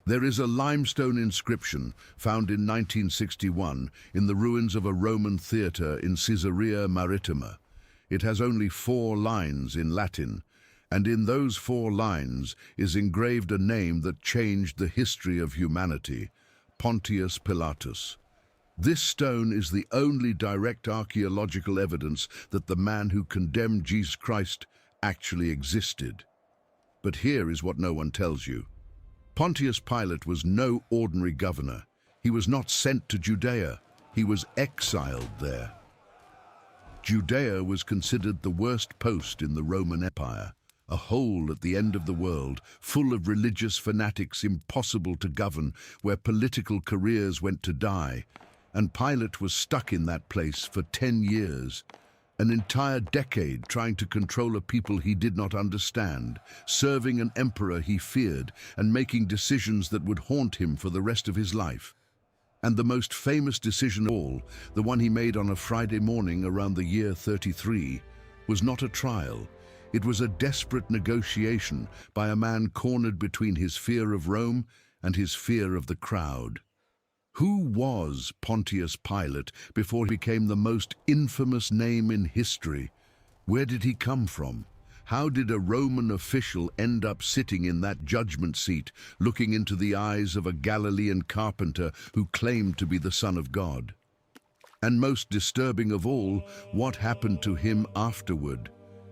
There is a limestone inscription found in 1961 in the ruins of a Roman theatre in Caesarea Maritima. It has only 4 lines in Latin, and in those 4 lines is engraved a name that changed the history of humanity: Pontius Pilatus. This stone is the only direct archaeological evidence that the man who condemned Jesus Christ actually existed. But here is what no one tells you. Pontius Pilate was no ordinary governor. He was not sent to Judea. He was exiled there. Judea was considered the worst post in the Roman Empire, a hole at the end of the world, full of religious fanatics impossible to govern, where political careers went to die. And Pilate was stuck in that place for 10 years, an entire decade trying to control a people he did not understand, serving an emperor he feared, and making decisions that would haunt him for the rest of his life. And the most famous decision of all, the one he made on a Friday morning around the year 33, was not a trial. It was a desperate negotiation by a man cornered between his fear of Rome and his fear of the crowd. Who was Pontius Pilate before he became the most infamous name in history? Where did he come from? How did a Roman official end up sitting in that judgment seat, looking into the eyes of a Galilean carpenter who claimed to be the Son of God? And most disturbing of all, what happened to him afterward?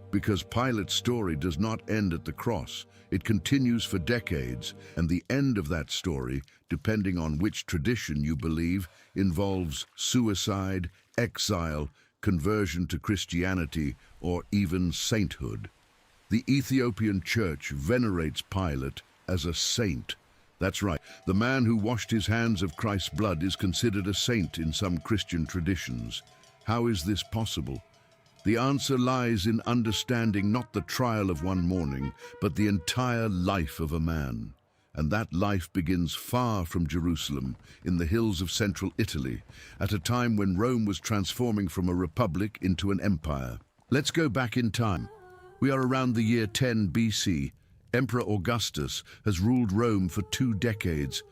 Because Pilate's story does not end at the cross. It continues for decades, and the end of that story, depending on which tradition you believe, involves suicide, exile, conversion to Christianity, or even sainthood. The Ethiopian church venerates Pilate as a saint. That's right, the man who washed his hands of Christ's blood is considered a saint in some Christian traditions. How is this possible? The answer lies in understanding not the trial of one morning, but the entire life of a man. And that life begins far from Jerusalem, in the hills of central Italy, at a time when Rome was transforming from a republic into an empire. Let's go back in time. We are around the year 10 BC. Emperor Augustus has ruled Rome for 2 decades.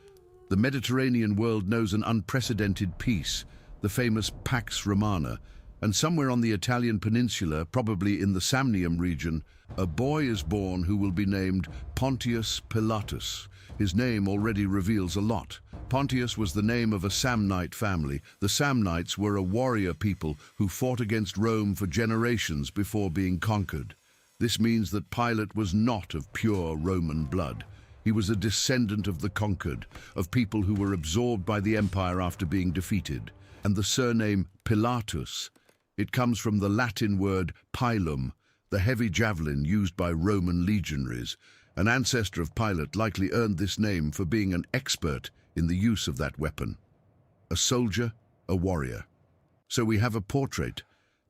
The Mediterranean world knows an unprecedented peace, the famous Pax Romana. And somewhere on the Italian peninsula, probably in the Samnium region, a boy is born who will be named Pontius Pilatus. His name already reveals a lot. Pontius was the name of a Samnite family. The Samnites were a warrior people who fought against Rome for generations before being conquered. This means that Pilate was not of pure Roman blood. He was a descendant of the conquered, of people who were absorbed by the empire after being defeated. And the surname Pilatus, it comes from the Latin word pilum, the heavy javelin used by Roman legionaries. An ancestor of Pilate likely earned this name for being an expert in the use of that weapon. A soldier, a warrior. So we have a portrait.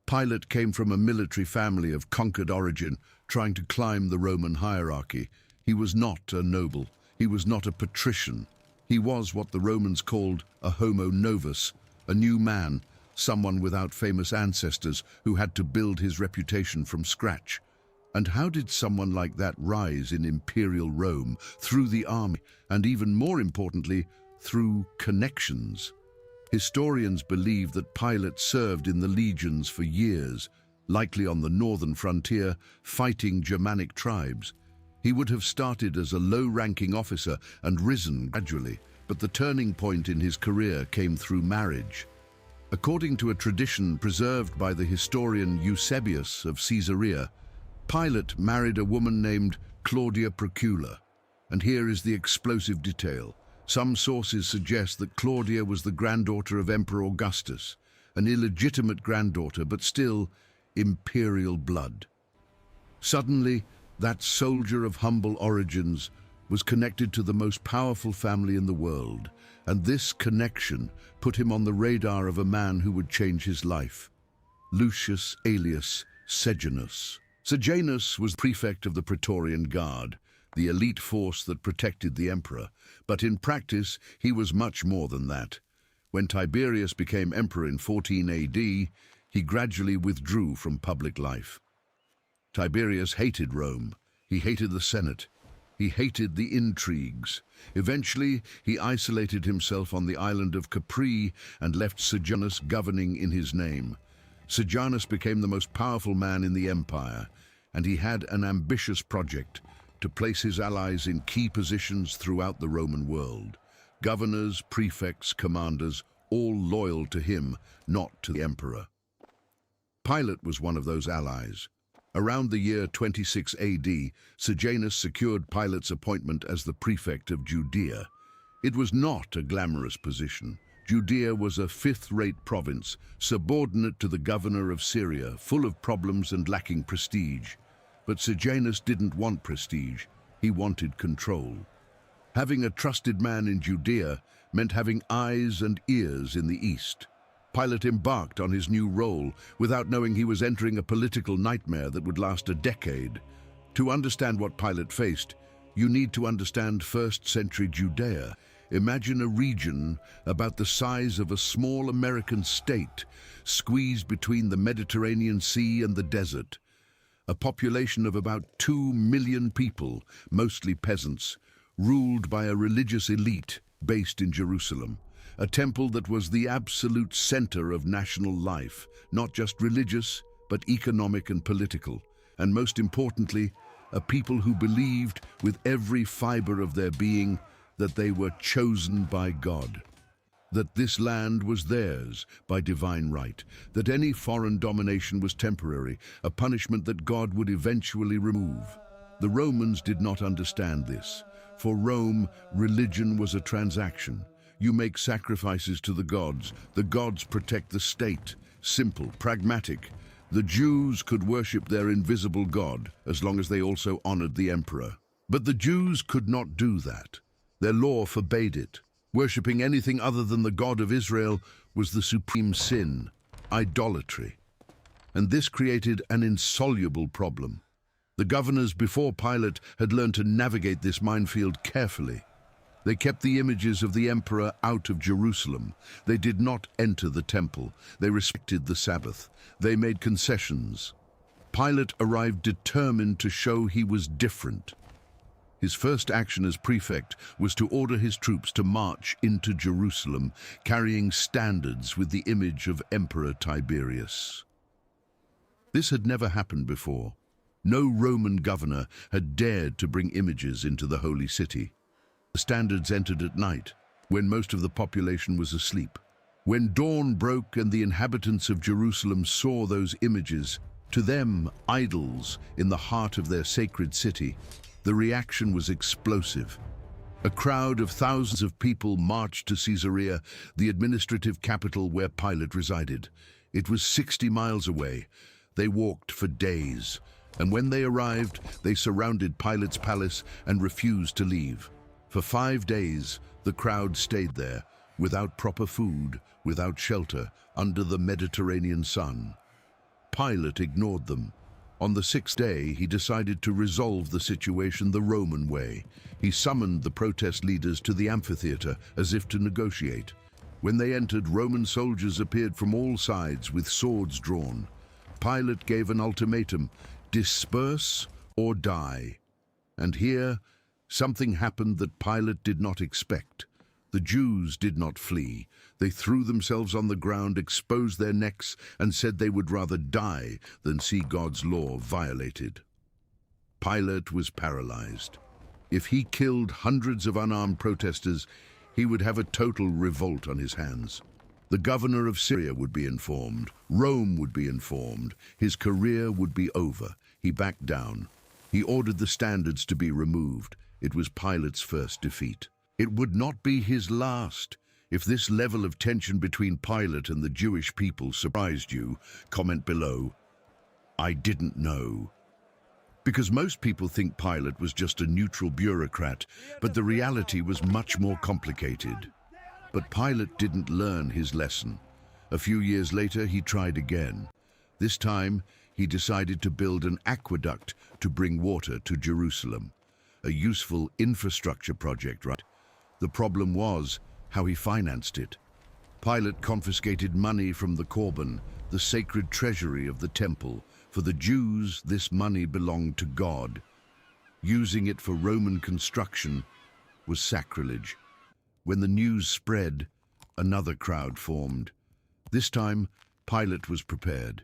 Pilate came from a military family of conquered origin, trying to climb the Roman hierarchy. He was not a noble. He was not a patrician. He was what the Romans called a homo novus, a new man, someone without famous ancestors who had to build his reputation from scratch. And how did someone like that rise in imperial Rome? Through the army, and even more importantly, through connections. Historians believe that Pilate served in the legions for years, likely on the northern frontier, fighting Germanic tribes. He would have started as a low-ranking officer and risen gradually, but the turning point in his career came through marriage. According to a tradition preserved by the historian Eusebius of Caesarea, Pilate married a woman named Claudia Procula. And here is the explosive detail. Some sources suggest that Claudia was the granddaughter of Emperor Augustus, an illegitimate granddaughter, but still imperial blood. Suddenly, that soldier of humble origins was connected to the most powerful family in the world, and this connection put him on the radar of a man who would change his life. Lucius alias Sejanus. Sejanus was prefect of the Praetorian Guard, the elite force that protected the emperor, but in practice he was much more than that. When Tiberius became emperor in 14 AD, he gradually withdrew from public life. Tiberius hated Rome. He hated the Senate. He hated the intrigues. Eventually, he isolated himself on the island of Capri and left Sejanus governing in his name. Sejanus became the most powerful man in the empire, and he had an ambitious project to place his allies in key positions throughout the Roman world. Governors, prefects, commanders, all loyal to him, not to the emperor. Pilate was one of those allies. Around the year 26 AD, Sejanus secured Pilate's appointment as the prefect of Judea. It was not a glamorous position. Judea was a fifth-rate province, subordinate to the governor of Syria, full of problems and lacking prestige. But Sejanus didn't want prestige. He wanted control. Having a trusted man in Judea meant having eyes and ears in the east. Pilate embarked on his new role without knowing he was entering a political nightmare that would last a decade. To understand what Pilate faced, you need to understand first-century Judea. Imagine a region about the size of a small American state, squeezed between the Mediterranean Sea and the desert. A population of about 2 million people, mostly peasants, ruled by a religious elite based in Jerusalem. A temple that was the absolute center of national life, not just religious, but economic and political. And most importantly, a people who believed with every fiber of their being that they were chosen by God, that this land was theirs by divine right, that any foreign domination was temporary, a punishment that God would eventually remove. The Romans did not understand this. For Rome, religion was a transaction. You make sacrifices to the gods protect the state. Simple, pragmatic. The Jews could worship their invisible God as long as they also honored the emperor. But the Jews could not do that. Their law forbade it. Worshipping anything other than the God of Israel was the supreme sin, idolatry. And this created an insoluble problem. The governors before Pilate had learned to navigate this minefield carefully. They kept the images of the emperor out of Jerusalem. They did not enter the temple. They respected the Sabbath. They made concessions. Pilate arrived determined to show he was different. His first action as prefect was to order his troops to march into Jerusalem, carrying standards with the image of Emperor Tiberius. This had never happened before. No Roman governor had dared to bring images into the holy city. The standards entered at night, when most of the population was asleep. When dawn broke and the inhabitants of Jerusalem saw those images, to them idols in the heart of their sacred city, the reaction was explosive. A crowd of thousands of people marched to Caesarea, the administrative capital where Pilate resided. It was 60 miles away. They walked for days, and when they arrived, they surrounded Pilate's palace and refused to leave. For 5 days, the crowd stayed there, without proper food, without shelter, under the Mediterranean sun. Pilate ignored them. On the 6th day, he decided to resolve the situation the Roman way. He summoned the protest leaders to the amphitheater as if to negotiate. When they entered, Roman soldiers appeared from all sides with swords drawn. Pilate gave an ultimatum: disperse or die. And here, something happened that Pilate did not expect. The Jews did not flee. They threw themselves on the ground, exposed their necks, and said they would rather die than see God's law violated. Pilate was paralyzed. If he killed hundreds of unarmed protesters, he would have a total revolt on his hands. The governor of Syria would be informed. Rome would be informed. His career would be over. He backed down. He ordered the standards to be removed. It was Pilate's first defeat. It would not be his last. If this level of tension between Pilate and the Jewish people surprised you, comment below. I didn't know. Because most people think Pilate was just a neutral bureaucrat, but the reality was much more complicated. But Pilate didn't learn his lesson. A few years later, he tried again. This time, he decided to build an aqueduct to bring water to Jerusalem. A useful infrastructure project, right? The problem was how he financed it. Pilate confiscated money from the Korban, the sacred treasury of the temple. For the Jews, this money belonged to God. Using it for Roman construction was sacrilege. When the news spread, another crowd formed. This time, Pilate was prepared.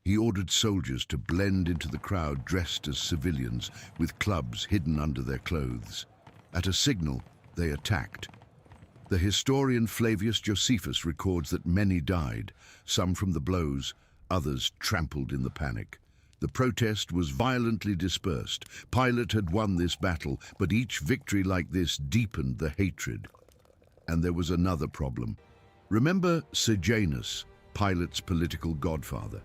He ordered soldiers to blend into the crowd dressed as civilians, with clubs hidden under their clothes. At a signal, they attacked. The historian Flavius Josephus records that many died, some from the blows, others trampled in the panic. The protest was violently dispersed. Pilate had won this battle, but each victory like this deepened the hatred. And there was another problem. Remember Sejanus, Pilate's political godfather?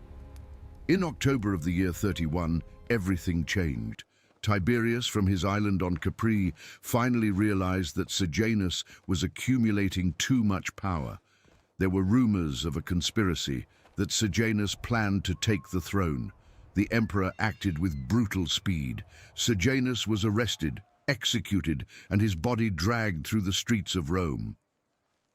In October of the year 31, everything changed. Tiberius, from his island on Capri, finally realized that Sejanus was accumulating too much power. There were rumors of a conspiracy, that Sejanus planned to take the throne. The emperor acted with brutal speed. Sejanus was arrested, executed, and his body dragged through the streets of Rome.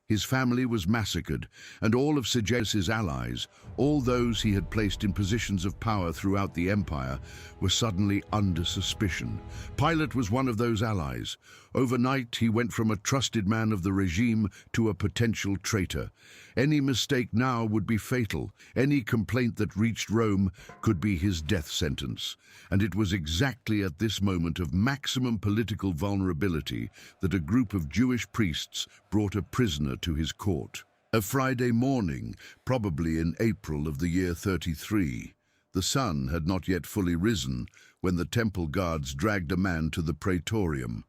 His family was massacred, and all of Sejanus's allies, all those he had placed in positions of power throughout the empire, were suddenly under suspicion. Pilate was one of those allies. Overnight, he went from a trusted man of the regime to a potential traitor. Any mistake now would be fatal. Any complaint that reached Rome could be his death sentence. And it was exactly at this moment of maximum political vulnerability that a group of Jewish priests brought a prisoner to his court. A Friday morning, probably in April of the year 33, the sun had not yet fully risen when the temple guards dragged a man to the praetorium,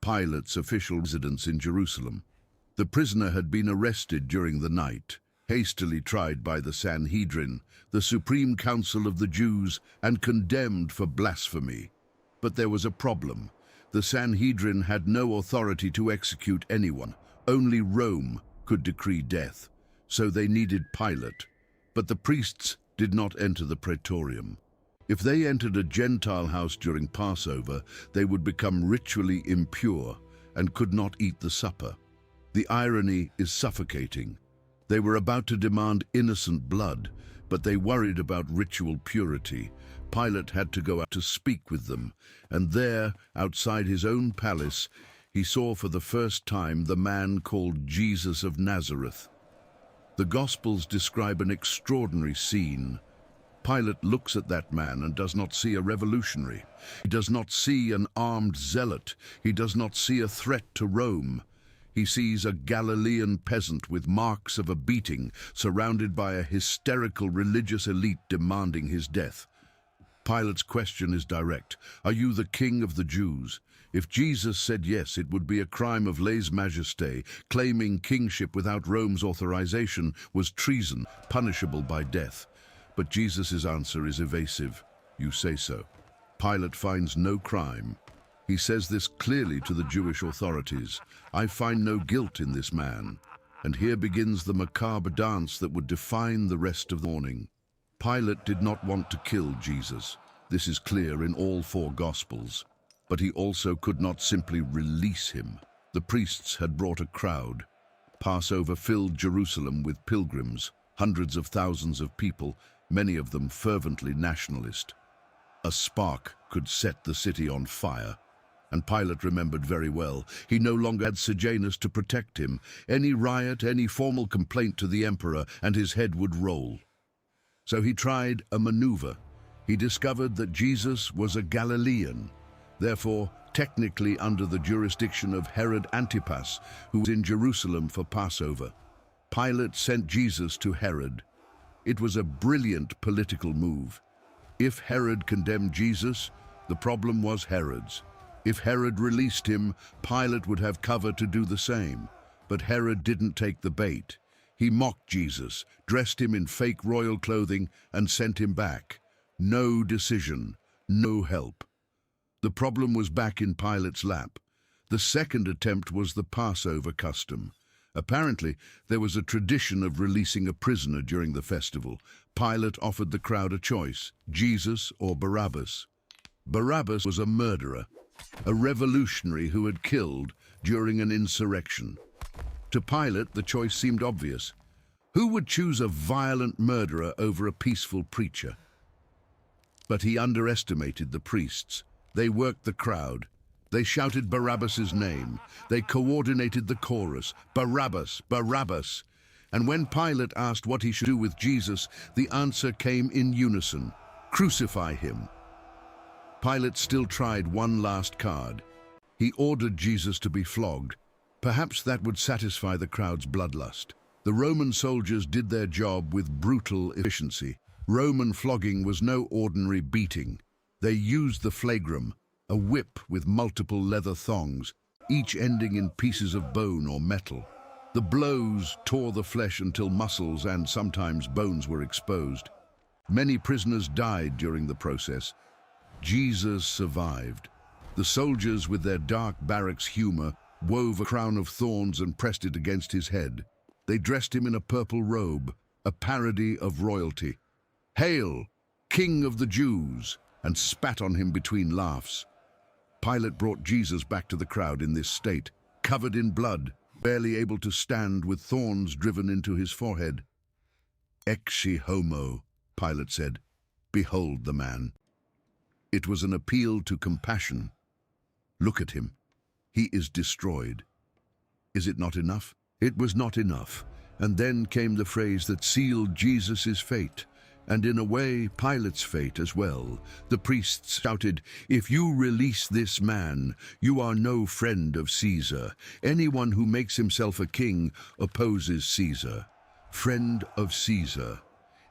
Pilate's official residence in Jerusalem. The prisoner had been arrested during the night, hastily tried by the Sanhedrin, the Supreme Council of the Jews, and condemned for blasphemy. But there was a problem. The Sanhedrin had no authority to execute anyone. Only Rome could decree death, so they needed Pilate. But the priests did not enter the praetorium. If they entered a Gentile house during Passover, they would become ritually impure and could not eat the supper. The irony is suffocating. They were about to demand innocent blood, but they worried about ritual purity. Pilate had to go out to speak with them, and there, outside his own palace, he saw for the first time the man called Jesus of Nazareth. The Gospels describe an extraordinary scene. Pilate looks at that man and does not see a revolutionary. He does not see an armed zealot. He does not see a threat to Rome. He sees a Galilean peasant with marks of a beating, surrounded by a hysterical religious elite demanding his death. Pilate's question is direct. Are you the king of the Jews? If Jesus said yes, it would be a crime of lèse-majesté. Claiming kingship without Rome's authorization was treason, punishable by death. But Jesus' answer is evasive. You say so. Pilate finds no crime. He says this clearly to the Jewish authorities. I find no guilt in this man. And here begins the macabre dance that would define the rest of the morning. Pilate did not want to kill Jesus. This is clear in all four Gospels. But he also could not simply release him. The priests had brought a crowd. Passover filled Jerusalem with pilgrims, hundreds of thousands of people, many of them fervently nationalist. A spark could set the city on fire. And Pilate remembered very well. He no longer had Sejanus to protect him. Any riot, any formal complaint to the emperor, and his head would roll. So he tried a maneuver. He discovered that Jesus was a Galilean, therefore technically under the jurisdiction of Herod Antipas, who was in Jerusalem for Passover. Pilate sent Jesus to Herod. It was a brilliant political move. If Herod condemned Jesus, the problem was Herod's. If Herod released him, Pilate would have cover to do the same. But Herod didn't take the bait. He mocked Jesus, dressed him in fake royal clothing, and sent him back. No decision, no help. The problem was back in Pilate's lap. The second attempt was the Passover custom. Apparently, there was a tradition of releasing a prisoner during the festival. Pilate offered the crowd a choice, Jesus or Barabbas. Barabbas was a murderer, a revolutionary who had killed during an insurrection. To Pilate, the choice seemed obvious. Who would choose a violent murderer over a peaceful preacher? But he underestimated the priests. They worked the crowd. They shouted Barabbas's name. They coordinated the chorus, Barabbas, Barabbas. And when Pilate asked what he should do with Jesus, the answer came in unison: crucify him. Pilate still tried one last card. He ordered Jesus to be flogged. Perhaps that would satisfy the crowd's bloodlust. The Roman soldiers did their job with brutal efficiency. Roman flogging was no ordinary beating. They used the flagrum, a whip with multiple leather thongs, each ending in pieces of bone or metal. The blows tore the flesh until muscles and sometimes bones were exposed. Many prisoners died during the process. Jesus survived. The soldiers, with their dark barracks humor, wove a crown of thorns and pressed it against his head. They dressed him in a purple robe, a parody of royalty. "Hail, King of the Jews!" and spat on him between laughs. Pilate brought Jesus back to the crowd in this state, covered in blood, barely able to stand, with thorns driven into his forehead. "Ecce homo," Pilate said. "Behold the man." It was an appeal to compassion. Look at him. He is destroyed. Is it not enough? It was not enough. And then came the phrase that sealed Jesus' fate, and in a way Pilate's fate as well. The priests shouted, "If you release this man, you are no friend of Caesar. Anyone who makes himself a king opposes Caesar." Friend of Caesar.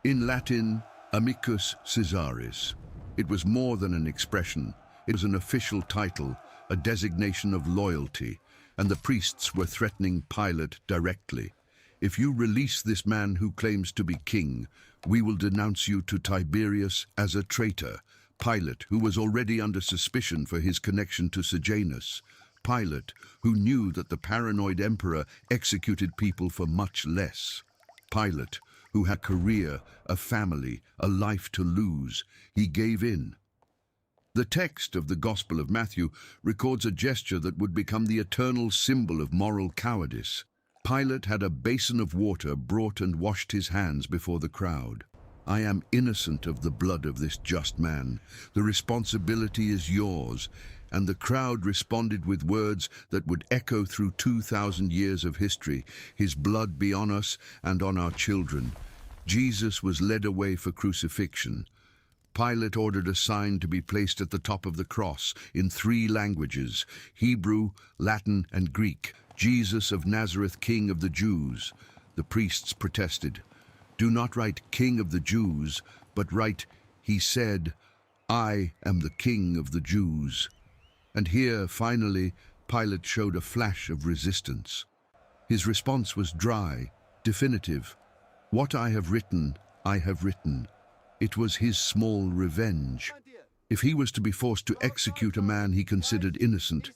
In Latin, amicus Caesaris. It was more than an expression. It was an official title, a designation of loyalty, and the priests were threatening Pilate directly. "If you release this man who claims to be king, we will denounce you to Tiberius as a traitor." Pilate, who was already under suspicion for his connection to Sejanus. Pilate, who knew that the paranoid emperor executed people for much less. Pilate, who had a career, a family, a life to lose. He gave in. The text of the Gospel of Matthew records a gesture that would become the eternal symbol of moral cowardice. Pilate had a basin of water brought and washed his hands before the crowd. "I am innocent of the blood of this just man. The responsibility is yours." And the crowd responded with words that would echo through 2,000 years of history: "His blood be on us and on our children." Jesus was led away for crucifixion. Pilate ordered a sign to be placed at the top of the cross in 3 languages: Hebrew, Latin, and Greek. "Jesus of Nazareth, King of the Jews." The priests protested. "Do not write King of the Jews, but write, he said, I am the King of the Jews." And here, finally, Pilate showed a flash of resistance. His response was dry, definitive. "What I have written, I have written." It was his small revenge. If he was to be forced to execute a man he considered innocent,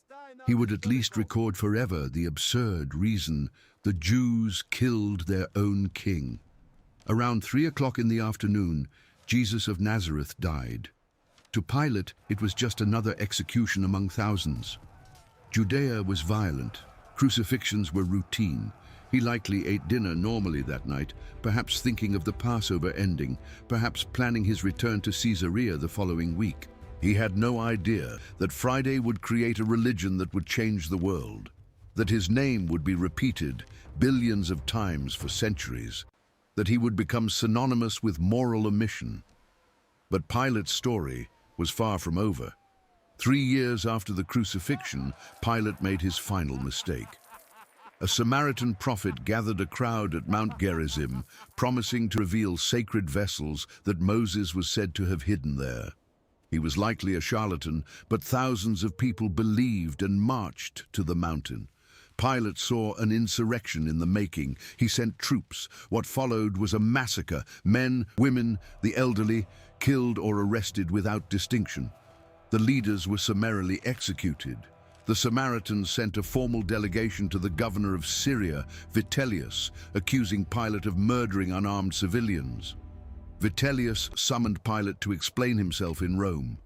he would at least record forever the absurd reason: the Jews killed their own king. Around 3 o'clock in the afternoon, Jesus of Nazareth died. To Pilate, it was just another execution among thousands. Judea was violent. Crucifixions were routine. He likely ate dinner normally that night, perhaps thinking of the Passover ending, perhaps planning his return to Caesarea the following week. He had no idea that Friday would create a religion that would change the world, that his name would be repeated billions of times for centuries, that he would become synonymous with moral omission. But Pilate's story was far from over. 3 years after the crucifixion, Pilate made his final mistake. A Samaritan prophet gathered a crowd at Mount Gerizim, promising to reveal sacred vessels that Moses was said to have hidden there. He was likely a charlatan, but thousands of people believed and marched to the mountain. Pilate saw an insurrection in the making. He sent troops. What followed was a massacre. Men, women, the elderly, killed or arrested without distinction. The leaders were summarily executed. The Samaritans sent a formal delegation to the governor of Syria, Vitellius, accusing Pilate of murdering unarmed civilians. Vitellius summoned Pilate to explain himself in Rome.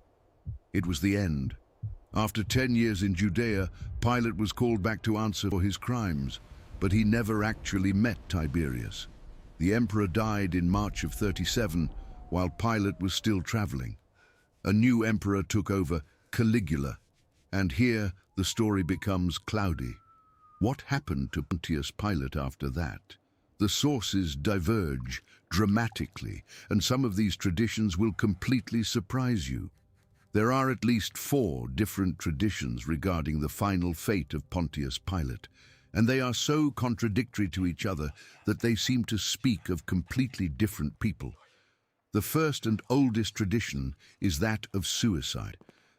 It was the end. After 10 years in Judea, Pilate was called back to answer for his crimes, but he never actually met Tiberius. The emperor died in March of 37, while Pilate was still traveling. A new emperor took over, Caligula, and here the story becomes cloudy. What happened to Pontius Pilate after that? The sources diverge dramatically, and some of these traditions will completely surprise you. There are at least 4 different traditions regarding the final fate of Pontius Pilate, and they are so contradictory to each other that they seem to speak of completely different people. The first and oldest tradition is that of suicide.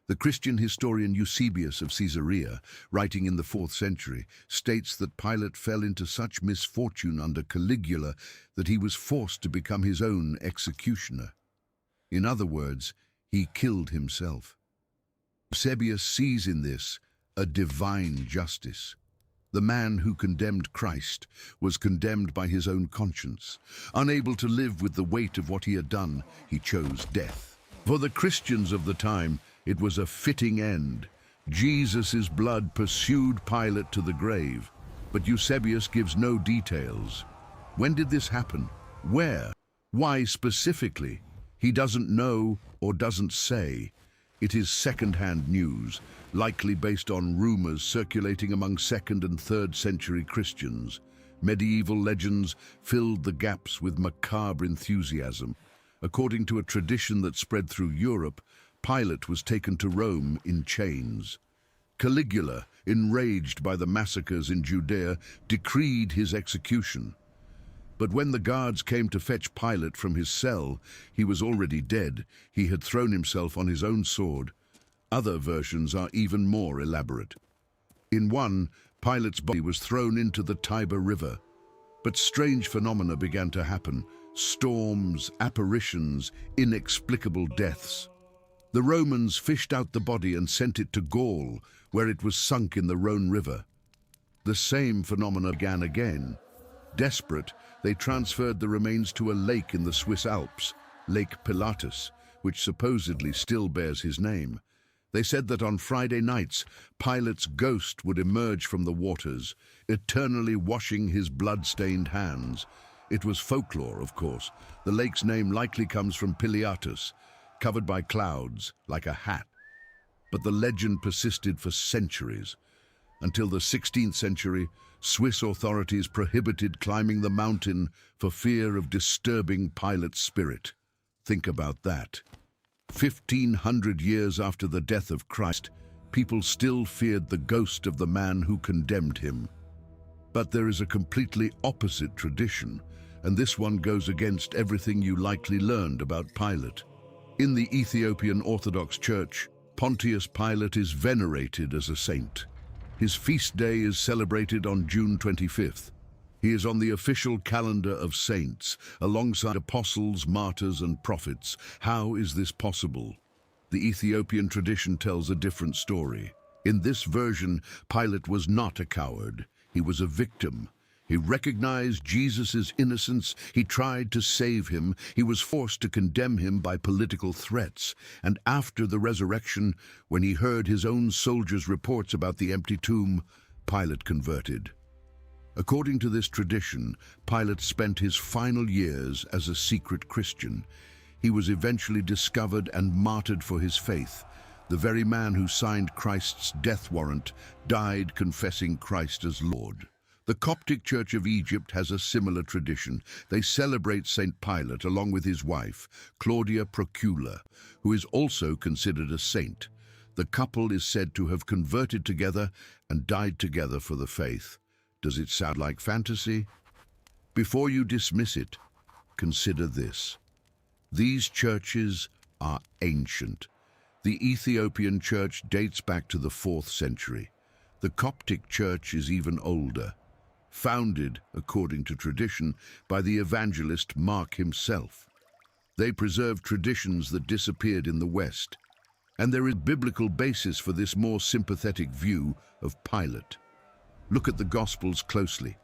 The Christian historian Eusebius of Caesarea, writing in the 4th century, states that Pilate fell into such misfortune under Caligula that he was forced to become his own executioner. In other words, he killed himself. Eusebius sees in this a divine justice. The man who condemned Christ was condemned by his own conscience. Unable to live with the weight of what he had done, he chose death. For the Christians of the time, it was a fitting end. Jesus' blood pursued Pilate to the grave, but Eusebius gives no details. When did this happen? Where? Why specifically? He doesn't know or doesn't say. It is second-hand news, likely based on rumors circulating among 2nd and 3rd century Christians. Medieval legends filled the gaps with macabre enthusiasm. According to a tradition that spread through Europe, Pilate was taken to Rome in chains. Caligula, enraged by the massacres in Judea, decreed his execution. But when the guards came to fetch Pilate from his cell, he was already dead. He had thrown himself on his own sword. Other versions are even more elaborate. In one, Pilate's body was thrown into the Tiber River. But strange phenomena began to happen: storms, apparitions, inexplicable deaths. The Romans fished out the body and sent it to Gaul, where it was sunk in the Rhone River. The same phenomena began again. Desperate, they transferred the remains to a lake in the Swiss Alps, Lake Pilatus, which supposedly still bears his name. They said that on Friday nights, Pilate's ghost would emerge from the waters, eternally washing his blood-stained hands. It was folklore, of course. The lake's name likely comes from Pilatus, covered by clouds, like a hat. But the legend persisted for centuries. Until the 16th century, Swiss authorities prohibited climbing the mountain for fear of disturbing Pilate's spirit. Think about that. 1,500 years after the death of Christ, people still feared the ghost of the man who condemned him. But there is a completely opposite tradition, and this one goes against everything you likely learned about Pilate. In the Ethiopian Orthodox Church, Pontius Pilate is venerated as a saint. His feast day is celebrated on June 25th. He is on the official calendar of saints, alongside apostles, martyrs, and prophets. How is this possible? The Ethiopian tradition tells a different story. In this version, Pilate was not a coward. He was a victim. He recognized Jesus' innocence. He tried to save him. He was forced to condemn him by political threats. And after the resurrection, when he heard his own soldiers' reports about the empty tomb, Pilate converted. According to this tradition, Pilate spent his final years as a secret Christian. He was eventually discovered and martyred for his faith. The very man who signed Christ's death warrant died confessing Christ as Lord. The Coptic Church of Egypt has a similar tradition. They celebrate Saint Pilate along with his wife, Claudia Procula, who is also considered a saint. The couple is said to have converted together and died together for the faith. Does it sound like fantasy? Before you dismiss it, consider this. These churches are ancient. The Ethiopian church dates back to the 4th century. The Coptic Church is even older, founded, according to tradition, by the evangelist Mark himself. They preserve traditions that disappeared in the West, and there is biblical basis for this more sympathetic view of Pilate. Look at the Gospels closely.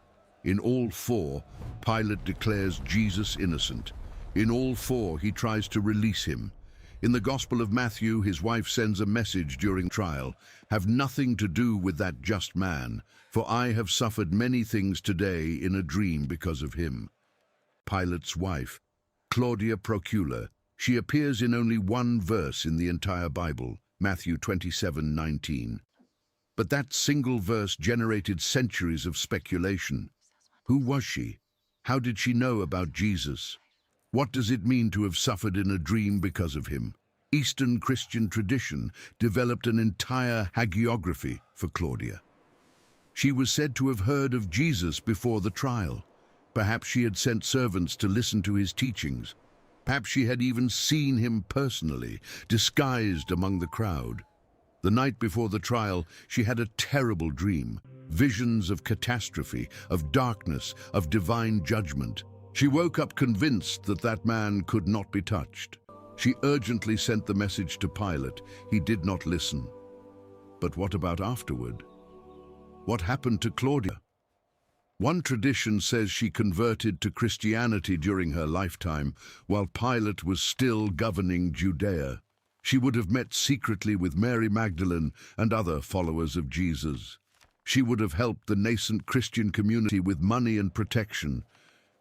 In all 4, Pilate declares Jesus innocent. In all 4, he tries to release him. In the Gospel of Matthew, his wife sends a message during trial: "Have nothing to do with that just man, for I have suffered many things today in a dream because of him." Pilate's wife, Claudia Procula, she appears in only one verse in the entire Bible, Matthew 27:19. But that single verse generated centuries of speculation. Who was she? How did she know about Jesus? What does it mean to have suffered in a dream because of him? Eastern Christian tradition developed an entire hagiography for Claudia. She was said to have heard of Jesus before the trial. Perhaps she had sent servants to listen to his teachings. Perhaps she had even seen him personally, disguised among the crowd. The night before the trial, she had a terrible dream, visions of catastrophe, of darkness, of divine judgment. She woke up convinced that that man could not be touched. She urgently sent the message to Pilate. He did not listen. But what about afterward? What happened to Claudia? One tradition says she converted to Christianity during her lifetime, while Pilate was still governing Judea. She would have met secretly with Mary Magdalene and other followers of Jesus. She would have helped the nascent Christian community with money and protection.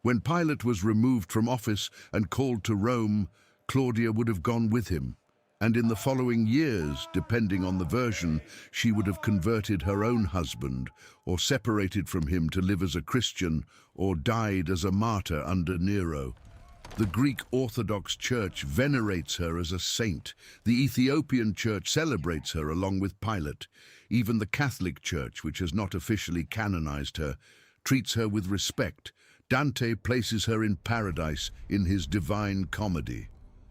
When Pilate was removed from office and called to Rome, Claudia would have gone with him. And in the following years, depending on the version, she would have converted her own husband, or separated from him to live as a Christian, or died as a martyr under Nero. The Greek Orthodox Church venerates her as a saint. The Ethiopian Church celebrates her along with Pilate. Even the Catholic Church, which has not officially canonized her, treats her with respect. Dante places her in paradise in his Divine Comedy.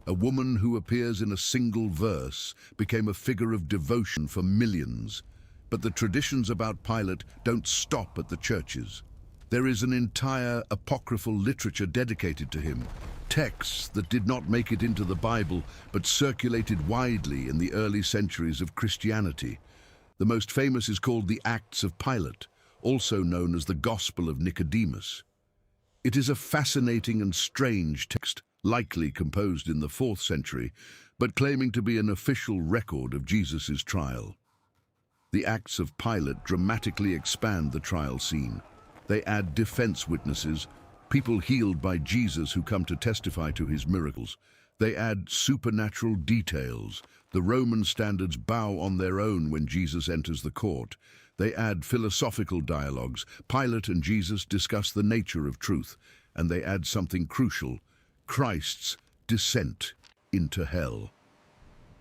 A woman who appears in a single verse became a figure of devotion for millions. But the traditions about Pilate don't stop at the churches. There is an entire apocryphal literature dedicated to him, texts that did not make it into the Bible but circulated widely in the early centuries of Christianity. The most famous is called the Acts of Pilate, also known as the Gospel of Nicodemus. It is a fascinating and strange text, likely composed in the 4th century, but claiming to be an official record of Jesus' trial. The Acts of Pilate dramatically expand the trial scene. They add defense witnesses, people healed by Jesus who come to testify to his miracles. They add supernatural details. The Roman standards bow on their own when Jesus enters the court. They add philosophical dialogues. Pilate and Jesus discuss the nature of truth. And they add something crucial: Christ's descent into hell.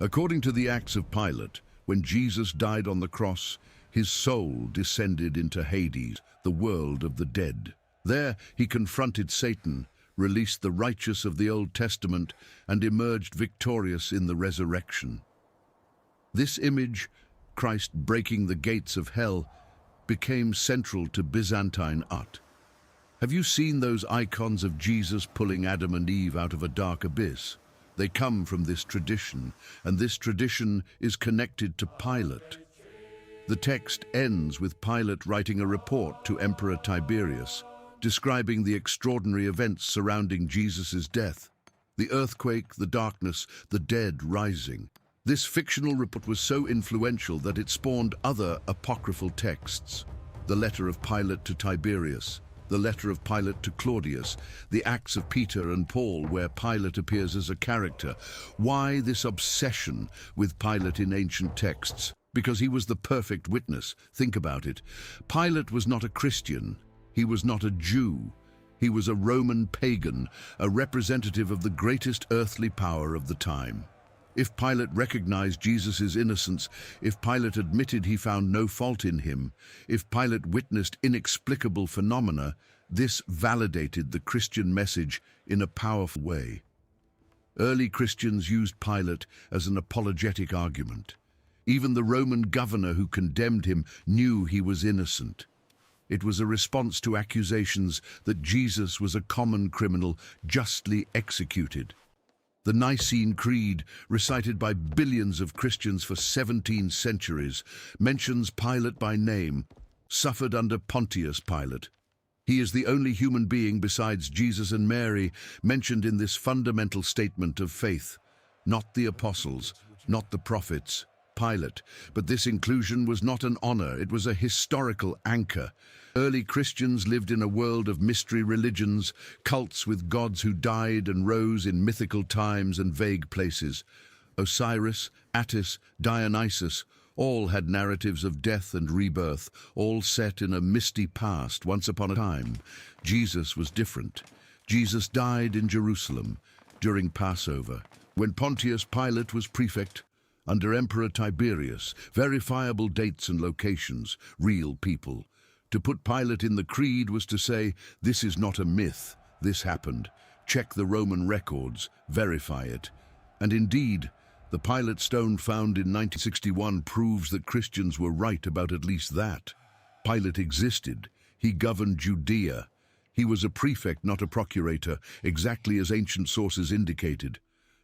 According to the Acts of Pilate, when Jesus died on the cross, his soul descended into Hades, the world of the dead. There he confronted Satan, released the righteous of the Old Testament, and emerged victorious in the resurrection. This image, Christ breaking the gates of hell, became central to Byzantine art. Have you seen those icons of Jesus pulling Adam and Eve out of a dark abyss? They come from this tradition, and this tradition is connected to Pilate. The text ends with Pilate writing a report to Emperor Tiberius, describing the extraordinary events surrounding Jesus' death: the earthquake, the darkness, the dead rising. This fictional report was so influential that it spawned other apocryphal texts: the letter of Pilate to Tiberius, the letter of Pilate to Claudius, the Acts of Peter and Paul, where Pilate appears as a character. Why this obsession with Pilate in ancient texts? Because he was the perfect witness. Think about it. Pilate was not a Christian. He was not a Jew. He was a Roman pagan, a representative of the greatest earthly power of the time. If Pilate recognized Jesus' innocence, if Pilate admitted he found no fault in him, if Pilate witnessed inexplicable phenomena, this validated the Christian message in a powerful way. Early Christians used Pilate as an apologetic argument. Even the Roman governor who condemned him knew he was innocent. It was a response to accusations that Jesus was a common criminal justly executed. The Nicene Creed, recited by billions of Christians for 17 centuries, mentions Pilate by name, suffered under Pontius Pilate. He is the only human being besides Jesus and Mary mentioned in this fundamental statement of faith. Not the apostles, not the prophets, Pilate. But this inclusion was not an honor, it was a historical anchor. Early Christians lived in a world of mystery religions, cults with gods who died and rose in mythical times and vague places. Osiris, Attis, Dionysus, all had narratives of death and rebirth, all set in a misty past once upon a time. Jesus was different. Jesus died in Jerusalem during Passover, when Pontius Pilate was prefect, under Emperor Tiberius, verifiable dates and locations, real people. To put Pilate in the creed was to say, this is not a myth, this happened. Check the Roman records, verify it. And indeed, the Pilate stone found in 1961 proves that Christians were right about at least that. Pilate existed. He governed Judea. He was a prefect, not a procurator, exactly as ancient sources indicated.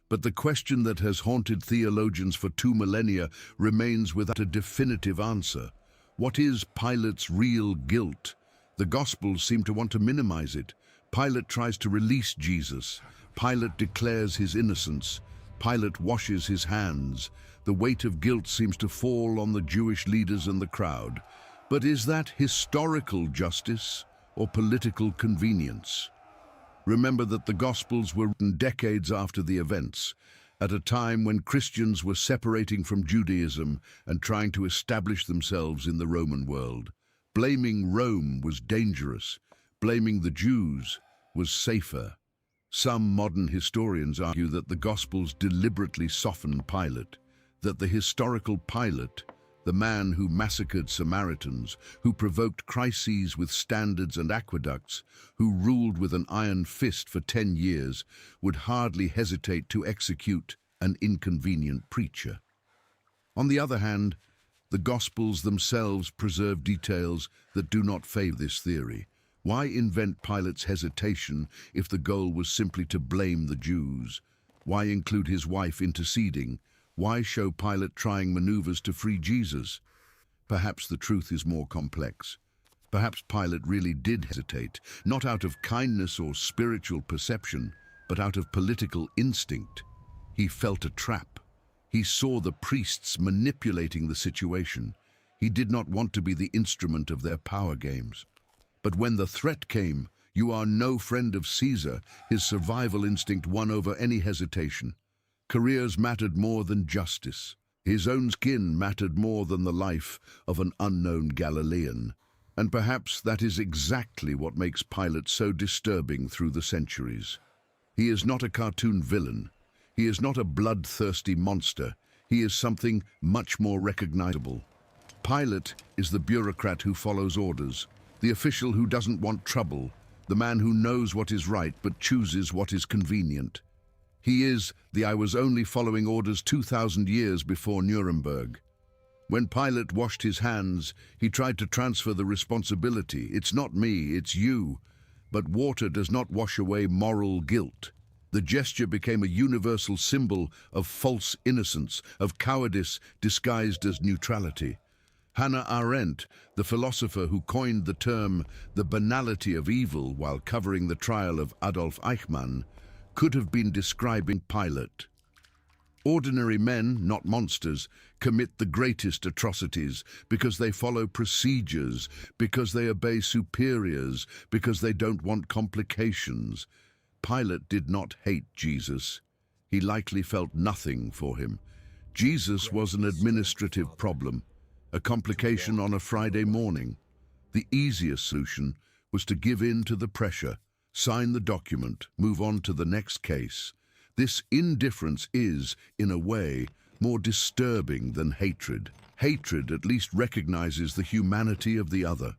But the question that has haunted theologians for 2 millennia remains without a definitive answer. What is Pilate's real guilt? The Gospels seem to want to minimize it. Pilate tries to release Jesus. Pilate declares his innocence. Pilate washes his hands. The weight of guilt seems to fall on the Jewish leaders and the crowd. But is that historical justice or political convenience? Remember that the Gospels were written decades after the events, at a time when Christians were separating from Judaism and trying to establish themselves in the Roman world. Blaming Rome was dangerous. Blaming the Jews was safer. Some modern historians argue that the Gospels deliberately softened Pilate, that the historical Pilate, the man who massacred Samaritans, who provoked crises with standards and aqueducts, who ruled with an iron fist for 10 years, would hardly hesitate to execute an inconvenient preacher. On the other hand, the Gospels themselves preserve details that do not favor this theory. Why invent Pilate's hesitation if the goal was simply to blame the Jews? Why include his wife interceding? Why show Pilate trying maneuvers to free Jesus? Perhaps the truth is more complex. Perhaps Pilate really did hesitate, not out of kindness or spiritual perception, but out of political instinct. He felt a trap. He saw the priests manipulating the situation. He did not want to be the instrument of their power games. But when the threat came, "You are no friend of Caesar," his survival instinct won over any hesitation. Careers mattered more than justice. His own skin mattered more than the life of an unknown Galilean. And perhaps that is exactly what makes Pilate so disturbing through the centuries. He is not a cartoon villain. He is not a bloodthirsty monster. He is something much more recognizable. Pilate is the bureaucrat who follows orders, the official who doesn't want trouble, the man who knows what is right but chooses what is convenient. He is the "I was only following orders 2,000 years before Nuremberg." When Pilate washed his hands, he tried to transfer the responsibility. "It's not me, it's you." But water does not wash away moral guilt. The gesture became a universal symbol of false innocence, of cowardice disguised as neutrality. Hannah Arendt, the philosopher who coined the term "the banality of evil" while covering the trial of Adolf Eichmann, could have been describing Pilate. Ordinary men, not monsters, commit the greatest atrocities because they follow procedures, because they obey superiors, because they don't want complications. Pilate did not hate Jesus. He likely felt nothing for him. Jesus was an administrative problem, a complication on a Friday morning. The easiest solution was to give in to the pressure, sign the document, move on to the next case. This indifference is, in a way, more disturbing than hatred. Hatred at least recognizes the humanity of the other.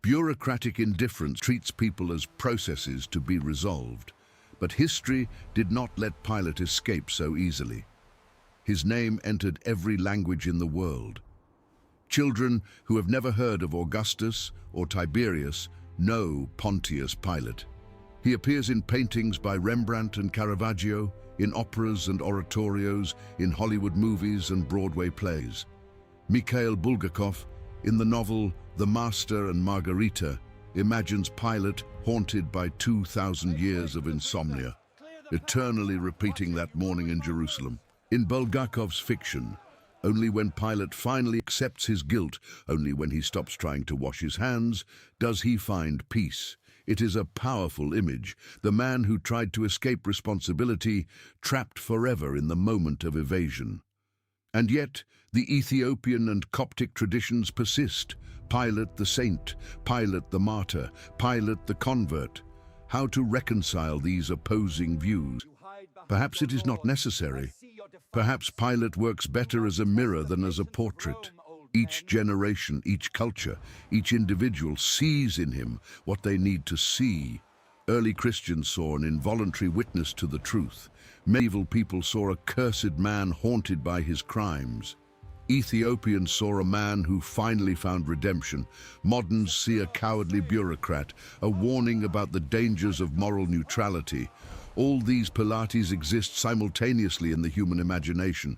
Bureaucratic indifference treats people as processes to be resolved. But history did not let Pilate escape so easily. His name entered every language in the world. Children who have never heard of Augustus or Tiberius know Pontius Pilate. He appears in paintings by Rembrandt and Caravaggio, in operas and oratorios, in Hollywood movies and Broadway plays. Mikhail Bulgakov, in the novel The Master and Margarita, imagines Pilate haunted by 2,000 years of insomnia, eternally repeating that morning in Jerusalem. In Bulgakov's fiction, only when Pilate finally accepts his guilt, only when he stops trying to wash his hands, does he find peace. It is a powerful image, the man who tried to escape responsibility, trapped forever in the moment of evasion. And yet, the Ethiopian and Coptic traditions persist. Pilate the saint, Pilate the martyr, Pilate the convert. How to reconcile these opposing views? Perhaps it is not necessary. Perhaps Pilate works better as a mirror than as a portrait. Each generation, each culture, each individual sees in him what they need to see. Early Christians saw an involuntary witness to the truth. Medieval people saw a cursed man haunted by his crimes. Ethiopians saw a man who finally found redemption. Moderns see a cowardly bureaucrat, a warning about the dangers of moral neutrality. All these Pilates exist simultaneously in the human imagination,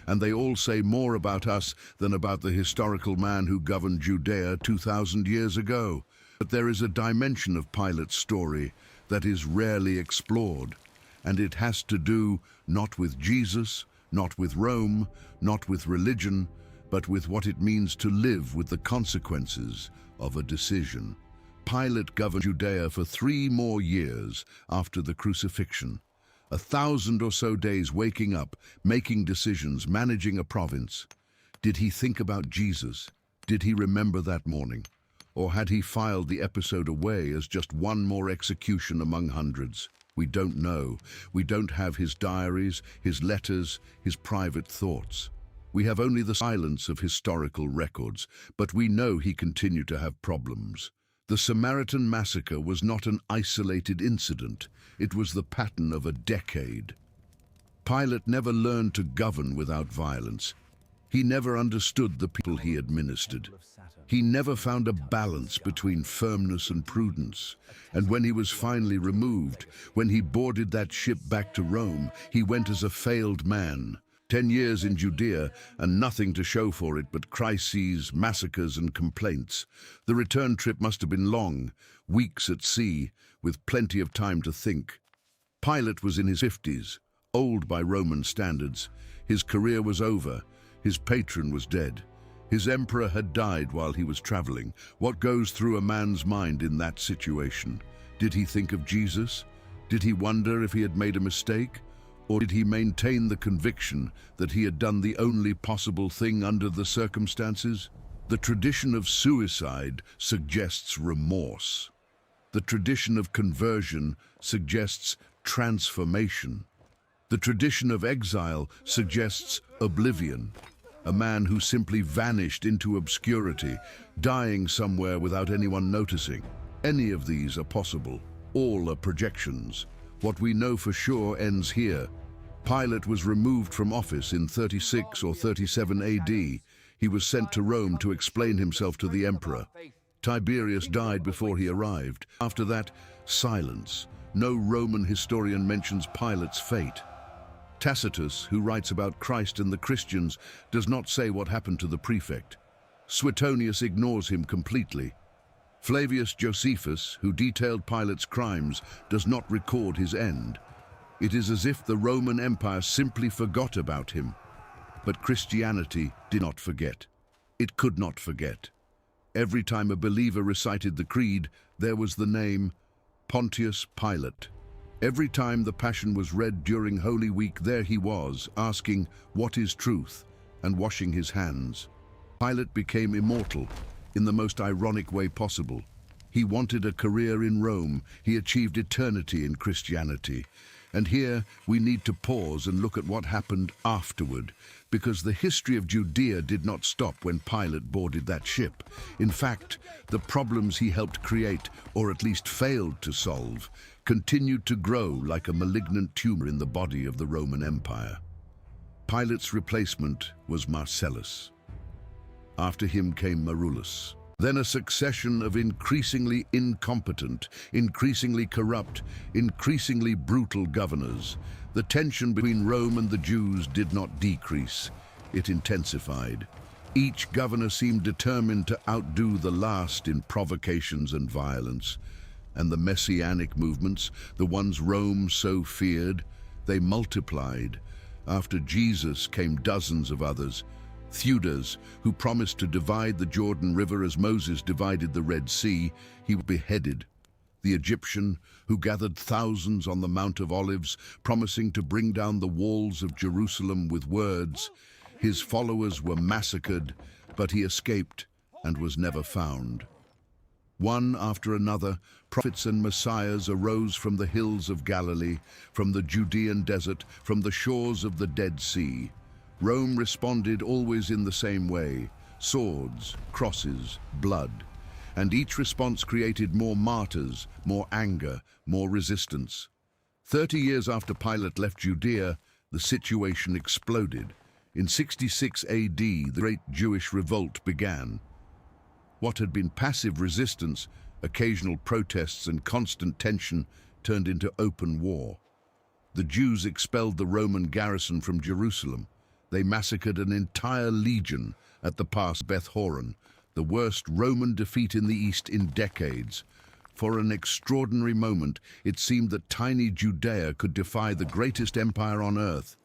and they all say more about us than about the historical man who governed Judea 2,000 years ago. But there is a dimension of Pilate's story that is rarely explored, and it has to do not with Jesus, not with Rome, not with religion, but with what it means to live with the consequences of a decision. Pilate governed Judea for 3 more years after the crucifixion. 1,000 or so days waking up, making decisions, managing a province. Did he think about Jesus? Did he remember that morning? Or had he filed the episode away as just one more execution among hundreds? We don't know. We don't have his diaries, his letters, his private thoughts. We have only the silence of historical records, but we know he continued to have problems. The Samaritan massacre was not an isolated incident. It was the pattern of a decade. Pilate never learned to govern without violence. He never understood the people he administered. He never found a balance between firmness and prudence. And when he was finally removed, when he boarded that ship back to Rome, he went as a failed man. 10 years in Judea, and nothing to show for it but crises, massacres, and complaints. The return trip must have been long, weeks at sea, with plenty of time to think. Pilate was in his 50s, old by Roman standards. His career was over. His patron was dead. His emperor had died while he was traveling. What goes through a man's mind in that situation? Did he think of Jesus? Did he wonder if he had made a mistake? Or did he maintain the conviction that he had done the only possible thing under the circumstances? The tradition of suicide suggests remorse. The tradition of conversion suggests transformation. The tradition of exile suggests oblivion, a man who simply vanished into obscurity, dying somewhere without anyone noticing. Any of these are possible. All are projections. What we know for sure ends here. Pilate was removed from office in 36 or 37 AD. He was sent to Rome to explain himself to the emperor. Tiberius died before he arrived. After that, silence. No Roman historian mentions Pilate's fate. Tacitus, who writes about Christ and the Christians, does not say what happened to the prefect. Suetonius ignores him completely. Flavius Josephus, who detailed Pilate's crimes, does not record his end. It is as if the Roman Empire simply forgot about him. But Christianity did not forget. It could not forget. Every time a believer recited the creed, there was the name Pontius Pilate. Every time the Passion was read during Holy Week, there he was, asking, "What is truth?" and washing his hands. Pilate became immortal in the most ironic way possible. He wanted a career in Rome. He achieved eternity in Christianity. And here we need to pause and look at what happened afterward, because the history of Judea did not stop when Pilate boarded that ship. In fact, the problems he helped create, or at least failed to solve, continued to grow like a malignant tumor in the body of the Roman Empire. Pilate's replacement was Marcellus. After him came Marullus. Then a succession of increasingly incompetent, increasingly corrupt, increasingly brutal governors. The tension between Rome and the Jews did not decrease. It intensified. Each governor seemed determined to outdo the last in provocations and violence. And the messianic movements, the ones Rome so feared, they multiplied. After Jesus came dozens of others. Theudas, who promised to divide the Jordan River as Moses divided the Red Sea, he was beheaded. the Egyptian, who gathered thousands on the Mount of Olives, promising to bring down the walls of Jerusalem with words. His followers were massacred, but he escaped and was never found. One after another, prophets and messiahs arose from the hills of Galilee, from the Judean desert, from the shores of the Dead Sea. Rome responded always in the same way: swords, crosses, blood. And each response created more martyrs, more anger, more resistance. 30 years after Pilate left Judea, the situation exploded. In 66 AD, the Great Jewish Revolt began. What had been passive resistance, occasional protests and constant tension, turned into open war. The Jews expelled the Roman garrison from Jerusalem. They massacred an entire legion at the pass Beth Horon, the worst Roman defeat in the East in decades. For an extraordinary moment, it seemed that tiny Judea could defy the greatest empire on earth.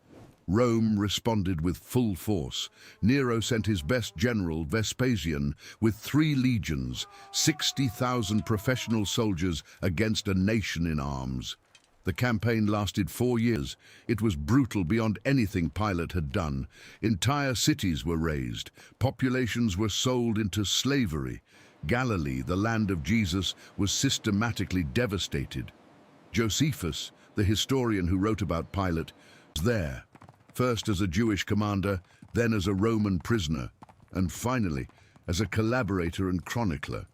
Rome responded with full force. Nero sent his best general, Vespasian, with 3 legions, 60,000 professional soldiers against a nation in arms. The campaign lasted 4 years. It was brutal beyond anything Pilate had done. Entire cities were razed. Populations were sold into slavery. Galilee, the land of Jesus, was systematically devastated. Josephus, the historian who wrote about Pilate, was there, first as a Jewish commander, then as a Roman prisoner, and finally as a collaborator and chronicler.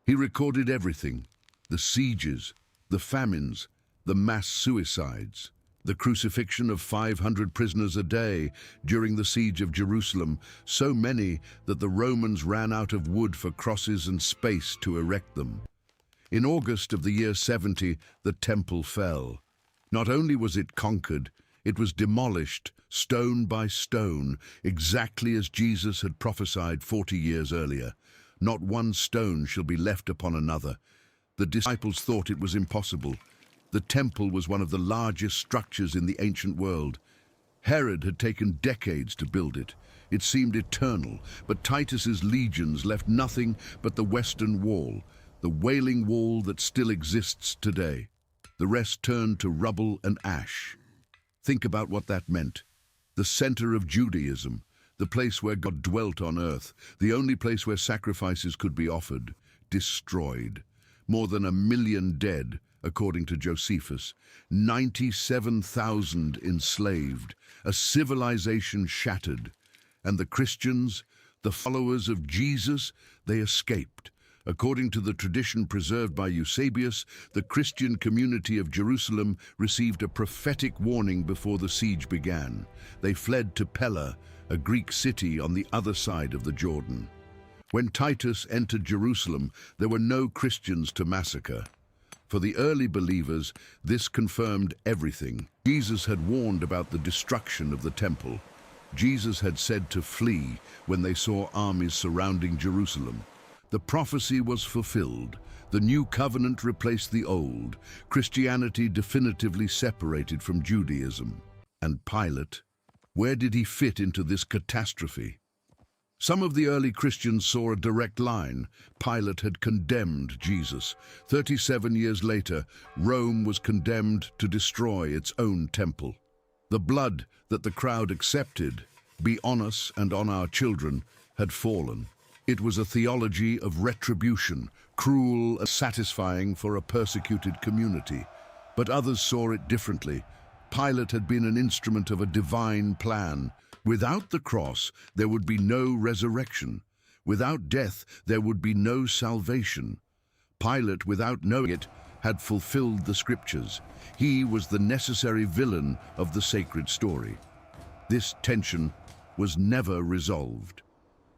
He recorded everything: the sieges, the famines, the mass suicides, the crucifixion of 500 prisoners a day during the siege of Jerusalem, so many that the Romans ran out of wood for crosses and space to erect them. In August of the year 70, the temple fell. Not only was it conquered, it was demolished, stone by stone, exactly as Jesus had prophesied 40 years earlier. Not one stone shall be left upon another. The disciples thought it was impossible. The temple was one of the largest structures in the ancient world. Herod had taken decades to build it. It seemed eternal, but Titus's legions left nothing but the Western Wall, the Wailing Wall that still exists today. The rest turned to rubble and ash. Think about what that meant. The center of Judaism, the place where God dwelt on earth, the only place where sacrifices could be offered, destroyed. More than 1 million dead, according to Josephus, 97,000 enslaved, a civilization shattered. And the Christians, the followers of Jesus, they escaped. According to the tradition preserved by Eusebius, the Christian community of Jerusalem received a prophetic warning before the siege began. They fled to Pella, a Greek city on the other side of the Jordan. When Titus entered Jerusalem, there were no Christians to massacre. For the early believers, this confirmed everything. Jesus had warned about the destruction of the temple. Jesus had said to flee when they saw armies surrounding Jerusalem. The prophecy was fulfilled. The new covenant replaced the old. Christianity definitively separated from Judaism. And Pilate, where did he fit into this catastrophe? Some of the early Christians saw a direct line. Pilate had condemned Jesus. 37 years later, Rome was condemned to destroy its own temple. The blood that the crowd accepted, be on us and on our children, had fallen. It was a theology of retribution, cruel and satisfying for a persecuted community. But others saw it differently. Pilate had been an instrument of a divine plan. Without the cross, there would be no resurrection. Without death, there would be no salvation. Pilate, without knowing it, had fulfilled the scriptures. He was the necessary villain of the sacred story. This tension was never resolved.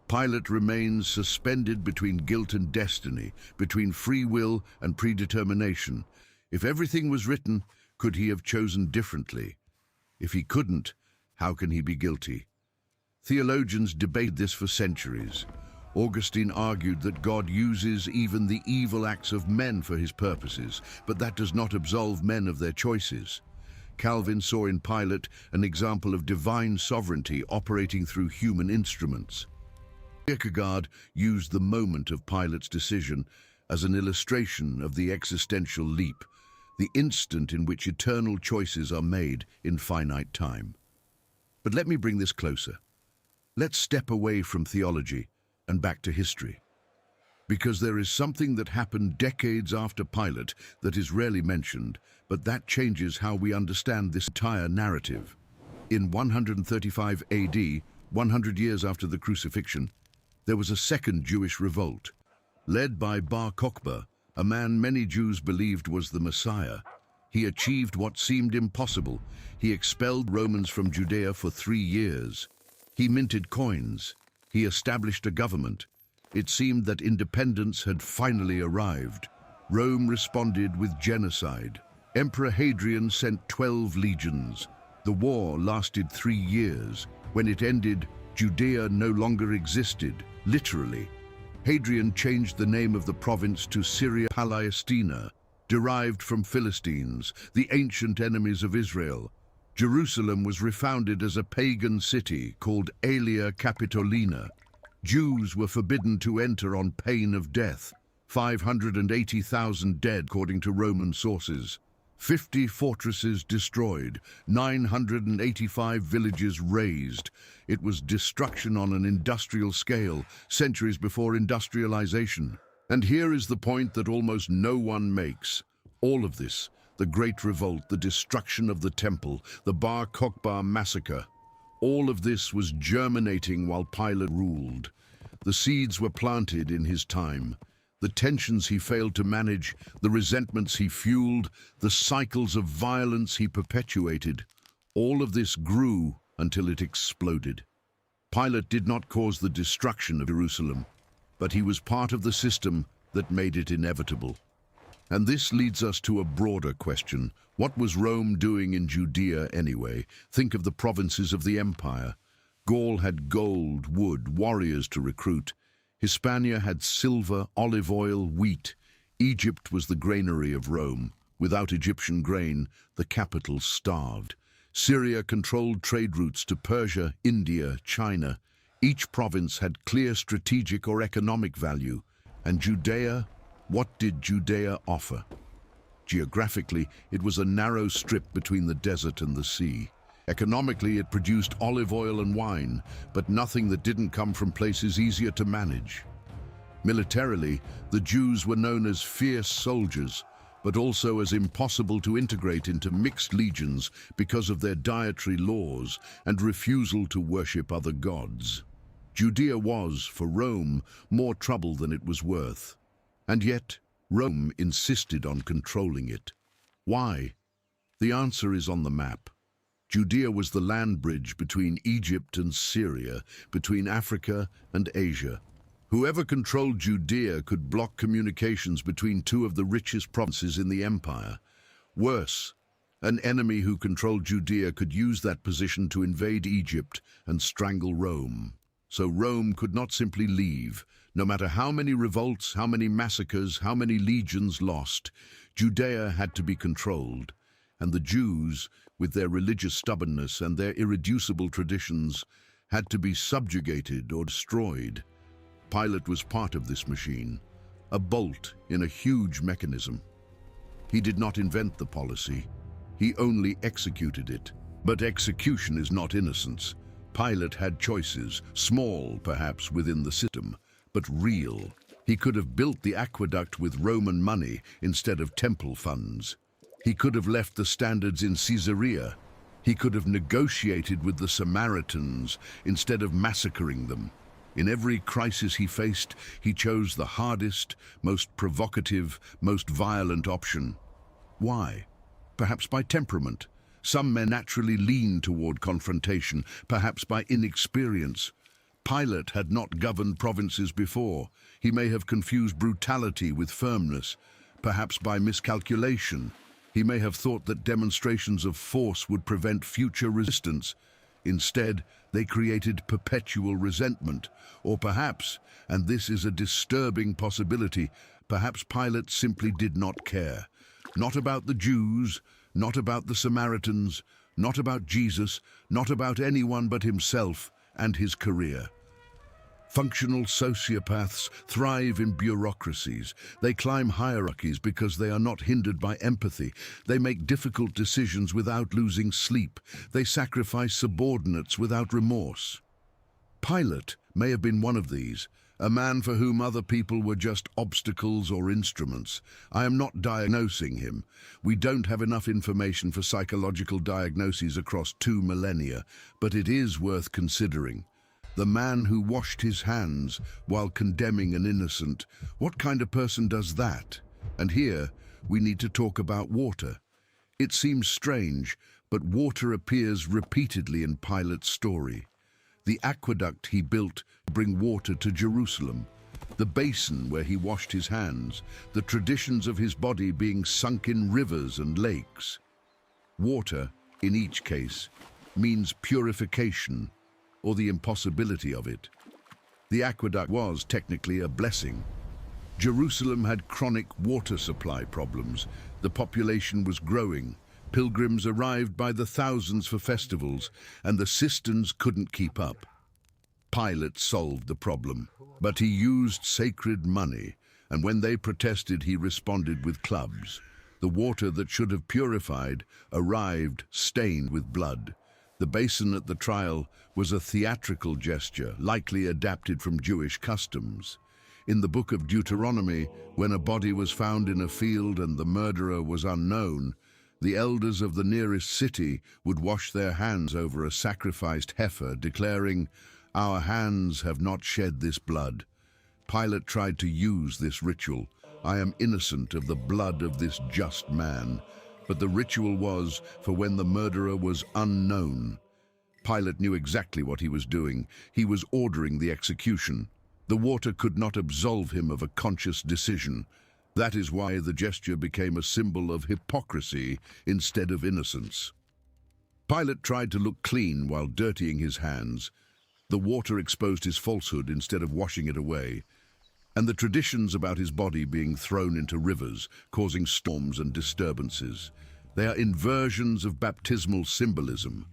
Pilate remains suspended between guilt and destiny, between free will and predetermination. If everything was written, could he have chosen differently? If he couldn't, how can he be guilty? Theologians debated this for centuries. Augustine argued that God uses even the evil acts of men for his purposes, but that does not absolve men of their choices. Calvin saw in Pilate an example of divine sovereignty operating through human instruments. Kierkegaard used the moment of Pilate's decision as an illustration of the existential leap, the instant in which eternal choices are made in finite time. But let me bring this closer. Let's step away from theology and back to history. Because there is something that happened decades after Pilate that is rarely mentioned, but that changes how we understand this entire narrative. In 135 AD, 100 years after the crucifixion, there was a second Jewish revolt, led by Bar Kokhba, a man many Jews believed was the Messiah. He achieved what seemed impossible. He expelled Romans from Judea for 3 years. He minted coins. He established a government. It seemed that independence had finally arrived. Rome responded with genocide. Emperor Hadrian sent 12 legions. The war lasted 3 years. When it ended, Judea no longer existed, literally. Hadrian changed the name of the province to Syria Palestina, derived from Philistines, the ancient enemies of Israel. Jerusalem was refounded as a pagan city called Aelia Capitolina. Jews were forbidden to enter on pain of death. 580,000 dead, according to Roman sources. 50 fortresses destroyed, 985 villages razed. It was destruction on an industrial scale, centuries before industrialization. And here is the point that almost no one makes. All of this, the Great Revolt, the destruction of the temple, the Bar Kokhba massacre, all of this was germinating while Pilate ruled. The seeds were planted in his time. The tensions he failed to manage, the resentments he fueled, the cycles of violence he perpetuated, all of this grew until it exploded. Pilate did not cause the destruction of Jerusalem, but he was part of the system that made it inevitable. And this leads us to a broader question. What was Rome doing in Judea anyway? Think of the provinces of the empire. Gaul had gold, wood, warriors to recruit. Hispania had silver, olive oil, wheat. Egypt was the granary of Rome. Without Egyptian grain, the capital starved. Syria controlled trade routes to Persia, India, China. Each province had clear strategic or economic value. And Judea, what did Judea offer? Geographically, it was a narrow strip between the desert and the sea. Economically, it produced olive oil and wine, but nothing that didn't come from places easier to manage. Militarily, the Jews were known as fierce soldiers, but also as impossible to integrate into mixed legions because of their dietary laws and refusal to worship other gods. Judea was, for Rome, more trouble than it was worth. And yet, Rome insisted on controlling it. Why? The answer is on the map. Judea was the land bridge between Egypt and Syria, between Africa and Asia. Whoever controlled Judea could block communications between two of the richest provinces in the empire. Worse, an enemy who controlled Judea could use that position to invade Egypt and strangle Rome. So Rome could not simply leave. No matter how many revolts, how many massacres, how many legions lost, Judea had to be controlled. And the Jews, with their religious stubbornness and their irreducible traditions, had to be subjugated or destroyed. Pilate was part of this machine, a bolt in a huge mechanism. He did not invent the policy, he only executed it. But execution is not innocence. Pilate had choices, small perhaps within the system, but real. He could have built the aqueduct with Roman money instead of temple funds. He could have left the standards in Caesarea. He could have negotiated with the Samaritans instead of massacring them. In every crisis he faced, he chose the hardest, most provocative, most violent option. Why? Perhaps by temperament. Some men naturally lean toward confrontation, perhaps by inexperience. Pilate had not governed provinces before. He may have confused brutality with firmness, perhaps by miscalculation. He may have thought that demonstrations of force would prevent future resistance. Instead, they created perpetual resentment. Or perhaps, and this is a disturbing possibility, perhaps Pilate simply did not care. Not about the Jews, not about the Samaritans, not about Jesus, not about anyone but himself and his career. Functional sociopaths thrive in bureaucracies. They climb hierarchies because they are not hindered by empathy. They make difficult decisions without losing sleep. They sacrifice subordinates without remorse. Pilate may have been one of these, a man for whom other people were just obstacles or instruments. I am not diagnosing him. We don't have enough information for psychological diagnoses across 2 millennia, but it is worth considering. The man who washed his hands while condemning an innocent. What kind of person does that? And here, we need to talk about water. It seems strange, but water appears repeatedly in Pilate's story. The aqueduct he built to bring water to Jerusalem, the basin where he washed his hands, the traditions of his body being sunk in rivers and lakes. Water, in each case, means purification, or the impossibility of it. The aqueduct was technically a blessing. Jerusalem had chronic water supply problems. The population was growing. Pilgrims arrived by the thousands for festivals, and the cisterns couldn't keep up. Pilate solved the problem, but he used sacred money, and when they protested, he responded with clubs. The water that should have purified arrived stained with blood. The basin at the trial was a theatrical gesture, likely adapted from Jewish customs. In the book of Deuteronomy, when a body was found in a field and the murderer was unknown, the elders of the nearest city would wash their hands over a sacrificed heifer, declaring, "Our hands have not shed this blood." Pilate tried to use this ritual. "I am innocent of the blood of this just man." But the ritual was for when the murderer was unknown. Pilate knew exactly what he was doing. He was ordering the execution. The water could not absolve him of a conscious decision. That is why the gesture became a symbol of hypocrisy instead of innocence. Pilate tried to look clean while dirtying his hands. The water exposed his falsehood instead of washing it away, and the traditions about his body being thrown into rivers, causing storms and disturbances. They are inversions of baptismal symbolism.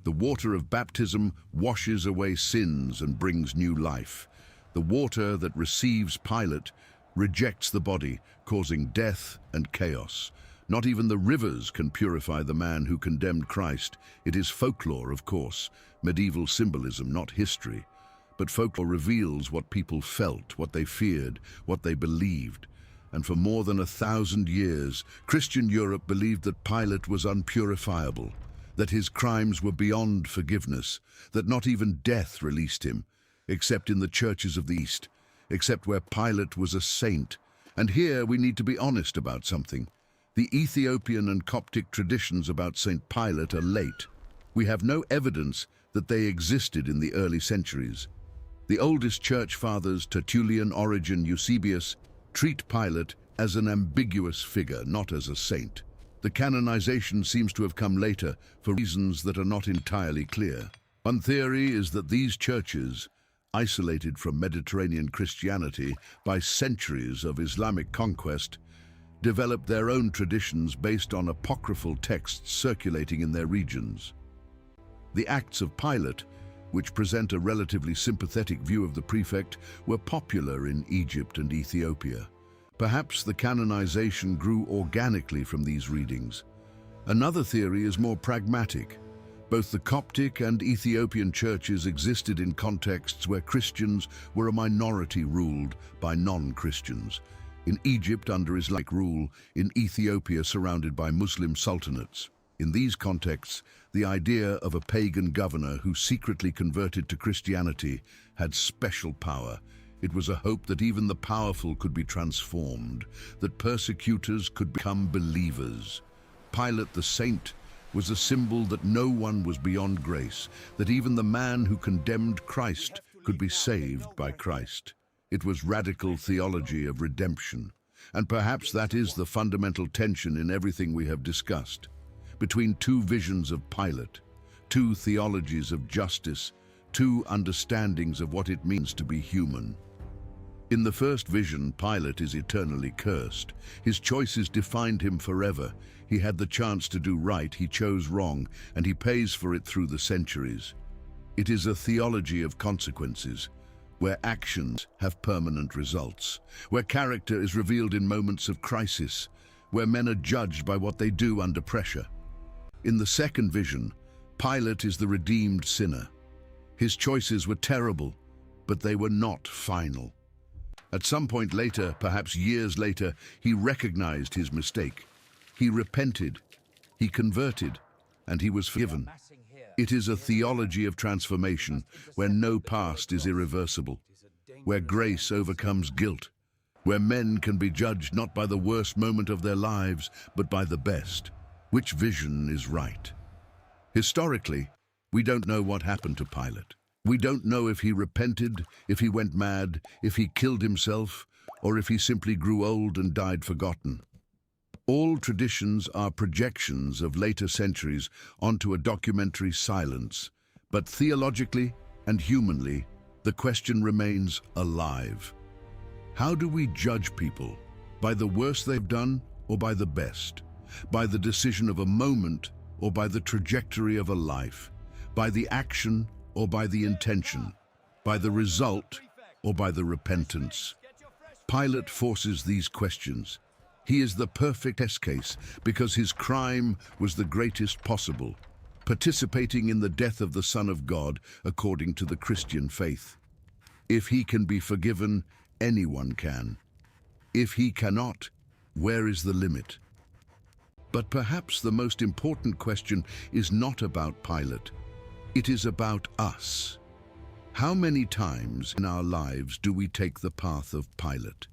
The water of baptism washes away sins and brings new life. The water that receives Pilate rejects the body, causing death and chaos. Not even the rivers can purify the man who condemned Christ. It is folklore, of course, medieval symbolism, not history. But folklore reveals what people felt, what they feared, what they believed. And for more than 1,000 years, Christian Europe believed that Pilate was unpurifiable, that his crimes were beyond forgiveness, that not even death released him, except in the churches of the East, except where Pilate was a saint. And here we need to be honest about something. The Ethiopian and Coptic traditions about Saint Pilate are late. We have no evidence that they existed in the early centuries. The oldest church fathers, Tertullian, Origen, Eusebius, treat Pilate as an ambiguous figure, not as a saint. The canonization seems to have come later for reasons that are not entirely clear. One theory is that these churches, isolated from Mediterranean Christianity by centuries of Islamic conquest, developed their own traditions based on apocryphal texts circulating in their regions. The Acts of Pilate, which present a relatively sympathetic view of the prefect, were popular in Egypt and Ethiopia. Perhaps the canonization grew organically from these readings. Another theory is more pragmatic. Both the Coptic and Ethiopian churches existed in contexts where Christians were a minority ruled by non-Christians. In Egypt under Islamic rule, in Ethiopia surrounded by Muslim sultanates. In these contexts, the idea of a pagan governor who secretly converted to Christianity had special power. It was a hope that even the powerful could be transformed, that persecutors could become believers. Pilate the saint was a symbol that no one was beyond grace, that even the man who condemned Christ could be saved by Christ. It was radical theology of redemption, and perhaps that is the fundamental tension in everything we have discussed. Between two visions of Pilate, two theologies of justice, two understandings of what it means to be human. In the first vision, Pilate is eternally cursed. His choices defined him forever. He had the chance to do right, he chose wrong, and he pays for it through the centuries. It is a theology of consequences. where actions have permanent results, where character is revealed in moments of crisis, where men are judged by what they do under pressure. In the second vision, Pilate is the redeemed sinner. His choices were terrible, but they were not final. At some point later, perhaps years later, he recognized his mistake. He repented, he converted, and he was forgiven. It is a theology of transformation where no past is irreversible, where grace overcomes guilt, where men can be judged not by the worst moment of their lives, but by the best. Which vision is right? Historically, we don't know what happened to Pilate. We don't know if he repented, if he went mad, if he killed himself, or if he simply grew old and died forgotten. All traditions are projections of later centuries onto a documentary silence, but theologically and humanly, the question remains alive. How do we judge people? By the worst they've done or by the best? By the decision of a moment or by the trajectory of a life? By the action or by the intention? By the result or by the repentance? Pilate forces these questions. He is the perfect test case because his crime was the greatest possible, participating in the death of the Son of God according to the Christian faith. If he can be forgiven, anyone can. If he cannot, where is the limit? But perhaps the most important question is not about Pilate. It is about us. How many times in our lives do we take the path of Pilate?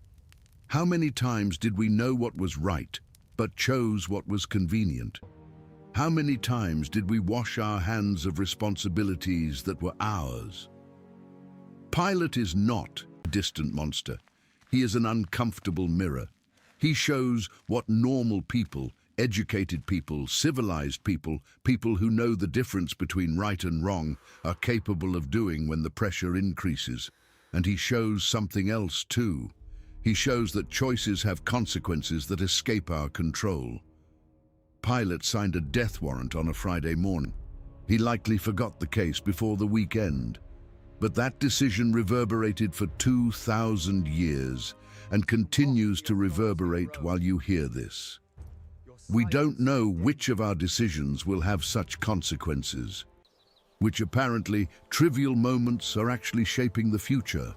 How many times did we know what was right, but chose what was convenient? How many times did we wash our hands of responsibilities that were ours? Pilate is not a distant monster. He is an uncomfortable mirror. He shows what normal people, educated people, civilized people, people who know the difference between right and wrong, are capable of doing when the pressure increases. And he shows something else too. He shows that choices have consequences that escape our control. Pilate signed a death warrant on a Friday morning. He likely forgot the case before the weekend. But that decision reverberated for 2,000 years and continues to reverberate while you hear this. We don't know which of our decisions will have such consequences, which apparently trivial moments are actually shaping the future,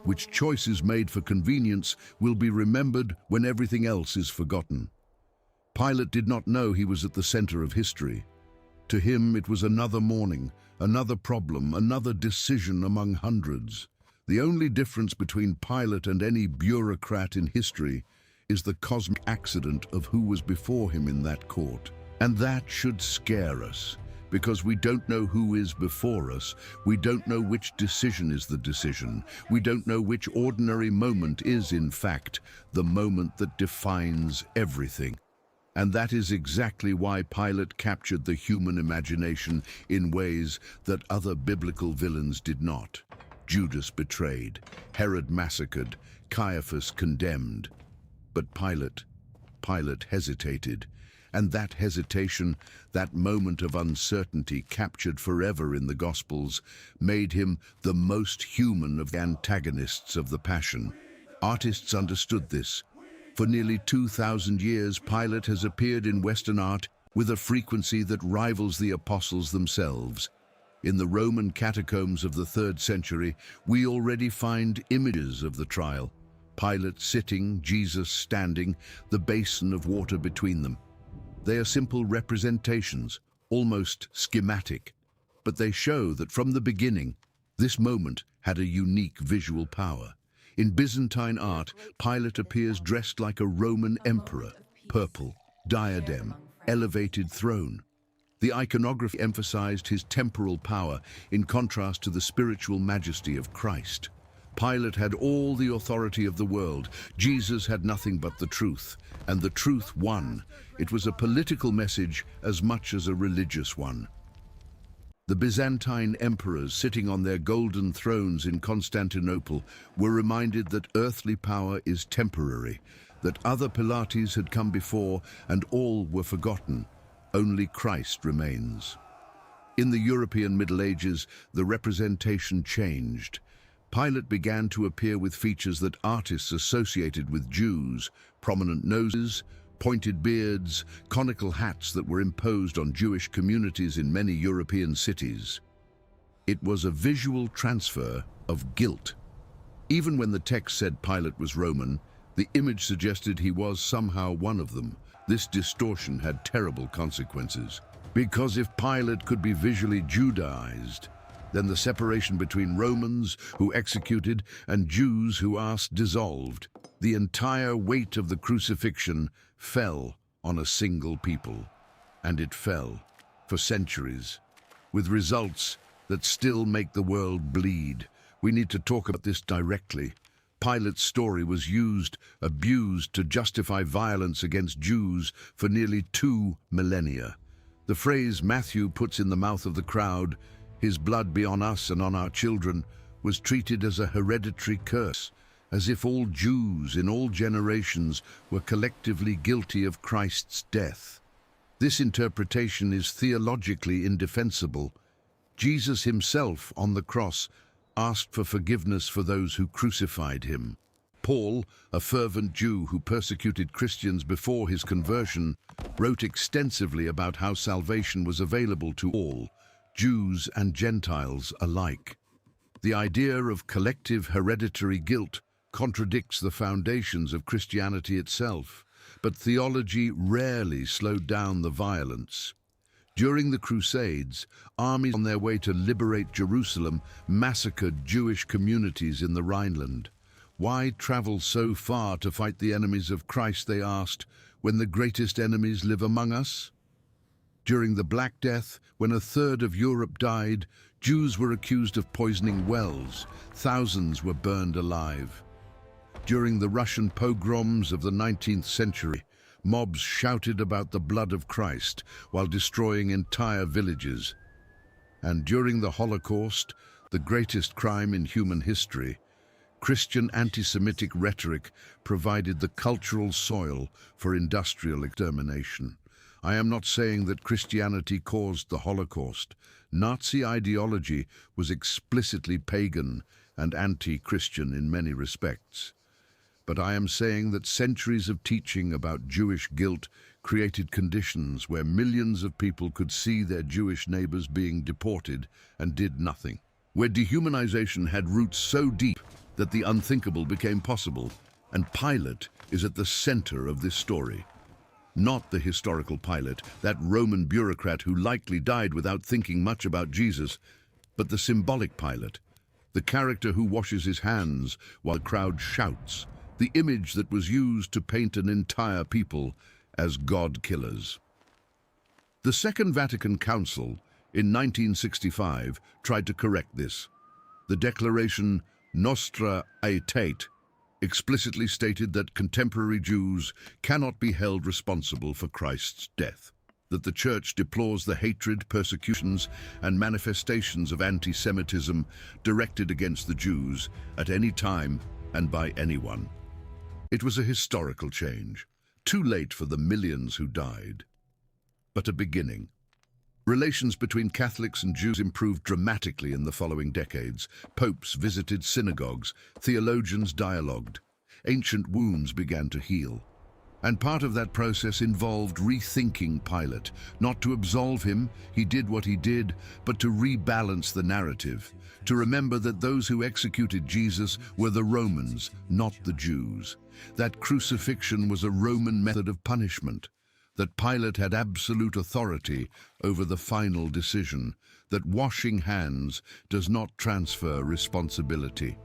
which choices made for convenience will be remembered when everything else is forgotten. Pilate did not know he was at the center of history. To him, it was another morning, another problem, another decision among hundreds. The only difference between Pilate and any bureaucrat in history is the cosmic accident of who was before him in that court. And that should scare us, because we don't know who is before us. We don't know which decision is the decision. We don't know which ordinary moment is, in fact, the moment that defines everything. And that is exactly why Pilate captured the human imagination in ways that other biblical villains did not. Judas betrayed, Herod massacred, Caiaphas condemned. But Pilate hesitated. And that hesitation, that moment of uncertainty captured forever in the Gospels, made him the most human of the antagonists of the Passion. Artists understood this. For nearly 2,000 years, Pilate has appeared in Western art with a frequency that rivals the apostles themselves. In the Roman catacombs of the 3rd century, we already find images of the trial. Pilate sitting, Jesus standing, the basin of water between them. They are simple representations, almost schematic, but they show that from the beginning, this moment had a unique visual power. In Byzantine art, Pilate appears dressed like a Roman emperor, purple, diadem, elevated throne. The iconography emphasized his temporal power in contrast to the spiritual majesty of Christ. Pilate had all the authority of the world. Jesus had nothing but the truth, and the truth won. It was a political message as much as a religious one. The Byzantine emperors sitting on their golden thrones in Constantinople were reminded that earthly power is temporary, that other Pilates had come before and all were forgotten. Only Christ remains. In the European Middle Ages, the representation changed. Pilate began to appear with features that artists associated with Jews: prominent noses, pointed beards, conical hats that were imposed on Jewish communities in many European cities. It was a visual transfer of guilt. Even when the text said Pilate was Roman, the image suggested he was somehow one of them. This distortion had terrible consequences, because if Pilate could be visually Judaized, then the separation between Romans who executed and Jews who asked dissolved. The entire weight of the crucifixion fell on a single people, and it fell for centuries, with results that still make the world bleed. We need to talk about this directly. Pilate's story was abused to justify violence against Jews for nearly 2 millennia. The phrase Matthew puts in the mouth of the crowd, "His blood be on us and on our children," was treated as a hereditary curse, as if all Jews in all generations were collectively guilty of Christ's death. This interpretation is theologically indefensible. Jesus himself on the cross asked for forgiveness for those who crucified him. Paul, a fervent Jew who persecuted Christians before his conversion, wrote extensively about how salvation was available to all, Jews and Gentiles alike. The idea of collective hereditary guilt contradicts the foundations of Christianity itself, but theology rarely slowed down the violence. During the Crusades, armies on their way to liberate Jerusalem massacred Jewish communities in the Rhineland. Why travel so far to fight the enemies of Christ, they asked, when the greatest enemies live among us? During the Black Death, when a third of Europe died, Jews were accused of poisoning wells. Thousands were burned alive. During the Russian pogroms of the 19th century, mobs shouted about the blood of Christ while destroying entire villages. And during the Holocaust, the greatest crime in human history, Christian anti-Semitic rhetoric provided the cultural soil for industrial extermination. I am not saying that Christianity caused the Holocaust. Nazi ideology was explicitly pagan and anti-Christian in many respects. But I am saying that centuries of teaching about Jewish guilt created conditions where millions of people could see their Jewish neighbors being deported and did nothing. Where dehumanization had roots so deep that the unthinkable became possible, and Pilate is at the center of this story. Not the historical Pilate, that Roman bureaucrat who likely died without thinking much about Jesus, but the symbolic Pilate, the character who washes his hands while the crowd shouts, the image that was used to paint an entire people as God-killers. The Second Vatican Council in 1965 tried to correct this. The declaration Nostra Aetate explicitly stated that contemporary Jews cannot be held responsible for Christ's death, that the Church deplores the hatred, persecutions, and manifestations of anti-Semitism directed against the Jews at any time and by anyone. It was a historical change, too late for the millions who died, but a beginning. Relations between Catholics and Jews improved dramatically in the following decades. Popes visited synagogues, theologians dialogued, ancient wounds began to heal. And part of that process involved rethinking Pilate. Not to absolve him, he did what he did, but to rebalance the narrative, to remember that those who executed Jesus were the Romans, not the Jews. That crucifixion was a Roman method of punishment, that Pilate had absolute authority over the final decision, that washing hands does not transfer responsibility.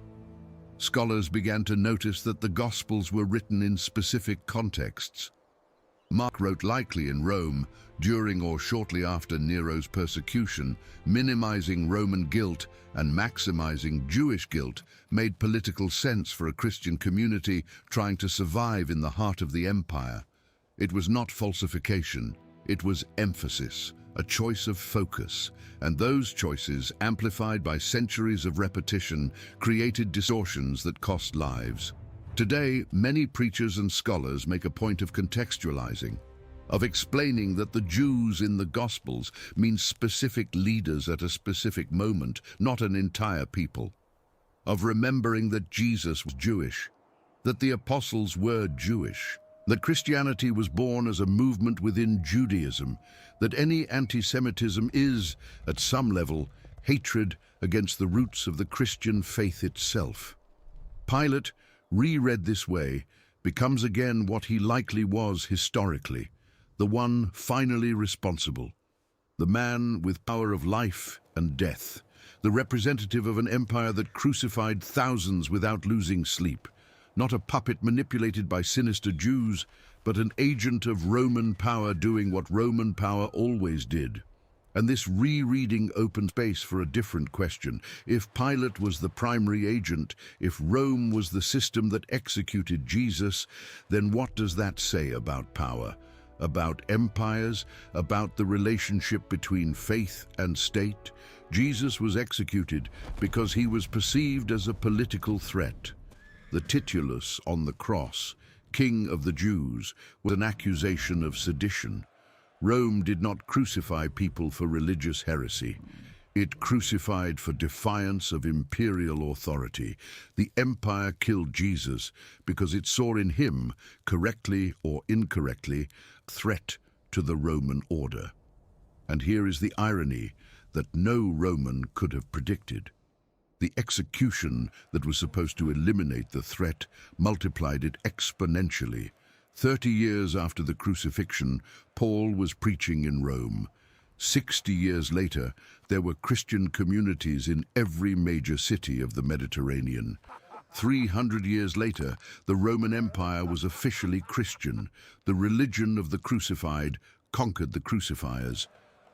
Scholars began to notice that the Gospels were written in specific contexts. Mark wrote likely in Rome, during or shortly after Nero's persecution, minimizing Roman guilt and maximizing Jewish guilt made political sense for a Christian community trying to survive in the heart of the empire. It was not falsification, it was emphasis, a choice of focus, and those choices, amplified by centuries of repetition, created distortions that cost lives. Today, many preachers and scholars make a point of contextualizing, of explaining that the Jews in the Gospels mean specific leaders at a specific moment, not an entire people. of remembering that Jesus was Jewish, that the apostles were Jewish, that Christianity was born as a movement within Judaism, that any anti-Semitism is, at some level, hatred against the roots of the Christian faith itself. Pilate, reread this way, becomes again what he likely was historically, the one finally responsible, the man with power of life and death, the representative of an empire that crucified thousands without losing sleep, not a puppet manipulated by sinister Jews, but an agent of Roman power doing what Roman power always did. And this rereading opens space for a different question. If Pilate was the primary agent, if Rome was the system that executed Jesus, then what does that say about power, about empires, about the relationship between faith and state? Jesus was executed because he was perceived as a political threat. The titulus on the cross, King of the Jews, was an accusation of sedition. Rome did not crucify people for religious heresy. It crucified for defiance of imperial authority. The empire killed Jesus because it saw in him, correctly or incorrectly, a threat to the Roman order. And here is the irony that no Roman could have predicted. The execution that was supposed to eliminate the threat multiplied it exponentially. 30 years after the crucifixion, Paul was preaching in Rome. 60 years later, there were Christian communities in every major city of the Mediterranean. 300 years later, the Roman Empire was officially Christian. The religion of the crucified conquered the crucifiers.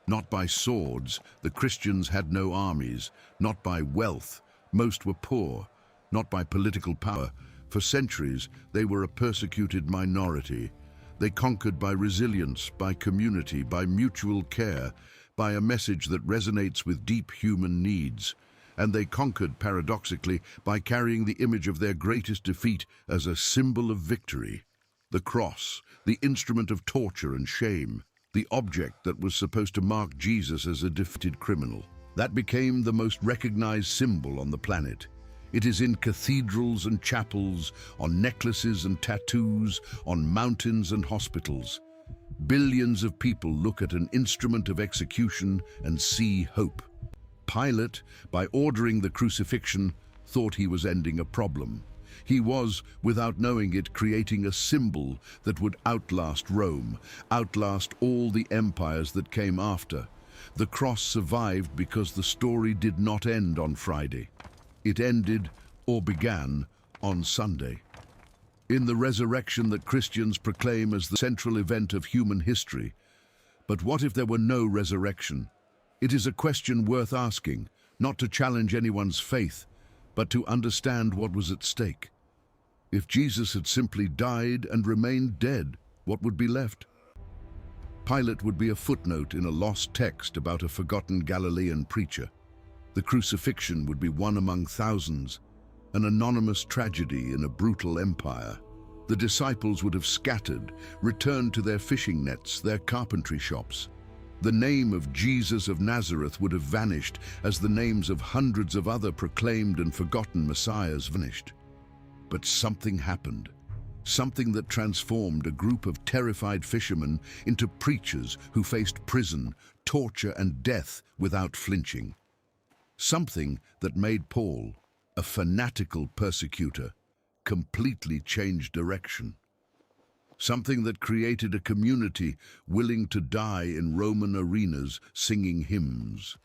Not by swords, the Christians had no armies. Not by wealth, most were poor. Not by political power. For centuries, they were a persecuted minority. They conquered by resilience, by community, by mutual care, by a message that resonates with deep human needs. And they conquered, paradoxically, by carrying the image of their greatest defeat as a symbol of victory. The cross, the instrument of torture and shame, the object that was supposed to mark Jesus as a defeated criminal. That became the most recognized symbol on the planet. It is in cathedrals and chapels, on necklaces and tattoos, on mountains and hospitals. Billions of people look at an instrument of execution and see hope. Pilate, by ordering the crucifixion, thought he was ending a problem. He was, without knowing it, creating a symbol that would outlast Rome, outlast all the empires that came after. The cross survived because the story did not end on Friday. It ended, or began, on Sunday. In the resurrection that Christians proclaim as the central event of human history. But what if there were no resurrection? It is a question worth asking, not to challenge anyone's faith, but to understand what was at stake. If Jesus had simply died and remained dead, what would be left? Pilate would be a footnote in a lost text about a forgotten Galilean preacher. The crucifixion would be one among thousands, an anonymous tragedy in a brutal empire. The disciples would have scattered, returned to their fishing nets, their carpentry shops. The name of Jesus of Nazareth would have vanished as the names of hundreds of other proclaimed and forgotten messiahs vanished. But something happened. Something that transformed a group of terrified fishermen into preachers who faced prison, torture, and death without flinching. Something that made Paul, a fanatical persecutor, completely change direction. Something that created a community willing to die in Roman arenas singing hymns.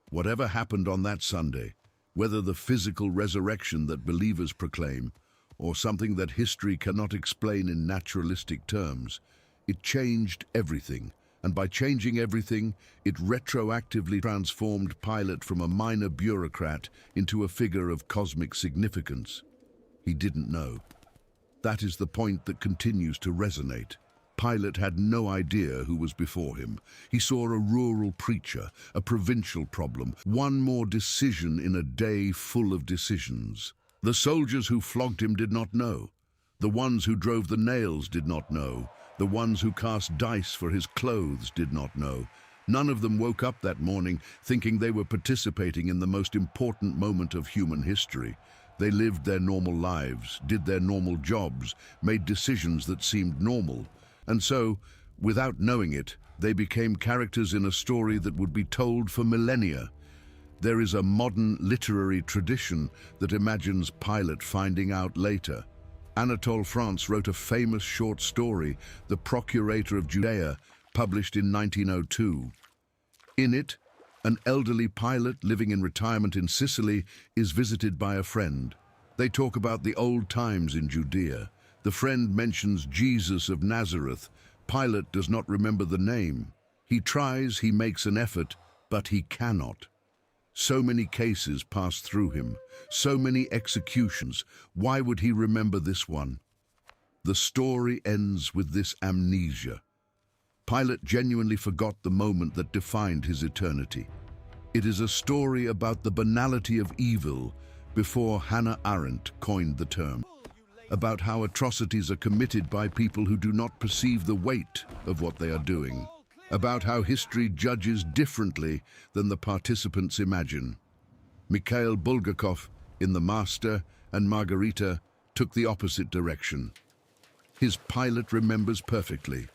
Whatever happened on that Sunday, whether the physical resurrection that believers proclaim, or something that history cannot explain in naturalistic terms, it changed everything. And by changing everything, it retroactively transformed Pilate from a minor bureaucrat into a figure of cosmic significance. He didn't know. That is the point that continues to resonate. Pilate had no idea who was before him. He saw a rural preacher, a provincial problem, one more decision in a day full of decisions. The soldiers who flogged him did not know. The ones who drove the nails did not know. The ones who cast dice for his clothes did not know. None of them woke up that morning thinking they were participating in the most important moment of human history. They lived their normal lives, did their normal jobs, made decisions that seemed normal. And so, without knowing it, they became characters in a story that would be told for millennia. There is a modern literary tradition that imagines Pilate finding out later. Anatole France wrote a famous short story, The Procurator of Judea, published in 1902. In it, an elderly Pilate living in retirement in Sicily is visited by a friend. They talk about the old times in Judea. The friend mentions Jesus of Nazareth. Pilate does not remember the name. He tries, he makes an effort, but he cannot. So many cases pass through him, so many executions. Why would he remember this one? The story ends with this amnesia. Pilate genuinely forgot the moment that defined his eternity. It is a story about the banality of evil before Hannah Arendt coined the term, about how atrocities are committed by people who do not perceive the weight of what they are doing, about how history judges differently than the participants imagine. Mikhail Bulgakov in The Master and Margarita took the opposite direction. His Pilate remembers perfectly,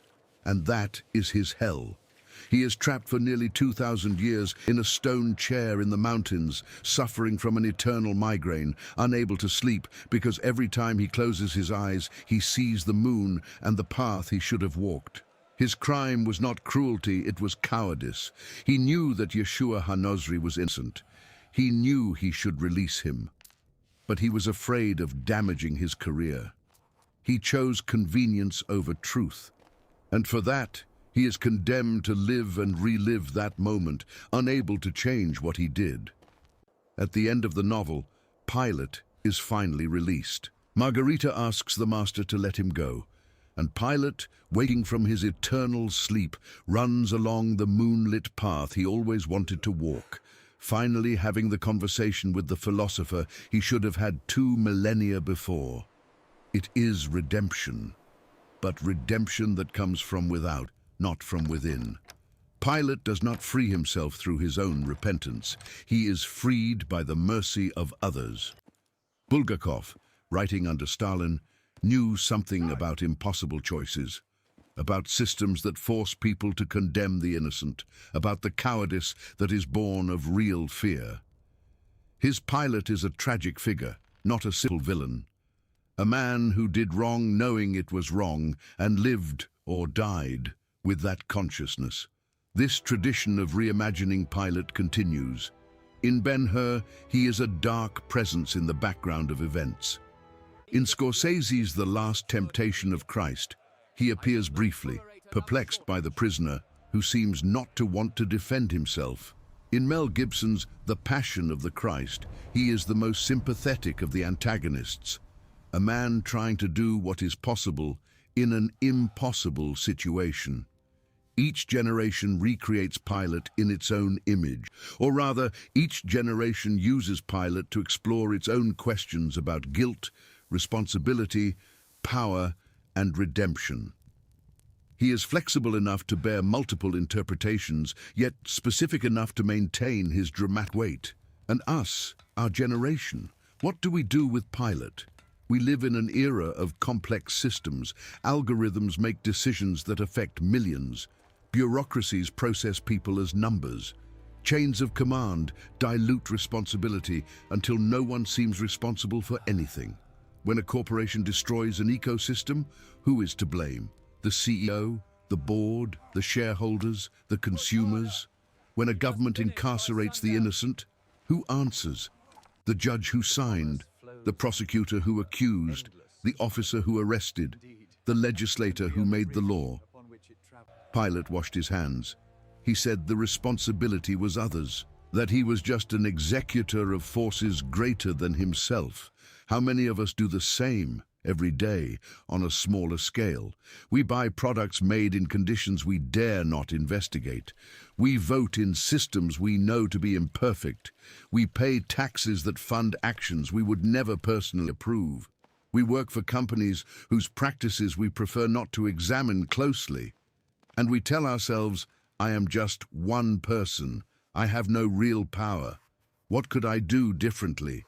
and that is his hell. He is trapped for nearly 2,000 years in a stone chair in the mountains, suffering from an eternal migraine, unable to sleep because every time he closes his eyes, he sees the moon and the path he should have walked. His crime was not cruelty, it was cowardice. He knew that Yeshua HaNozri was innocent. He knew he should release him, but he was afraid of damaging his career. He chose convenience over truth, and for that, he is condemned to live and relive that moment, unable to change what he did. At the end of the novel, Pilate is finally released. Margarita asks the master to let him go, and Pilate, waking from his eternal sleep, runs along the moonlit path he always wanted to walk, finally having the conversation with the philosopher he should have had 2 millennia before. It is redemption, but redemption that comes from without, not from within. Pilate does not free himself through his own repentance. He is freed by the mercy of others. Bulgakov, writing under Stalin, knew something about impossible choices, about systems that force people to condemn the innocent, about the cowardice that is born of real fear. His Pilate is a tragic figure, not a simple villain. A man who did wrong knowing it was wrong and lived or died with that consciousness. This tradition of reimagining Pilate continues. In Ben-Hur, he is a dark presence in the background of events. In Scorsese's The Last Temptation of Christ, he appears briefly, perplexed by the prisoner who seems not to want to defend himself. In Mel Gibson's The Passion of the Christ, he is the most sympathetic of the antagonists, a man trying to do what is possible in an impossible situation. Each generation recreates Pilate in its own image, or rather, each generation uses Pilate to explore its own questions about guilt, responsibility, power, and redemption. He is flexible enough to bear multiple interpretations, yet specific enough to maintain his dramatic weight. And us, our generation, what do we do with Pilate? We live in an era of complex systems. Algorithms make decisions that affect millions. Bureaucracies process people as numbers. Chains of command dilute responsibility until no one seems responsible for anything. When a corporation destroys an ecosystem, who is to blame? The CEO, the board, the shareholders, the consumers? When a government incarcerates the innocent, who answers? The judge who signed, the prosecutor who accused, the officer who arrested, the legislator who made the law. Pilate washed his hands. He said the responsibility was others, that he was just an executor of forces greater than himself. How many of us do the same every day on a smaller scale? We buy products made in conditions we dare not investigate. We vote in systems we know to be imperfect. We pay taxes that fund actions we would never personally approve. We work for companies whose practices we prefer not to examine closely. And we tell ourselves, I am just one person. I have no real power. What could I do differently?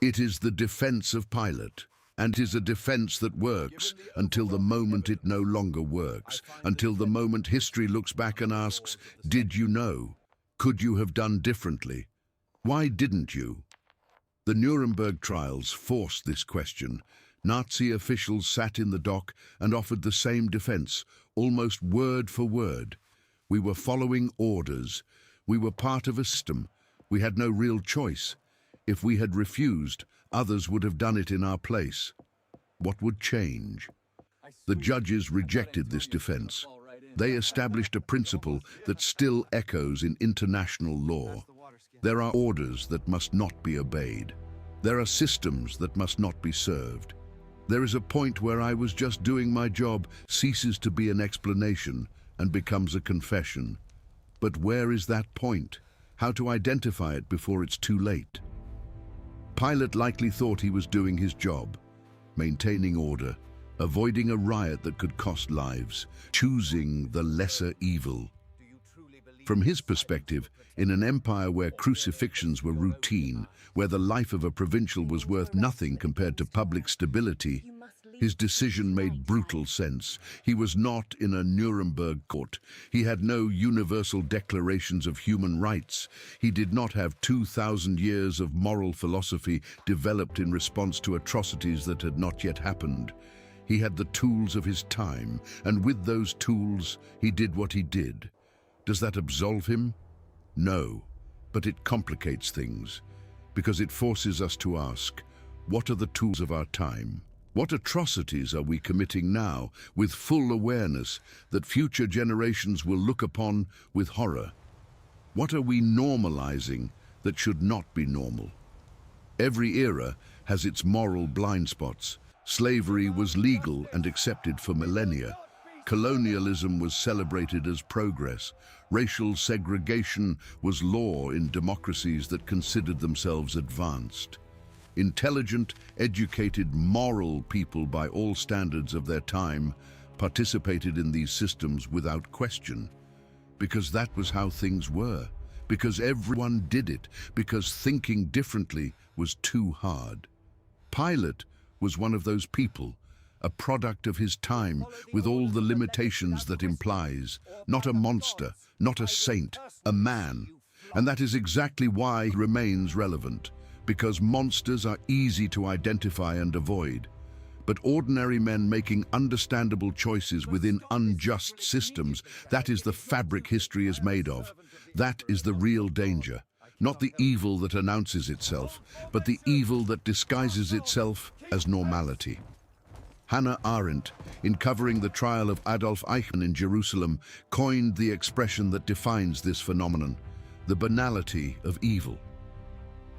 It is the defense of Pilate. And it is a defense that works until the moment it no longer works, until the moment history looks back and asks, did you know? Could you have done differently? Why didn't you? The Nuremberg trials forced this question. Nazi officials sat in the dock and offered the same defense, almost word for word. We were following orders. We were part of a system. We had no real choice. If we had refused, others would have done it in our place. What would change? The judges rejected this defense. They established a principle that still echoes in international law. There are orders that must not be obeyed. There are systems that must not be served. There is a point where I was just doing my job ceases to be an explanation and becomes a confession. But where is that point? How to identify it before it's too late? Pilate likely thought he was doing his job, maintaining order, avoiding a riot that could cost lives, choosing the lesser evil. From his perspective, in an empire where crucifixions were routine, where the life of a provincial was worth nothing compared to public stability, his decision made brutal sense. He was not in a Nuremberg court. He had no universal declarations of human rights. He did not have 2,000 years of moral philosophy developed in response to atrocities that had not yet happened. He had the tools of his time, and with those tools, he did what he did. Does that absolve him? No, but it complicates things, because it forces us to ask, what are the tools of our time? What atrocities are we committing now with full awareness that future generations will look upon with horror? What are we normalizing that should not be normal? Every era has its moral blind spots. Slavery was legal and accepted for millennia. Colonialism was celebrated as progress. Racial segregation was law in democracies that considered themselves advanced. Intelligent, educated, moral people by all standards of their time participated in these systems without question, because that was how things were, because everyone did it, because thinking differently was too hard. Pilate was one of those people, a product of his time with all the limitations that implies, not a monster, not a saint, a man. And that is exactly why he remains relevant. Because monsters are easy to identify and avoid. But ordinary men making understandable choices within unjust systems, that is the fabric history is made of. That is the real danger. Not the evil that announces itself, but the evil that disguises itself as normality. Hannah Arendt, in covering the trial of Adolf Eichmann in Jerusalem, coined the expression that defines this phenomenon, the banality of evil.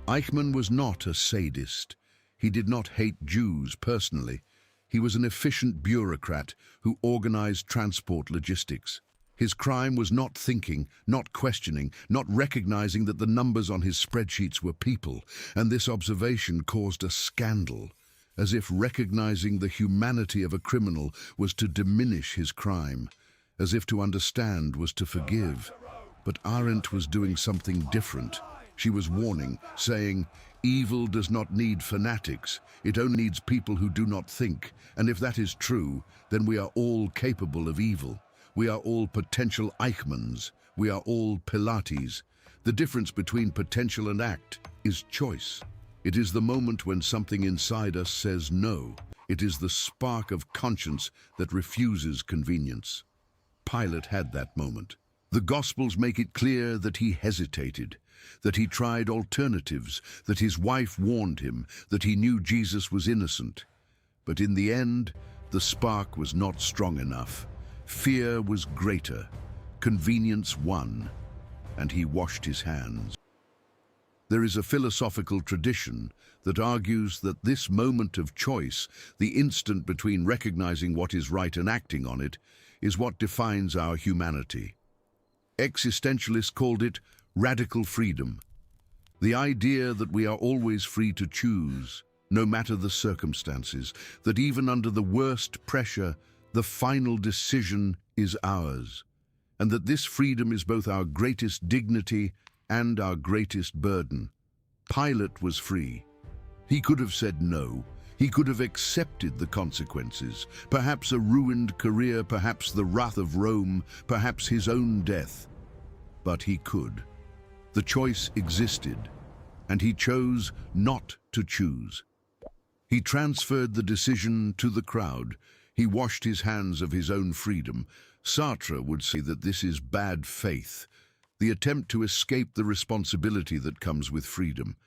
Eichmann was not a sadist. He did not hate Jews personally. He was an efficient bureaucrat who organized transport logistics. His crime was not thinking, not questioning, not recognizing that the numbers on his spreadsheets were people, and this observation caused a scandal, as if recognizing the humanity of a criminal was to diminish his crime, as if to understand was to forgive. But Arendt was doing something different. She was warning, saying, evil does not need fanatics, it only needs people who do not think, and if that is true, then we are all capable of evil. We are all potential Eichmanns, we are all Pilates. The difference between potential and act is choice. It is the moment when something inside us says no. It is the spark of conscience that refuses convenience. Pilate had that moment. The Gospels make it clear that he hesitated, that he tried alternatives, that his wife warned him, that he knew Jesus was innocent. But in the end, the spark was not strong enough. Fear was greater. Convenience won, and he washed his hands. There is a philosophical tradition that argues that this moment of choice, the instant between recognizing what is right and acting on it, is what defines our humanity. Existentialists called it radical freedom. The idea that we are always free to choose, no matter the circumstances, that even under the worst pressure, the final decision is ours. and that this freedom is both our greatest dignity and our greatest burden. Pilate was free. He could have said no. He could have accepted the consequences, perhaps a ruined career, perhaps the wrath of Rome, perhaps his own death. But he could. The choice existed, and he chose not to choose. He transferred the decision to the crowd. He washed his hands of his own freedom. Sartre would say that this is bad faith, the attempt to escape the responsibility that comes with freedom,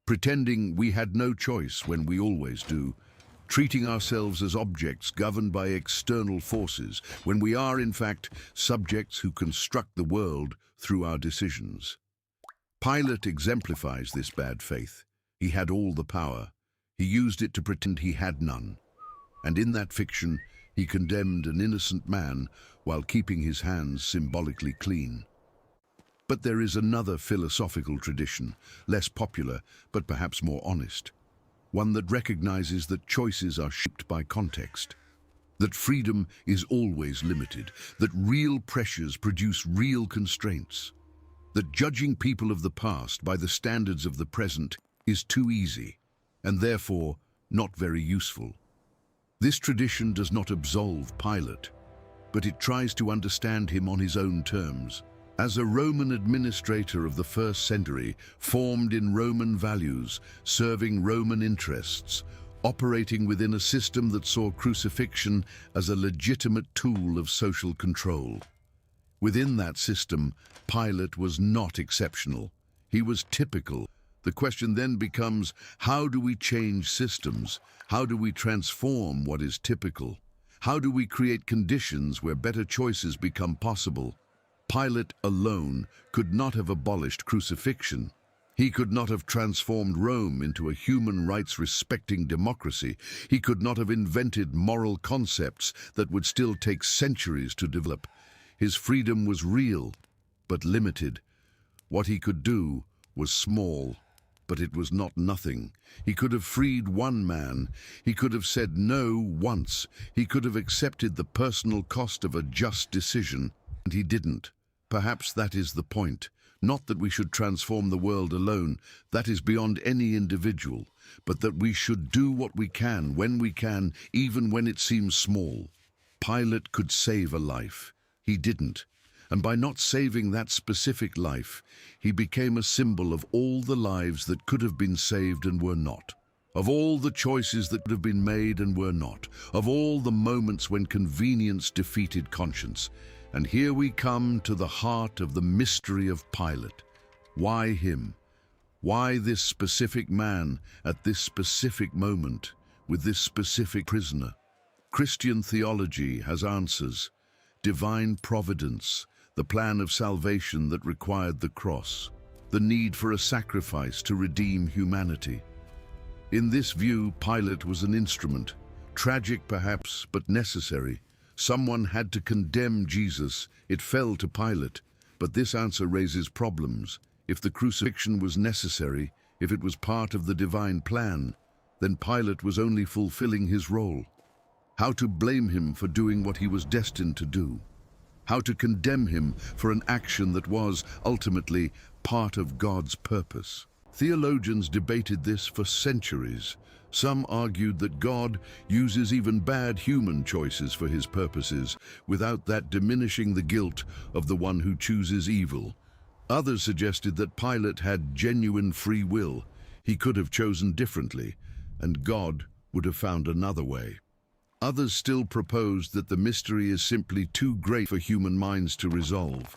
pretending we had no choice when we always do, treating ourselves as objects governed by external forces when we are, in fact, subjects who construct the world through our decisions. Pilate exemplifies this bad faith. He had all the power. He used it to pretend he had none. And in that fiction, he condemned an innocent man while keeping his hands symbolically clean. But there is another philosophical tradition, less popular, but perhaps more honest. One that recognizes that choices are shaped by context, that freedom is always limited, that real pressures produce real constraints, that judging people of the past by the standards of the present is too easy, and therefore not very useful. This tradition does not absolve Pilate, but it tries to understand him on his own terms. As a Roman administrator of the first century, formed in Roman values, serving Roman interests, operating within a system that saw crucifixion as a legitimate tool of social control. Within that system, Pilate was not exceptional. He was typical. The question then becomes, how do we change systems? How do we transform what is typical? How do we create conditions where better choices become possible? Pilate alone could not have abolished crucifixion. He could not have transformed Rome into a human rights-respecting democracy. He could not have invented moral concepts that would still take centuries to develop. His freedom was real, but limited. What he could do was small, but it was not nothing. He could have freed one man. He could have said no once. He could have accepted the personal cost of a just decision, and he didn't. Perhaps that is the point. Not that we should transform the world alone, that is beyond any individual, but that we should do what we can, when we can, even when it seems small. Pilate could save a life. He didn't. And by not saving that specific life, he became a symbol of all the lives that could have been saved and were not, of all the choices that could have been made and were not, of all the moments when convenience defeated conscience. And here we come to the heart of the mystery of Pilate. Why him? Why this specific man at this specific moment with this specific prisoner? Christian theology has answers. Divine providence, the plan of salvation that required the cross, the need for a sacrifice to redeem humanity. In this view, Pilate was an instrument, tragic perhaps, but necessary. Someone had to condemn Jesus. It fell to Pilate. But this answer raises problems. If the crucifixion was necessary, if it was part of the divine plan, then Pilate was only fulfilling his role. How to blame him for doing what he was destined to do? How to condemn him for an action that was, ultimately, part of God's purpose? Theologians debated this for centuries. Some argued that God uses even bad human choices for his purposes, without that diminishing the guilt of the one who chooses evil. Others suggested that Pilate had genuine free will. He could have chosen differently, and God would have found another way. Others still proposed that the mystery is simply too great for human minds to resolve.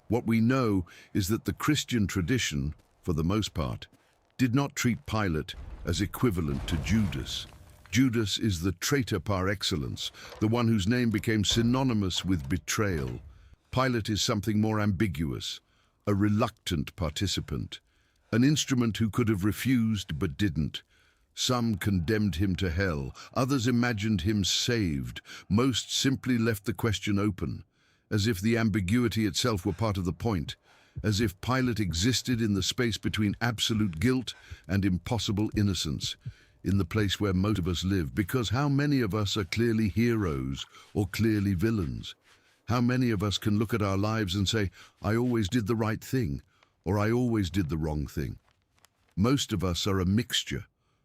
What we know is that the Christian tradition, for the most part, did not treat Pilate as equivalent to Judas. Judas is the traitor par excellence, the one whose name became synonymous with betrayal. Pilate is something more ambiguous, a reluctant participant, an instrument who could have refused but didn't. Some condemned him to hell, others imagined him saved, most simply left the question open, as if the ambiguity itself were part of the point, as if Pilate existed in the space between absolute guilt and impossible innocence, in the place where most of us live, because how many of us are clearly heroes or clearly villains? How many of us can look at our lives and say, I always did the right thing, or I always did the wrong thing? Most of us are a mixture,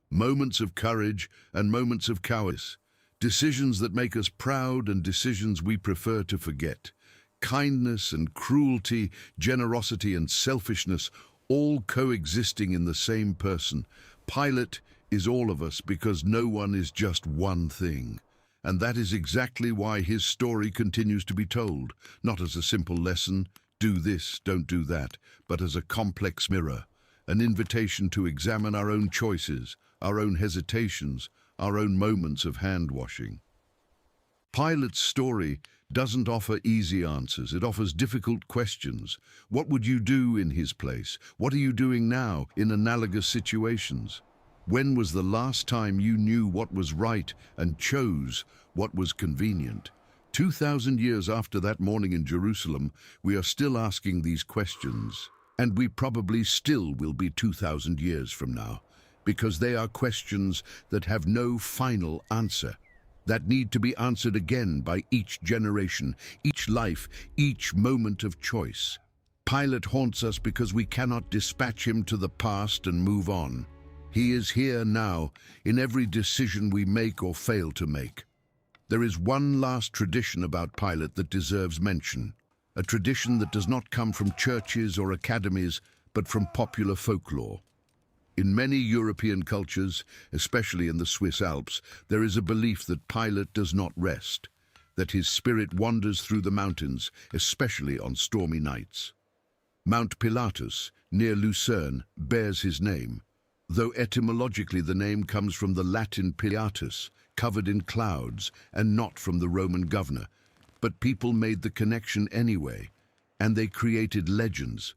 moments of courage and moments of cowardice, decisions that make us proud and decisions we prefer to forget, kindness and cruelty, generosity and selfishness, all coexisting in the same person. Pilate is all of us because no one is just one thing. And that is exactly why his story continues to be told, not as a simple lesson, do this, don't do that, but as a complex mirror, an invitation to examine our own choices, our own hesitations, our own moments of hand-washing. Pilate's story doesn't offer easy answers, it offers difficult questions. What would you do in his place? What are you doing now in analogous situations? When was the last time you knew what was right and chose what was convenient? 2,000 years after that morning in Jerusalem, we are still asking these questions, and we probably still will be 2,000 years from now, because they are questions that have no final answer, that need to be answered again by each generation, each life, each moment of choice. Pilate haunts us because we cannot dispatch him to the past and move on. He is here now, in every decision we make or fail to make. There is one last tradition about Pilate that deserves mention, a tradition that does not come from churches or academies, but from popular folklore. In many European cultures, especially in the Swiss Alps, there is a belief that Pilate does not rest, that his spirit wanders through the mountains, especially on stormy nights. Mount Pilatus, near Lucerne, bears his name, though etymologically the name comes from the Latin pilatus, covered in clouds, and not from the Roman governor. But people made the connection anyway, and they created legends.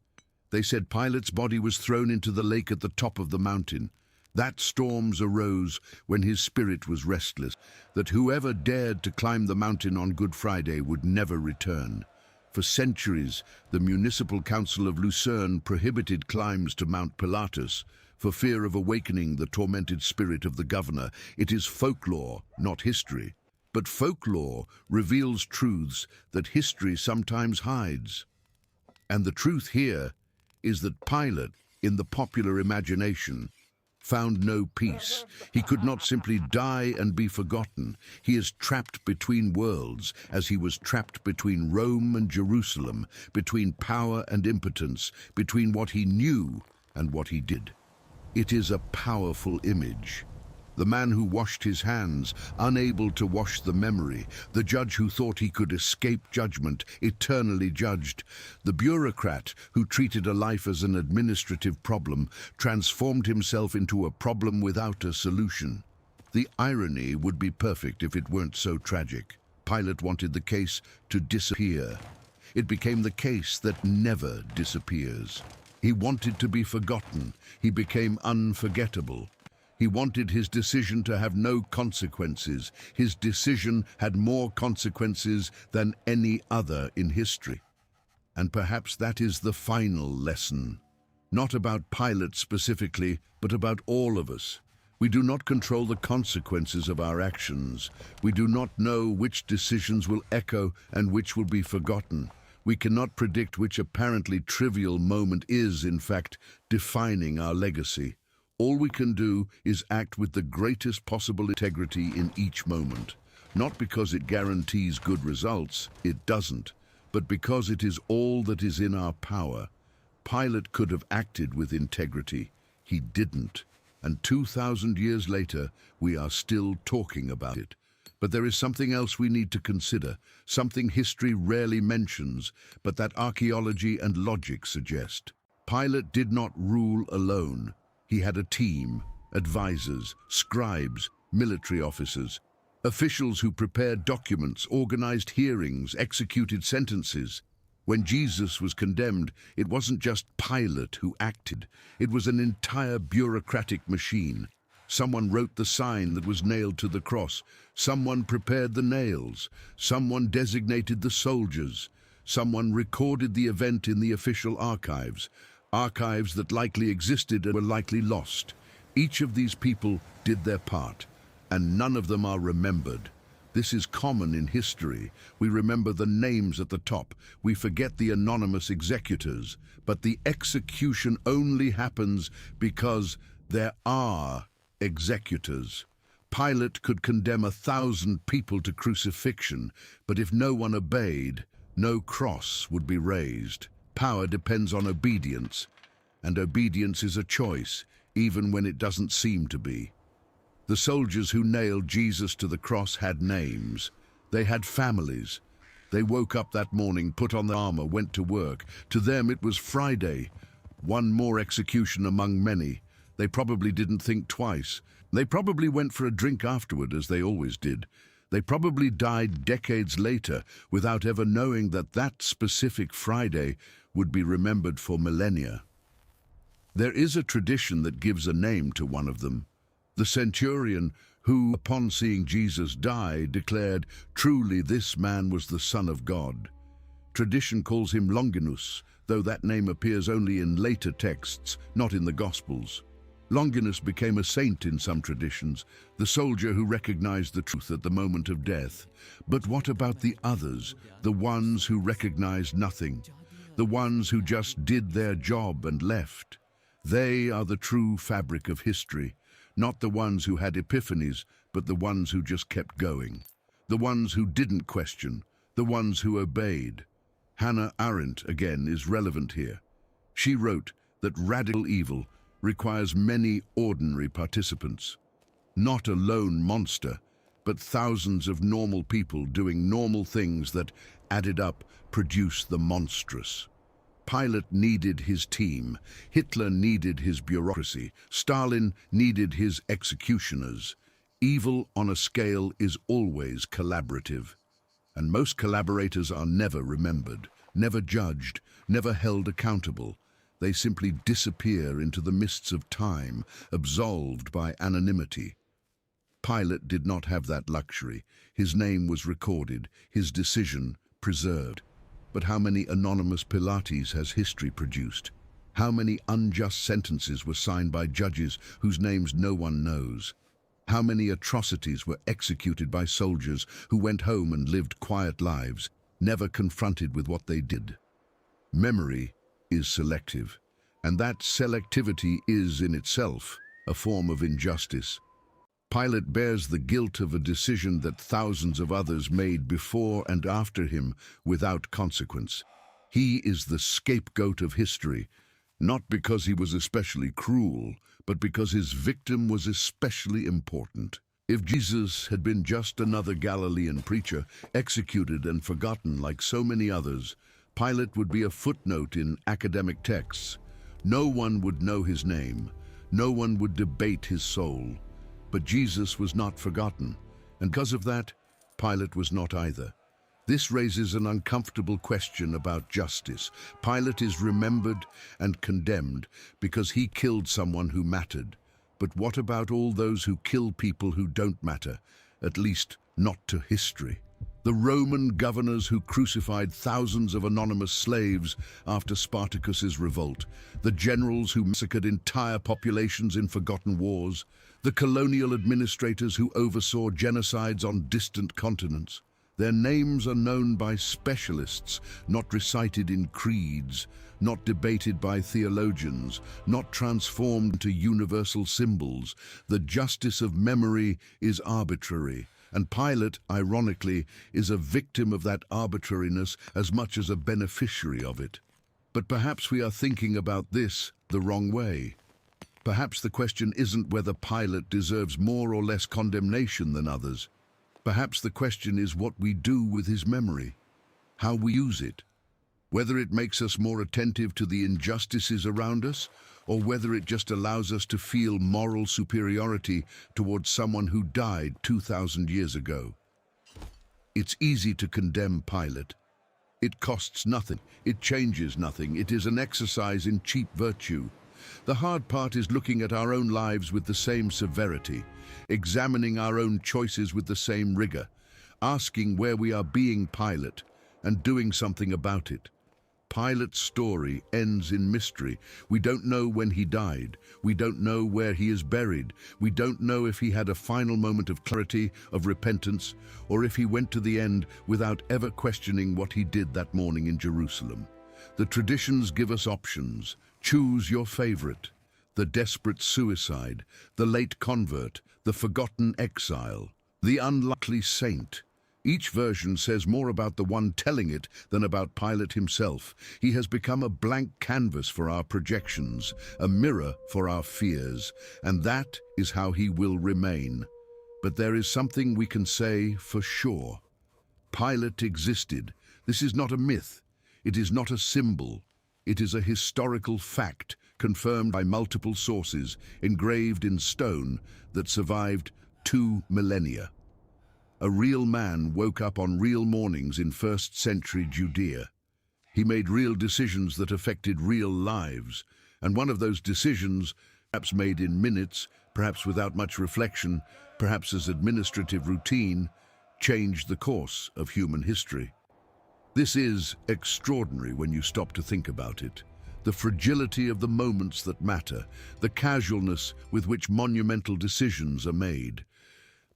They said Pilate's body was thrown into the lake at the top of the mountain, that storms arose when his spirit was restless, that whoever dared to climb the mountain on Good Friday would never return. For centuries, the Municipal Council of Lucerne prohibited climbs to Mount Pilatus, for fear of awakening the tormented spirit of the governor. It is folklore, not history. But folklore reveals truths that history sometimes hides. And the truth here is that Pilate, in the popular imagination, found no peace. He could not simply die and be forgotten. He is trapped between worlds, as he was trapped between Rome and Jerusalem, between power and impotence, between what he knew and what he did. It is a powerful image. The man who washed his hands, unable to wash the memory. The judge who thought he could escape judgment, eternally judged. The bureaucrat who treated a life as an administrative problem, transformed himself into a problem without a solution. The irony would be perfect if it weren't so tragic. Pilate wanted the case to disappear. It became the case that never disappears. He wanted to be forgotten. He became unforgettable. He wanted his decision to have no consequences. His decision had more consequences than any other in history. And perhaps that is the final lesson. Not about Pilate specifically, but about all of us. We do not control the consequences of our actions. We do not know which decisions will echo and which will be forgotten. We cannot predict which apparently trivial moment is, in fact, defining our legacy. All we can do is act with the greatest possible integrity in each moment. Not because it guarantees good results, it doesn't, but because it is all that is in our power. Pilate could have acted with integrity. He didn't. And 2,000 years later, we are still talking about it. But there is something else we need to consider, something history rarely mentions, but that archaeology and logic suggest. Pilate did not rule alone. He had a team, advisors, scribes, military officers, officials who prepared documents, organized hearings, executed sentences. When Jesus was condemned, it wasn't just Pilate who acted. It was an entire bureaucratic machine. Someone wrote the sign that was nailed to the cross. Someone prepared the nails. Someone designated the soldiers. Someone recorded the event in the official archives. Archives that likely existed and were likely lost. Each of these people did their part, and none of them are remembered. This is common in history. We remember the names at the top. We forget the anonymous executors. But the execution only happens because there are executors. Pilate could condemn 1,000 people to crucifixion, but if no one obeyed, no cross would be raised. Power depends on obedience, and obedience is a choice, even when it doesn't seem to be. The soldiers who nailed Jesus to the cross had names. They had families. They woke up that morning, put on their armor, went to work. To them it was Friday, one more execution among many. They probably didn't think twice. They probably went for a drink afterward, as they always did. They probably died decades later without ever knowing that that specific Friday would be remembered for millennia. There is a tradition that gives a name to one of them. The centurion who, upon seeing Jesus die, declared, "Truly this man was the Son of God." Tradition calls him Longinus, though that name appears only in later texts, not in the Gospels. Longinus became a saint in some traditions, the soldier who recognized the truth at the moment of death. But what about the others, the ones who recognized nothing, the ones who just did their job and left? They are the true fabric of history, not the ones who had epiphanies, but the ones who just kept going, the ones who didn't question, the ones who obeyed. Hannah Arendt, again, is relevant here. She wrote that radical evil requires many ordinary participants. Not a lone monster, but thousands of normal people doing normal things that, added up, produce the monstrous. Pilate needed his team. Hitler needed his bureaucracy. Stalin needed his executioners. Evil on a scale is always collaborative. And most collaborators are never remembered, never judged, never held accountable. They simply disappear into the mists of time, absolved by anonymity. Pilate did not have that luxury. His name was recorded, his decision preserved. But how many anonymous Pilates has history produced? How many unjust sentences were signed by judges whose names no one knows? How many atrocities were executed by soldiers who went home and lived quiet lives, never confronted with what they did? Memory is selective, and that selectivity is in itself a form of injustice. Pilate bears the guilt of a decision that thousands of others made before and after him without consequence. He is the scapegoat of history, not because he was especially cruel, but because his victim was especially important. If Jesus had been just another Galilean preacher, executed and forgotten like so many others, Pilate would be a footnote in academic texts. No one would know his name. No one would debate his soul. But Jesus was not forgotten, and because of that, Pilate was not either. This raises an uncomfortable question about justice. Pilate is remembered and condemned because he killed someone who mattered. But what about all those who kill people who don't matter, at least not to history? The Roman governors who crucified thousands of anonymous slaves after Spartacus's revolt, the generals who massacred entire populations in forgotten wars, the colonial administrators who oversaw genocides on distant continents. Their names are known by specialists, not recited in creeds, not debated by theologians, not transformed to universal symbols. The justice of memory is arbitrary. And Pilate, ironically, is a victim of that arbitrariness as much as a beneficiary of it. But perhaps we are thinking about this the wrong way. Perhaps the question isn't whether Pilate deserves more or less condemnation than others. Perhaps the question is what we do with his memory, how we use it, whether it makes us more attentive to the injustices around us, or whether it just allows us to feel moral superiority towards someone who died 2,000 years ago. It's easy to condemn Pilate. It costs nothing. It changes nothing. It is an exercise in cheap virtue. The hard part is looking at our own lives with the same severity, examining our own choices with the same rigor, asking where we are being Pilate, and doing something about it. Pilate's story ends in mystery. We don't know when he died. We don't know where he is buried. We don't know if he had a final moment of clarity, of repentance, or if he went to the end without ever questioning what he did that morning in Jerusalem. The traditions give us options. Choose your favorite. The desperate suicide, the late convert, the forgotten exile, the unlikely saint. Each version says more about the one telling it than about Pilate himself. He has become a blank canvas for our projections, a mirror for our fears, and that is how he will remain. But there is something we can say for sure. Pilate existed. This is not a myth. It is not a symbol. It is a historical fact, confirmed by multiple sources, engraved in stone, that survived 2 millennia. A real man woke up on real mornings in first-century Judea. He made real decisions that affected real lives, and one of those decisions, perhaps made in minutes, perhaps without much reflection, perhaps as administrative routine, changed the course of human history. This is extraordinary when you stop to think about it. The fragility of the moments that matter, the casualness with which monumental decisions are made.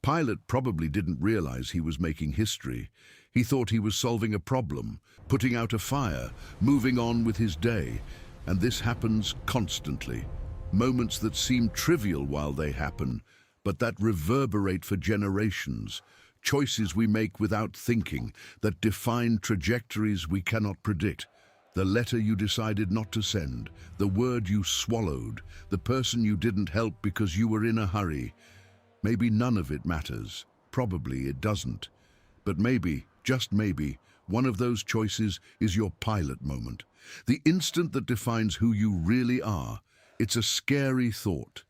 Pilate probably didn't realize he was making history. He thought he was solving a problem, putting out a fire, moving on with his day. And this happens constantly. Moments that seem trivial while they happen, but that reverberate for generations. Choices we make without thinking, that define trajectories we cannot predict. The letter you decided not to send, the word you swallowed, the person you didn't help because you were in a hurry. Maybe none of it matters. Probably it doesn't. But maybe, just maybe, one of those choices is your Pilate moment. The instant that defines who you really are. It's a scary thought.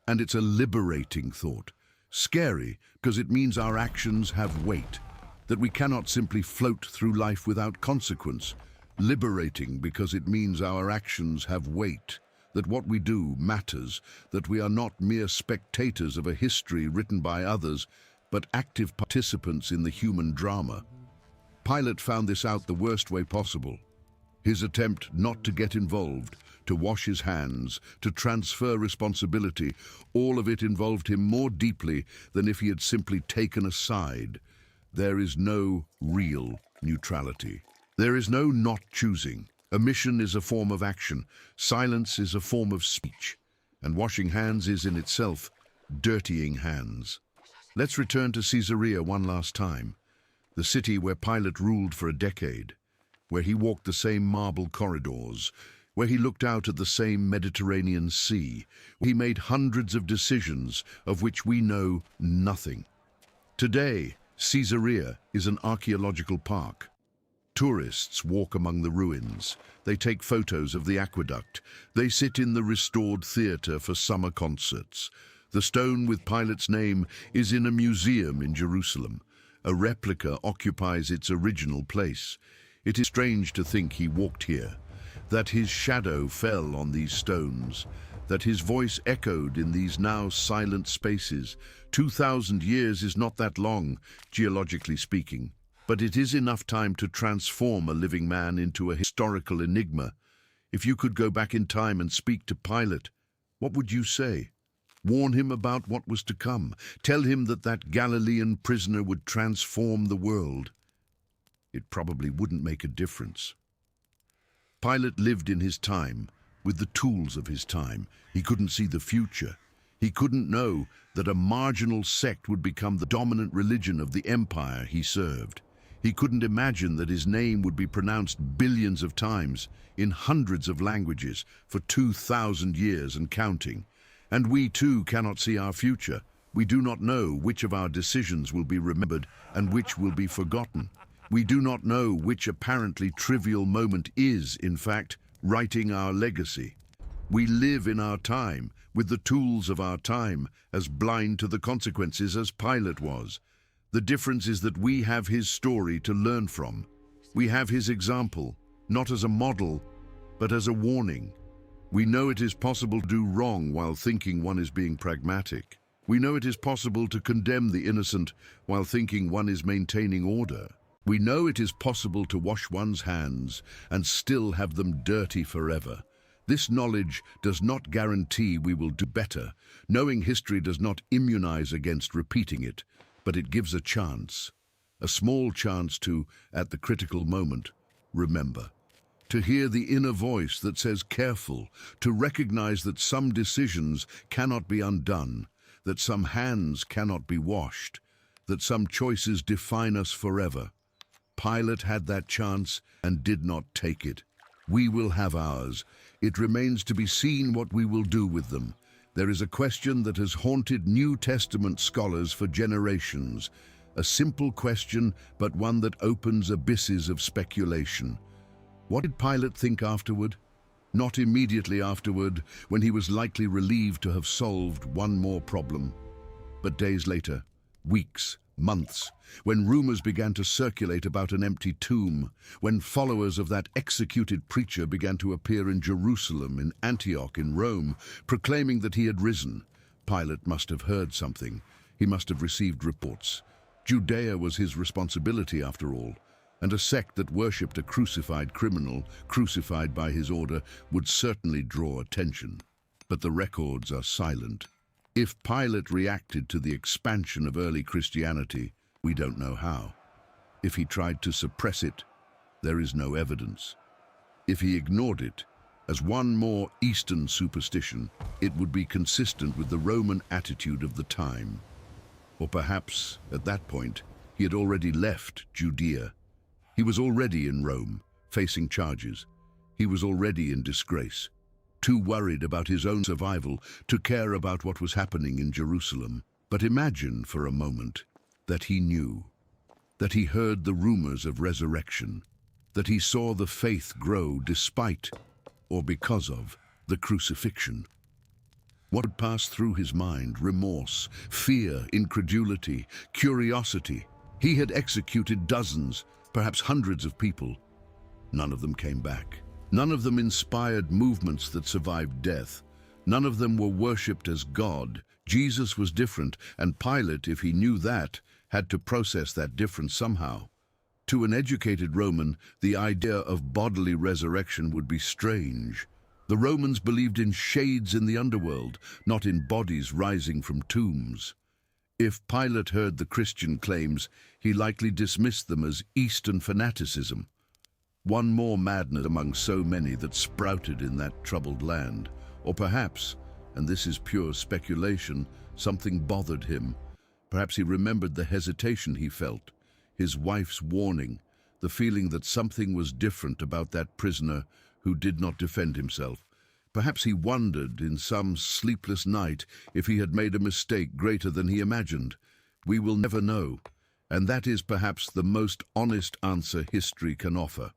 And it's a liberating thought. Scary because it means our actions have weight. That we cannot simply float through life without consequence. Liberating because it means our actions have weight. That what we do matters, that we are not mere spectators of a history written by others, but active participants in the human drama. Pilate found this out the worst way possible. His attempt not to get involved, to wash his hands, to transfer responsibility, all of it involved him more deeply than if he had simply taken a side. There is no real neutrality. There is no not choosing. Omission is a form of action, silence is a form of speech, and washing hands is in itself dirtying hands. Let's return to Caesarea one last time, the city where Pilate ruled for a decade, where he walked the same marble corridors, where he looked out at the same Mediterranean Sea. He made hundreds of decisions of which we know nothing. Today, Caesarea is an archaeological park. Tourists walk among the ruins. They take photos of the aqueduct. They sit in the restored theater for summer concerts. The stone with Pilate's name is in a museum in Jerusalem. A replica occupies its original place. It is strange to think he walked here, that his shadow fell on these stones, that his voice echoed in these now silent spaces. 2,000 years is not that long, geologically speaking. But it is enough time to transform a living man into a historical enigma. If you could go back in time and speak to Pilate, what would you say? Warn him about what was to come. Tell him that that Galilean prisoner would transform the world. It probably wouldn't make a difference. Pilate lived in his time, with the tools of his time. He couldn't see the future. He couldn't know that a marginal sect would become the dominant religion of the empire he served. He couldn't imagine that his name would be pronounced billions of times in hundreds of languages for 2,000 years and counting. And we too cannot see our future. We do not know which of our decisions will be remembered and which will be forgotten. We do not know which apparently trivial moment is, in fact, writing our legacy. We live in our time, with the tools of our time, as blind to the consequences as Pilate was. The difference is that we have his story to learn from. We have his example, not as a model, but as a warning. We know it is possible to do wrong while thinking one is being pragmatic. We know it is possible to condemn the innocent while thinking one is maintaining order. We know it is possible to wash one's hands and still have them dirty forever. This knowledge does not guarantee we will do better. Knowing history does not immunize against repeating it, but it gives a chance. A small chance to, at the critical moment, remember. To hear the inner voice that says careful, to recognize that some decisions cannot be undone, that some hands cannot be washed, that some choices define us forever. Pilate had that chance and did not take it. We will have ours. It remains to be seen what we will do with them. There is a question that has haunted New Testament scholars for generations. A simple question, but one that opens abysses of speculation. What did Pilate think afterward? Not immediately afterward, when he was likely relieved to have solved one more problem. But days later, weeks, months, when rumors began to circulate about an empty tomb, when followers of that executed preacher began to appear in Jerusalem, in Antioch, in Rome, proclaiming that he had risen, Pilate must have heard something. He must have received reports. Judea was his responsibility, after all, and a sect that worshipped a crucified criminal, crucified by his order, would certainly draw attention. But the records are silent. If Pilate reacted to the expansion of early Christianity, we don't know how. If he tried to suppress it, there is no evidence. If he ignored it, as one more Eastern superstition, it would be consistent with the Roman attitude of the time. Or perhaps, at that point, he had already left Judea. He was already in Rome, facing charges. He was already in disgrace, too worried about his own survival to care about what was happening in Jerusalem. But imagine for a moment that he knew, that he heard the rumors of resurrection, that he saw the faith grow despite, or because of, the crucifixion. What had passed through his mind? Remorse, fear, incredulity, curiosity. He had executed dozens, perhaps hundreds of people. None of them came back. None of them inspired movements that survived death. None of them were worshipped as God. Jesus was different, and Pilate, if he knew that, had to process that difference somehow. To an educated Roman, the idea of bodily resurrection would be strange. The Romans believed in shades in the underworld, not in bodies rising from tombs. If Pilate heard the Christian claims, he likely dismissed them as Eastern fanaticism. One more madness among so many that sprouted in that troubled land. Or perhaps, and this is pure speculation, something bothered him. Perhaps he remembered the hesitation he felt, his wife's warning, the feeling that something was different about that prisoner who did not defend himself. Perhaps he wondered in some sleepless night if he had made a mistake greater than he imagined. We will never know, and that is perhaps the most honest answer history can offer.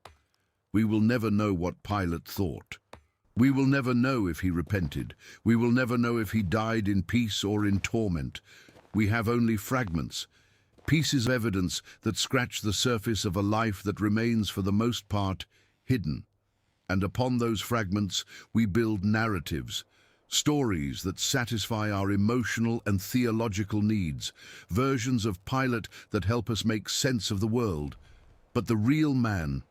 We will never know what Pilate thought. We will never know if he repented. We will never know if he died in peace or in torment. We have only fragments, pieces of evidence that scratch the surface of a life that remains for the most part hidden. And upon those fragments we build narratives, stories that satisfy our emotional and theological needs, versions of Pilate that help us make sense of the world. But the real man,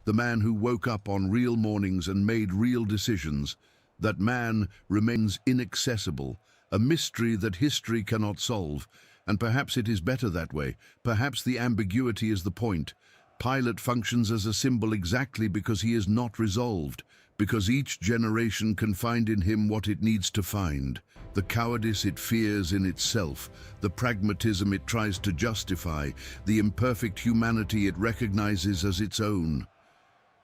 the man who woke up on real mornings and made real decisions, that man remains inaccessible, a mystery that history cannot solve. And perhaps it is better that way. Perhaps the ambiguity is the point. Pilate functions as a symbol exactly because he is not resolved, because each generation can find in him what it needs to find. The cowardice it fears in itself, the pragmatism it tries to justify, the imperfect humanity it recognizes as its own.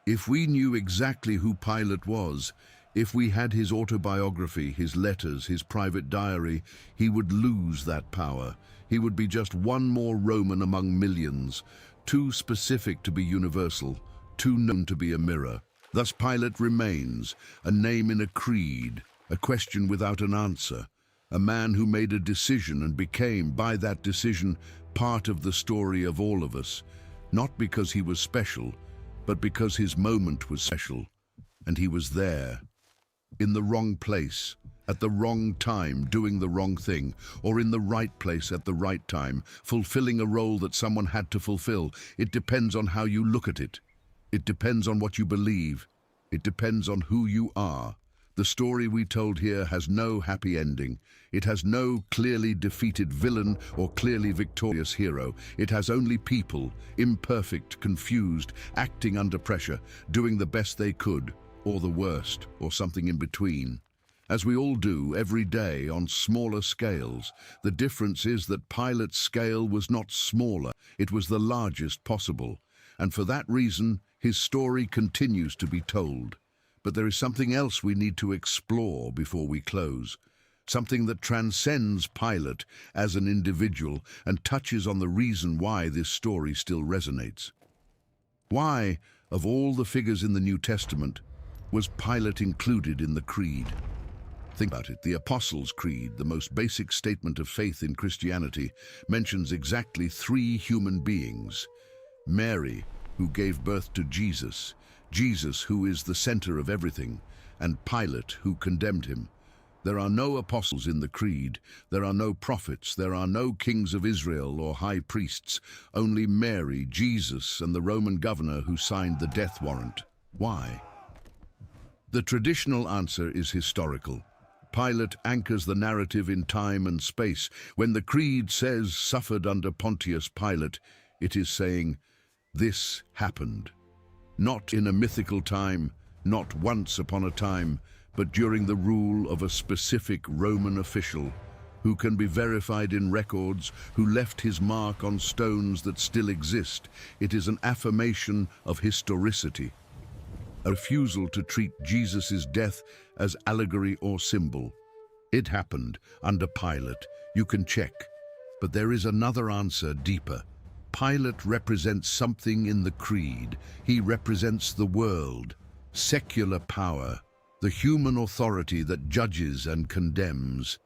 If we knew exactly who Pilate was, if we had his autobiography, his letters, his private diary, he would lose that power. He would be just one more Roman among millions, too specific to be universal, too known to be a mirror. Thus Pilate remains, a name in a creed, a question without an answer, a man who made a decision and became, by that decision, part of the story of all of us, not because he was special, but because his moment was special, and he was there, in the wrong place, at the wrong time, doing the wrong thing, or in the right place at the right time, fulfilling a role that someone had to fulfill. It depends on how you look at it. It depends on what you believe. It depends on who you are. The story we told here has no happy ending. It has no clearly defeated villain or clearly victorious hero. It has only people, imperfect, confused, acting under pressure, doing the best they could, or the worst, or something in between. As we all do every day on smaller scales, the difference is that Pilate's scale was not smaller, it was the largest possible. And for that reason, his story continues to be told. But there is something else we need to explore before we close. Something that transcends Pilate as an individual and touches on the reason why this story still resonates. Why, of all the figures in the New Testament, was Pilate included in the creed? Think about it. The Apostles' Creed, the most basic statement of faith in Christianity, mentions exactly 3 human beings. Mary, who gave birth to Jesus, Jesus, who is the center of everything, and Pilate, who condemned him. There are no apostles in the creed, there are no prophets, there are no kings of Israel or high priests, only Mary, Jesus, and the Roman governor who signed the death warrant. Why? The traditional answer is historical. Pilate anchors the narrative in time and space. When the creed says suffered under Pontius Pilate, it is saying, this happened. Not in a mythical time, not once upon a time, but during the rule of a specific Roman official, who can be verified in records, who left his mark on stones that still exist. It is an affirmation of historicity, a refusal to treat Jesus' death as allegory or symbol. It happened under Pilate, you can check. But there is another answer deeper. Pilate represents something in the creed. He represents the world, secular power, the human authority that judges and condemns.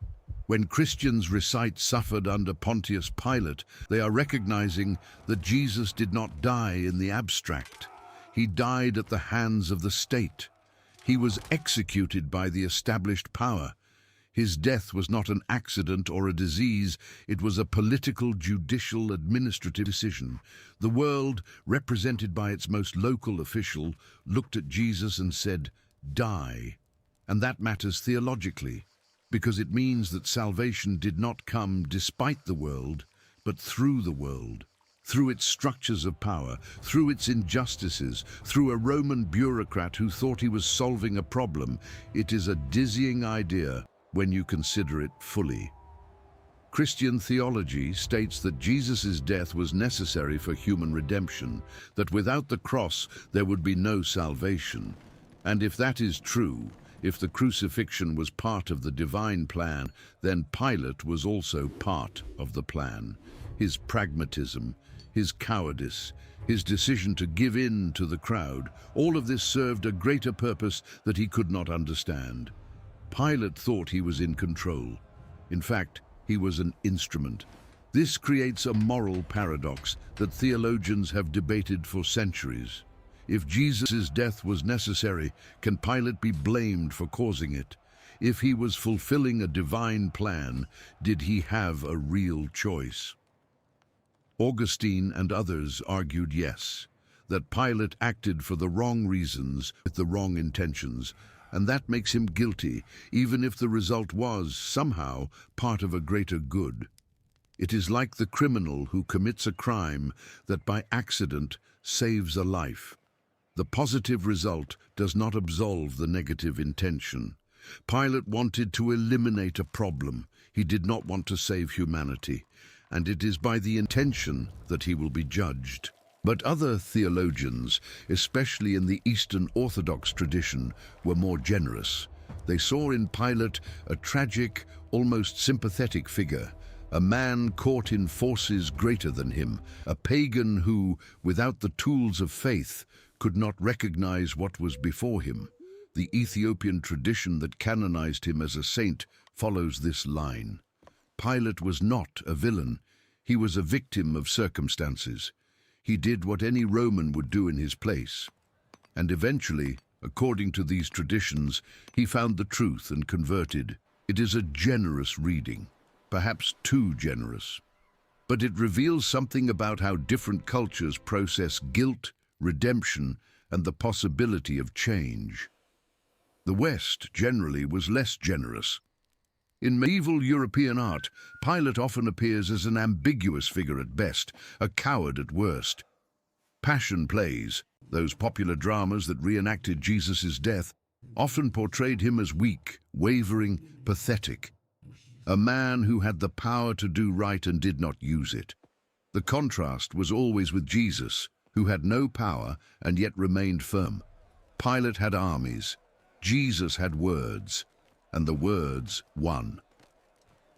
When Christians recite suffered under Pontius Pilate, they are recognizing that Jesus did not die in the abstract. He died at the hands of the state. He was executed by the established power. His death was not an accident or a disease, it was a political, judicial, administrative decision. The world, represented by its most local official, looked at Jesus and said, die. And that matters theologically, because it means that salvation did not come despite the world, but through the world. Through its structures of power, through its injustices, through a Roman bureaucrat who thought he was solving a problem. It is a dizzying idea when you consider it fully. Christian theology states that Jesus' death was necessary for human redemption, that without the cross there would be no salvation. And if that is true, if the crucifixion was part of the divine plan, then Pilate was also part of the plan. His pragmatism, his cowardice, his decision to give in to the crowd, all of this served a greater purpose that he could not understand. Pilate thought he was in control. In fact, he was an instrument. This creates a moral paradox that theologians have debated for centuries. If Jesus' death was necessary, can Pilate be blamed for causing it? If he was fulfilling a divine plan, did he have a real choice? Augustine and others argued yes, that Pilate acted for the wrong reasons with the wrong intentions, and that makes him guilty, even if the result was, somehow, part of a greater good. It is like the criminal who commits a crime that by accident saves a life. The positive result does not absolve the negative intention. Pilate wanted to eliminate a problem. He did not want to save humanity, and it is by the intention that he will be judged. But other theologians, especially in the Eastern Orthodox tradition, were more generous. They saw in Pilate a tragic, almost sympathetic figure, a man caught in forces greater than him, a pagan who, without the tools of faith, could not recognize what was before him. The Ethiopian tradition that canonized him as a saint follows this line. Pilate was not a villain. He was a victim of circumstances. He did what any Roman would do in his place. And eventually, according to these traditions, he found the truth and converted. It is a generous reading, perhaps too generous. But it reveals something about how different cultures process guilt, redemption, and the possibility of change. The West, generally, was less generous. In medieval European art, Pilate often appears as an ambiguous figure at best, a coward at worst. Passion plays, those popular dramas that reenacted Jesus' death, often portrayed him as weak, wavering, pathetic. A man who had the power to do right and did not use it. The contrast was always with Jesus, who had no power and yet remained firm. Pilate had armies, Jesus had words, and the words won.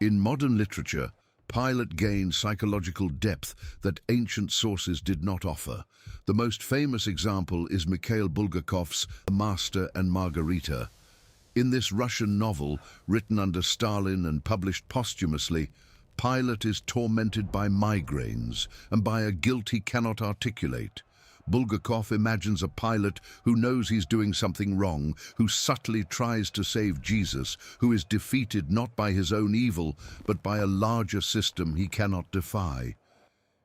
In modern literature, Pilate gained psychological depth that ancient sources did not offer. The most famous example is Mikhail Bulgakov's The Master and Margarita. In this Russian novel, written under Stalin and published posthumously, Pilate is tormented by migraines and by a guilt he cannot articulate. Bulgakov imagines a Pilate who knows he's doing something wrong, who subtly tries to save Jesus, who is defeated not by his own evil, but by a larger system he cannot defy.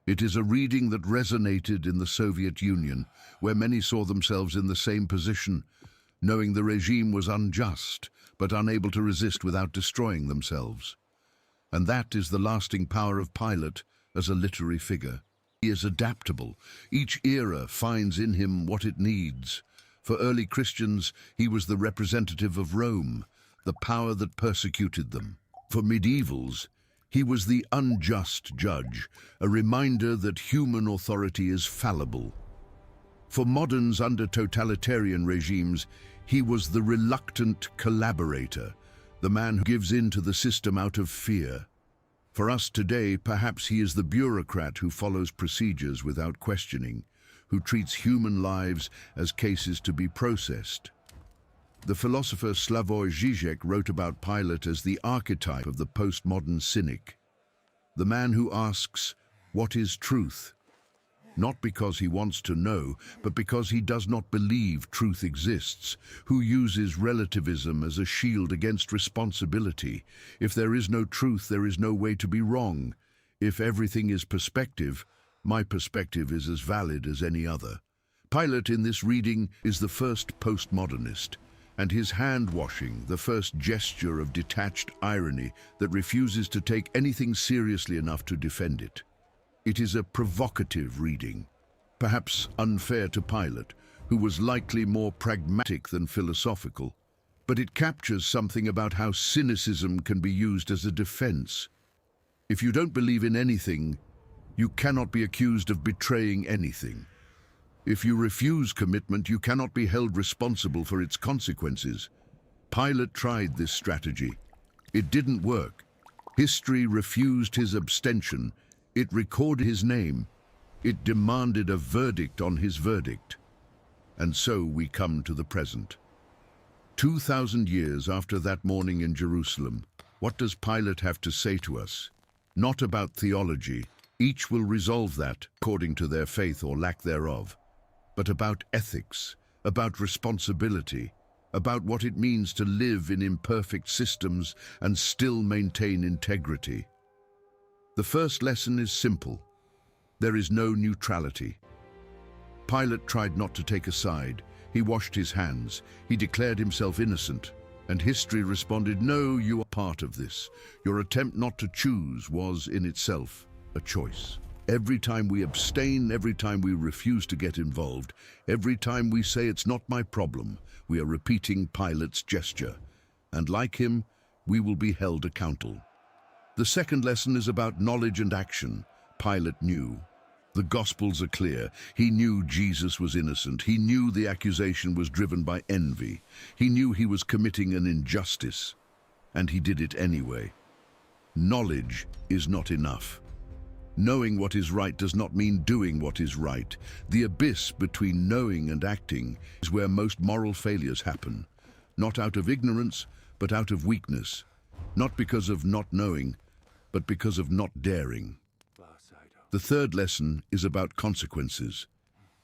It is a reading that resonated in the Soviet Union, where many saw themselves in the same position, knowing the regime was unjust, but unable to resist without destroying themselves. And that is the lasting power of Pilate as a literary figure. He is adaptable. Each era finds in him what it needs. For early Christians, he was the representative of Rome, the power that persecuted them. For medievals, he was the unjust judge, a reminder that human authority is fallible. For moderns under totalitarian regimes, he was the reluctant collaborator, the man who gives in to the system out of fear. For us today, perhaps he is the bureaucrat who follows procedures without questioning, who treats human lives as cases to be processed. The philosopher Slavoj Žižek wrote about Pilate as the archetype of the postmodern cynic, the man who asks, "What is truth?" Not because he wants to know, but because he does not believe truth exists, who uses relativism as a shield against responsibility. If there is no truth, there is no way to be wrong. If everything is perspective, my perspective is as valid as any other. Pilate in this reading is the first postmodernist, and his hand-washing, the first gesture of detached irony that refuses to take anything seriously enough to defend it. It is a provocative reading, perhaps unfair to Pilate, who was likely more pragmatic than philosophical, but it captures something about how cynicism can be used as a defense. If you don't believe in anything, you cannot be accused of betraying anything. If you refuse commitment, you cannot be held responsible for its consequences. Pilate tried this strategy. It didn't work. History refused his abstention. It recorded his name. It demanded a verdict on his verdict. And so we come to the present. 2,000 years after that morning in Jerusalem, what does Pilate have to say to us? Not about theology. Each will resolve that according to their faith or lack thereof. But about ethics, about responsibility, about what it means to live in imperfect systems and still maintain integrity. The first lesson is simple. There is no neutrality. Pilate tried not to take a side. He washed his hands. He declared himself innocent. And history responded, "No, you are part of this. Your attempt not to choose was, in itself, a choice." Every time we abstain, every time we refuse to get involved, every time we say it's not my problem, we are repeating Pilate's gesture. And like him, we will be held accountable. The second lesson is about knowledge and action. Pilate knew. The Gospels are clear. He knew Jesus was innocent. He knew the accusation was driven by envy. He knew he was committing an injustice. And he did it anyway. Knowledge is not enough. Knowing what is right does not mean doing what is right. The abyss between knowing and acting is where most moral failures happen. Not out of ignorance, but out of weakness. Not because of not knowing, but because of not daring. The third lesson is about consequences.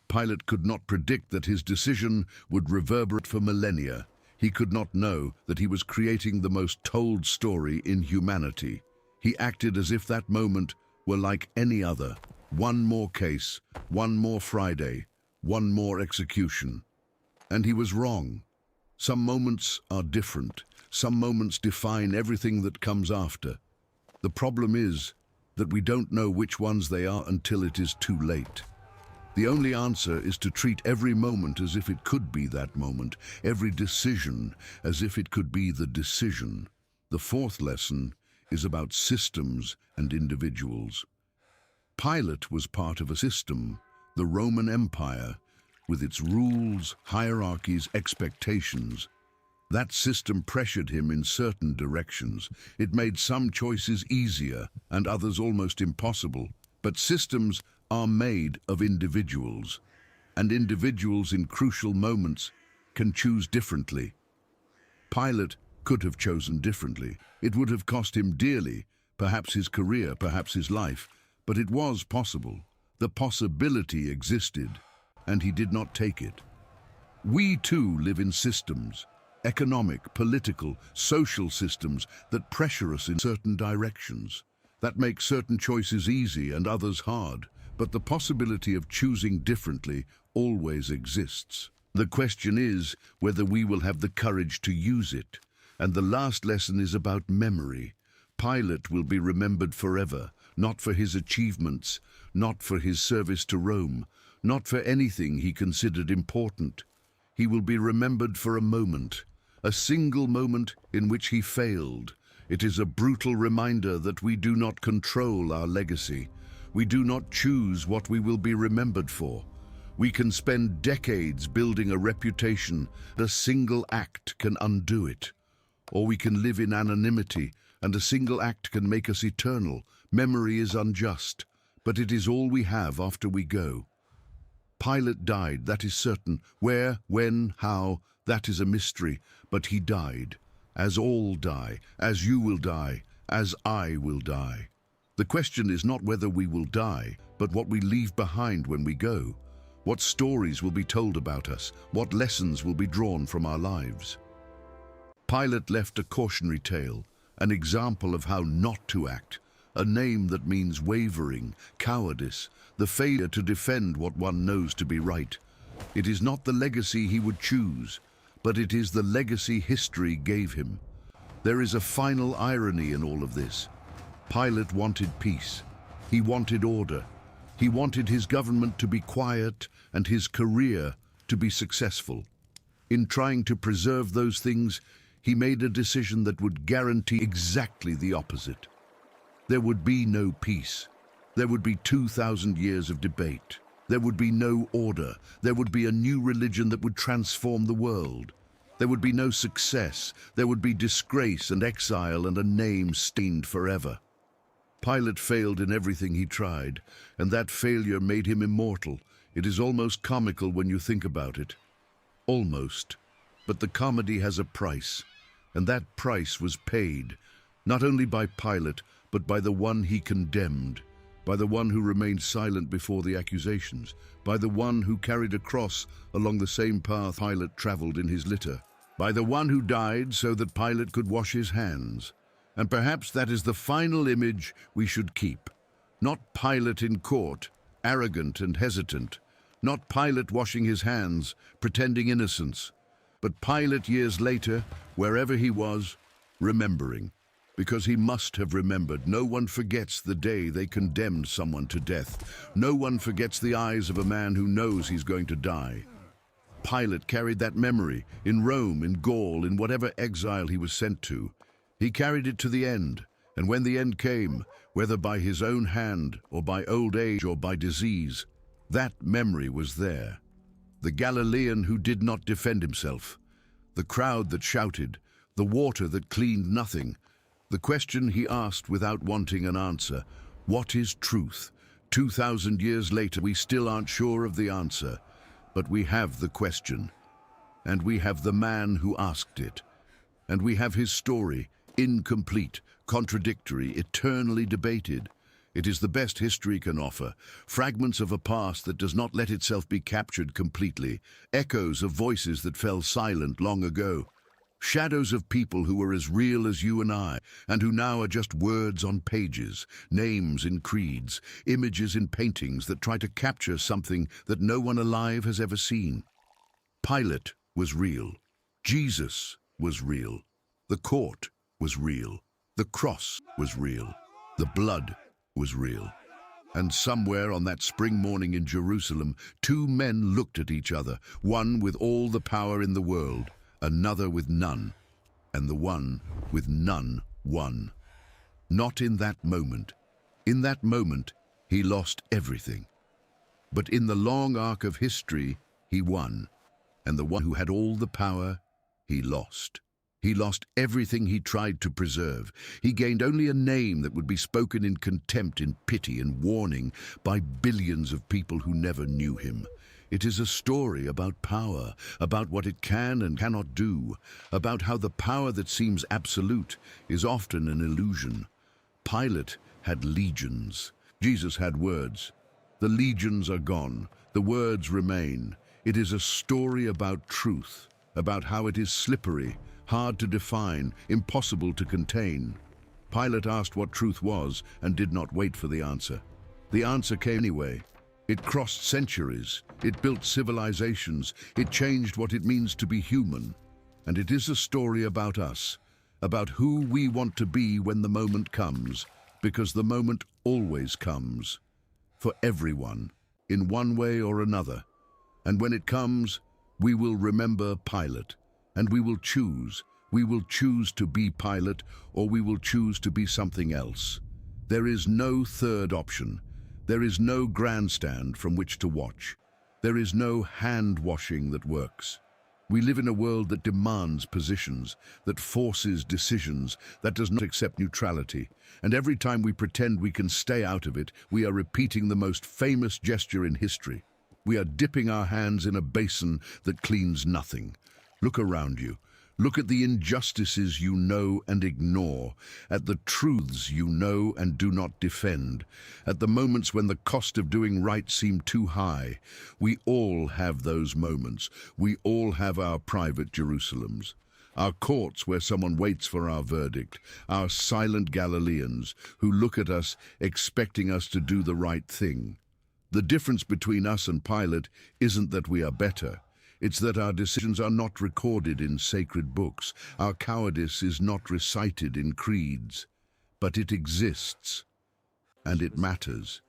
Pilate could not predict that his decision would reverberate for millennia. He could not know that he was creating the most told story in humanity. He acted as if that moment were like any other. One more case, one more Friday, one more execution. And he was wrong. Some moments are different. Some moments define everything that comes after. The problem is that we don't know which ones they are until it is too late. The only answer is to treat every moment as if it could be that moment, every decision as if it could be the decision. The fourth lesson is about systems and individuals. Pilate was part of a system, the Roman Empire, with its rules, hierarchies, expectations. That system pressured him in certain directions. It made some choices easier and others almost impossible. But systems are made of individuals, and individuals in crucial moments can choose differently. Pilate could have chosen differently. It would have cost him dearly, perhaps his career, perhaps his life, but it was possible. The possibility existed, and he did not take it. We too live in systems, economic, political, social systems that pressure us in certain directions, that make certain choices easy and others hard. But the possibility of choosing differently always exists. The question is whether we will have the courage to use it. And the last lesson is about memory. Pilate will be remembered forever, not for his achievements, not for his service to Rome, not for anything he considered important. He will be remembered for a moment, a single moment in which he failed. It is a brutal reminder that we do not control our legacy. We do not choose what we will be remembered for. We can spend decades building a reputation. A single act can undo it. Or we can live in anonymity, and a single act can make us eternal. Memory is unjust, but it is all we have after we go. Pilate died, that is certain. Where, when, how, that is a mystery. But he died, as all die, as you will die, as I will die. The question is not whether we will die, but what we leave behind when we go. What stories will be told about us? What lessons will be drawn from our lives? Pilate left a cautionary tale, an example of how not to act, a name that means wavering, cowardice, the failure to defend what one knows to be right. It is not the legacy he would choose, but it is the legacy history gave him. There is a final irony in all of this. Pilate wanted peace. He wanted order. He wanted his government to be quiet and his career to be successful. In trying to preserve those things, he made a decision that would guarantee exactly the opposite. There would be no peace. There would be 2,000 years of debate. There would be no order. There would be a new religion that would transform the world. There would be no success. There would be disgrace and exile and a name stained forever. Pilate failed in everything he tried, and that failure made him immortal. It is almost comical when you think about it. Almost. But the comedy has a price, and that price was paid, not only by Pilate, but by the one he condemned, by the one who remained silent before the accusations, by the one who carried a cross along the same path Pilate traveled in his litter, by the one who died so that Pilate could wash his hands. And perhaps that is the final image we should keep. Not Pilate in court, arrogant and hesitant. Not Pilate washing his hands, pretending innocence. But Pilate years later, wherever he was, remembering. Because he must have remembered. No one forgets the day they condemned someone to death. No one forgets the eyes of a man who knows he's going to die. Pilate carried that memory in Rome, in Gaul, in whatever exile he was sent to. He carried it to the end, and when the end came, whether by his own hand, or by old age, or by disease, that memory was there. The Galilean who did not defend himself, the crowd that shouted, the water that cleaned nothing, the question he asked without wanting an answer, what is truth? 2,000 years later, we still aren't sure of the answer, but we have the question, and we have the man who asked it, and we have his story, incomplete, contradictory, eternally debated. It is the best history can offer, fragments of a past that does not let itself be captured completely, echoes of voices that fell silent long ago. Shadows of people who were as real as you and I, and who now are just words on pages, names in creeds, images in paintings that try to capture something that no one alive has ever seen. Pilate was real. Jesus was real. The court was real. The cross was real. The blood was real. And somewhere on that spring morning in Jerusalem, two men looked at each other, one with all the power in the world, another with none, and the one with none won. Not in that moment. In that moment, he lost everything. But in the long arc of history, he won. And the one who had all the power, he lost. He lost everything he tried to preserve. He gained only a name that would be spoken in contempt, in pity and warning by billions of people who never knew him. It is a story about power, about what it can and cannot do, about how the power that seems absolute is often an illusion. Pilate had legions. Jesus had words. The legions are gone. The words remain. It is a story about truth, about how it is slippery, hard to define, impossible to contain. Pilate asked what truth was and did not wait for the answer. The answer came anyway. It crossed centuries. It built civilizations. It changed what it means to be human. And it is a story about us, about who we want to be when the moment comes, because the moment always comes. For everyone, in one way or another. And when it comes, we will remember Pilate. And we will choose. We will choose to be Pilate, or we will choose to be something else. There is no third option. There is no grandstand from which to watch. There is no hand-washing that works. We live in a world that demands positions, that forces decisions, that does not accept neutrality. And every time we pretend we can stay out of it, we are repeating the most famous gesture in history. We are dipping our hands in a basin that cleans nothing. Look around you. Look at the injustices you know and ignore, at the truths you know and do not defend, at the moments when the cost of doing right seemed too high. We all have those moments. We all have our private Jerusalems. Our courts where someone waits for our verdict, our silent Galileans who look at us expecting us to do the right thing. The difference between us and Pilate isn't that we are better. It's that our decisions are not recorded in sacred books. Our cowardice is not recited in creeds. But it exists, and it matters.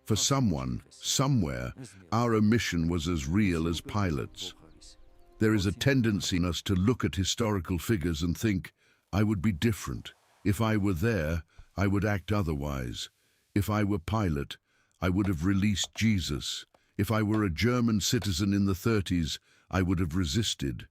For someone, somewhere, our omission was as real as Pilate's. There is a tendency in us to look at historical figures and think, I would be different. If I were there, I would act otherwise. If I were Pilate, I would have released Jesus. If I were a German citizen in the 30s, I would have resisted.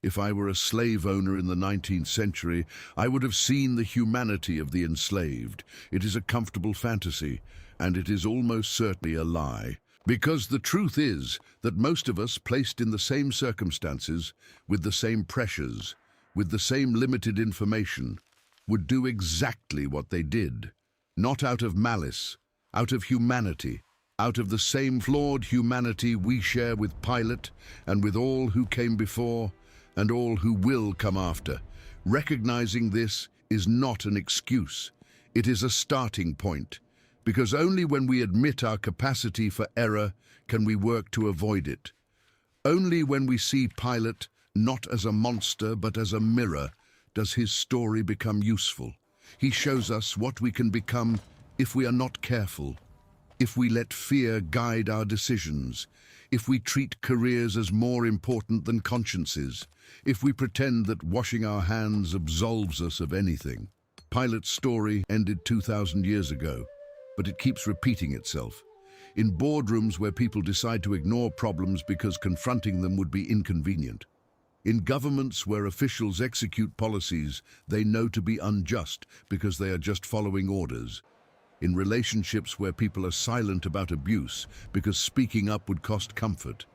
If I were a slave owner in the 19th century, I would have seen the humanity of the enslaved. It is a comfortable fantasy, and it is almost certainly a lie. Because the truth is that most of us, placed in the same circumstances, with the same pressures, with the same limited information, would do exactly what they did. Not out of malice, out of humanity, out of the same flawed humanity we share with Pilate and with all who came before and all who will come after. Recognizing this is not an excuse. It is a starting point, because only when we admit our capacity for error can we work to avoid it. Only when we see Pilate not as a monster but as a mirror does his story become useful. He shows us what we can become if we are not careful, if we let fear guide our decisions, if we treat careers as more important than consciences, if we pretend that washing our hands absolves us of anything. Pilate's story ended 2,000 years ago, but it keeps repeating itself. In boardrooms where people decide to ignore problems because confronting them would be inconvenient. In governments where officials execute policies they know to be unjust because they are just following orders. In relationships where people are silent about abuse because speaking up would cost comfort.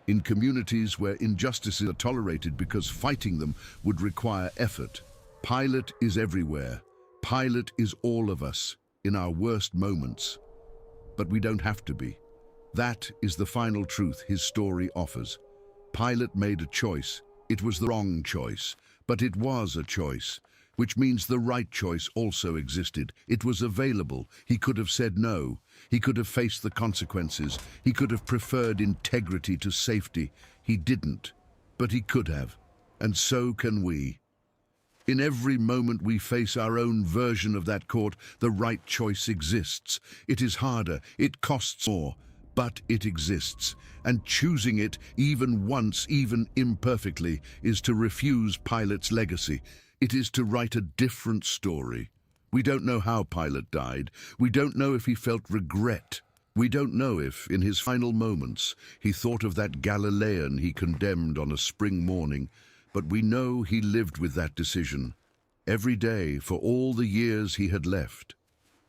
In communities where injustices are tolerated because fighting them would require effort. Pilate is everywhere. Pilate is all of us in our worst moments. But we don't have to be. That is the final truth his story offers. Pilate made a choice. It was the wrong choice, But it was a choice, which means the right choice also existed. It was available. He could have said no. He could have faced the consequences. He could have preferred integrity to safety. He didn't, but he could have. And so can we. In every moment we face our own version of that court, the right choice exists. It is harder, it costs more, but it exists. And choosing it, even once, even imperfectly, is to refuse Pilate's legacy. It is to write a different story. We don't know how Pilate died. We don't know if he felt regret. We don't know if, in his final moments, he thought of that Galilean he condemned on a spring morning. But we know he lived with that decision every day for all the years he had left.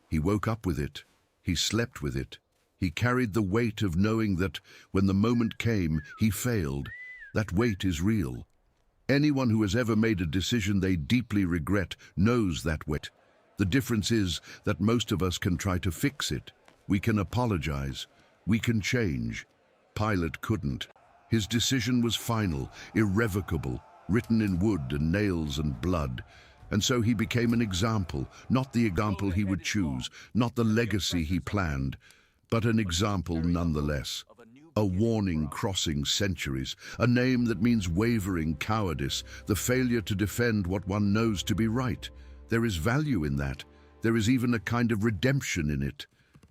He woke up with it. He slept with it. He carried the weight of knowing that when the moment came, he failed. That weight is real. Anyone who has ever made a decision they deeply regret knows that weight. The difference is that most of us can try to fix it. We can apologize. We can change. Pilate couldn't. His decision was final, irrevocable, written in wood and nails and blood. And so he became an example, not the example he would choose, not the legacy he planned, but an example nonetheless. A warning crossing centuries, a name that means wavering, cowardice, the failure to defend what one knows to be right. There is value in that. There is even a kind of redemption in it.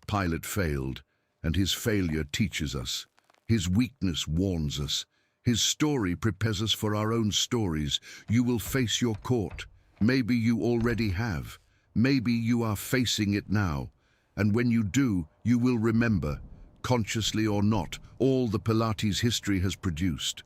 Pilate failed, and his failure teaches us. His weakness warns us. His story prepares us for our own stories. You will face your court. Maybe you already have. Maybe you are facing it now. And when you do, you will remember, consciously or not, all the Pilates history has produced.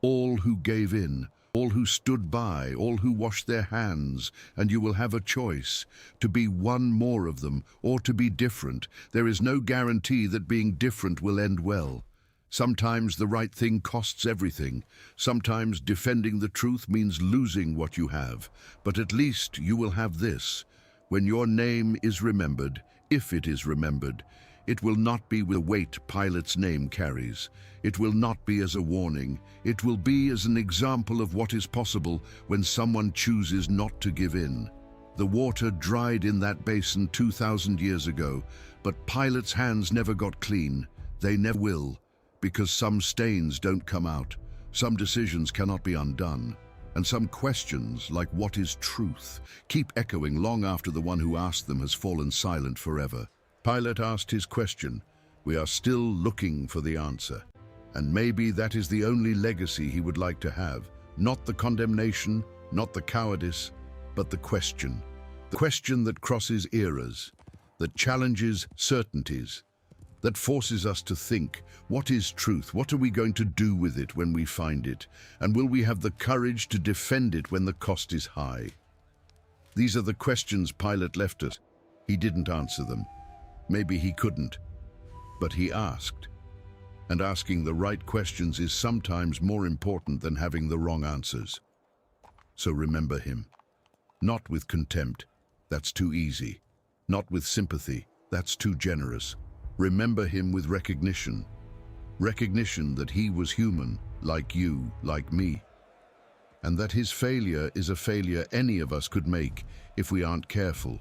All who gave in, all who stood by, all who washed their hands, and you will have a choice, to be one more of them or to be different. There is no guarantee that being different will end well. Sometimes the right thing costs everything. Sometimes defending the truth means losing what you have. But at least you will have this. When your name is remembered, if it is remembered, it will not be with the weight Pilate's name carries. It will not be as a warning. It will be as an example of what is possible when someone chooses not to give in. The water dried in that basin 2,000 years ago, but Pilate's hands never got clean. They never will. Because some stains don't come out, some decisions cannot be undone, and some questions, like what is truth, keep echoing long after the one who asked them has fallen silent forever. Pilate asked his question. We are still looking for the answer. And maybe that is the only legacy he would like to have. Not the condemnation, not the cowardice, but the question. The question that crosses eras, that challenges certainties, that forces us to think, what is truth? What are we going to do with it when we find it? And will we have the courage to defend it when the cost is high? These are the questions Pilate left us. He didn't answer them. Maybe he couldn't. But he asked. And asking the right questions is sometimes more important than having the wrong answers. So remember him. Not with contempt. That's too easy. Not with sympathy. That's too generous. Remember him with recognition. Recognition that he was human, like you, like me. And that his failure is a failure any of us could make if we aren't careful,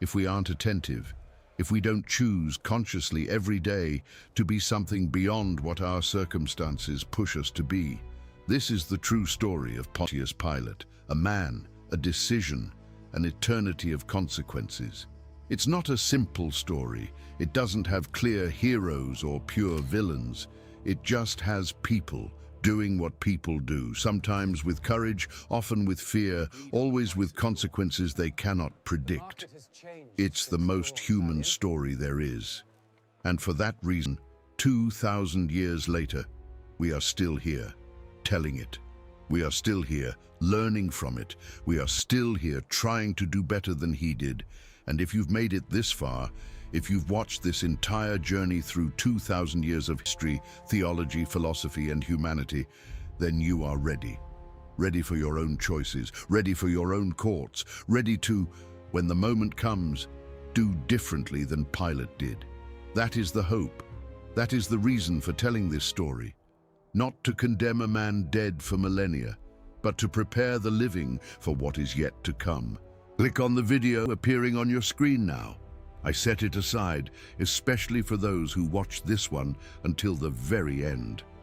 if we aren't attentive, if we don't choose consciously every day to be something beyond what our circumstances push us to be. This is the true story of Pontius Pilate, a man, a decision, an eternity of consequences. It's not a simple story. It doesn't have clear heroes or pure villains. It just has people doing what people do, sometimes with courage, often with fear, always with consequences they cannot predict. It's the most human story there is. And for that reason, 2,000 years later, we are still here, telling it. We are still here, learning from it. We are still here, trying to do better than he did. And if you've made it this far, if you've watched this entire journey through 2,000 years of history, theology, philosophy, and humanity, then you are ready. Ready for your own choices, ready for your own courts, ready to, when the moment comes, do differently than Pilate did. That is the hope. That is the reason for telling this story. Not to condemn a man dead for millennia, but to prepare the living for what is yet to come. Click on the video appearing on your screen now. I set it aside, especially for those who watch this one until the very end.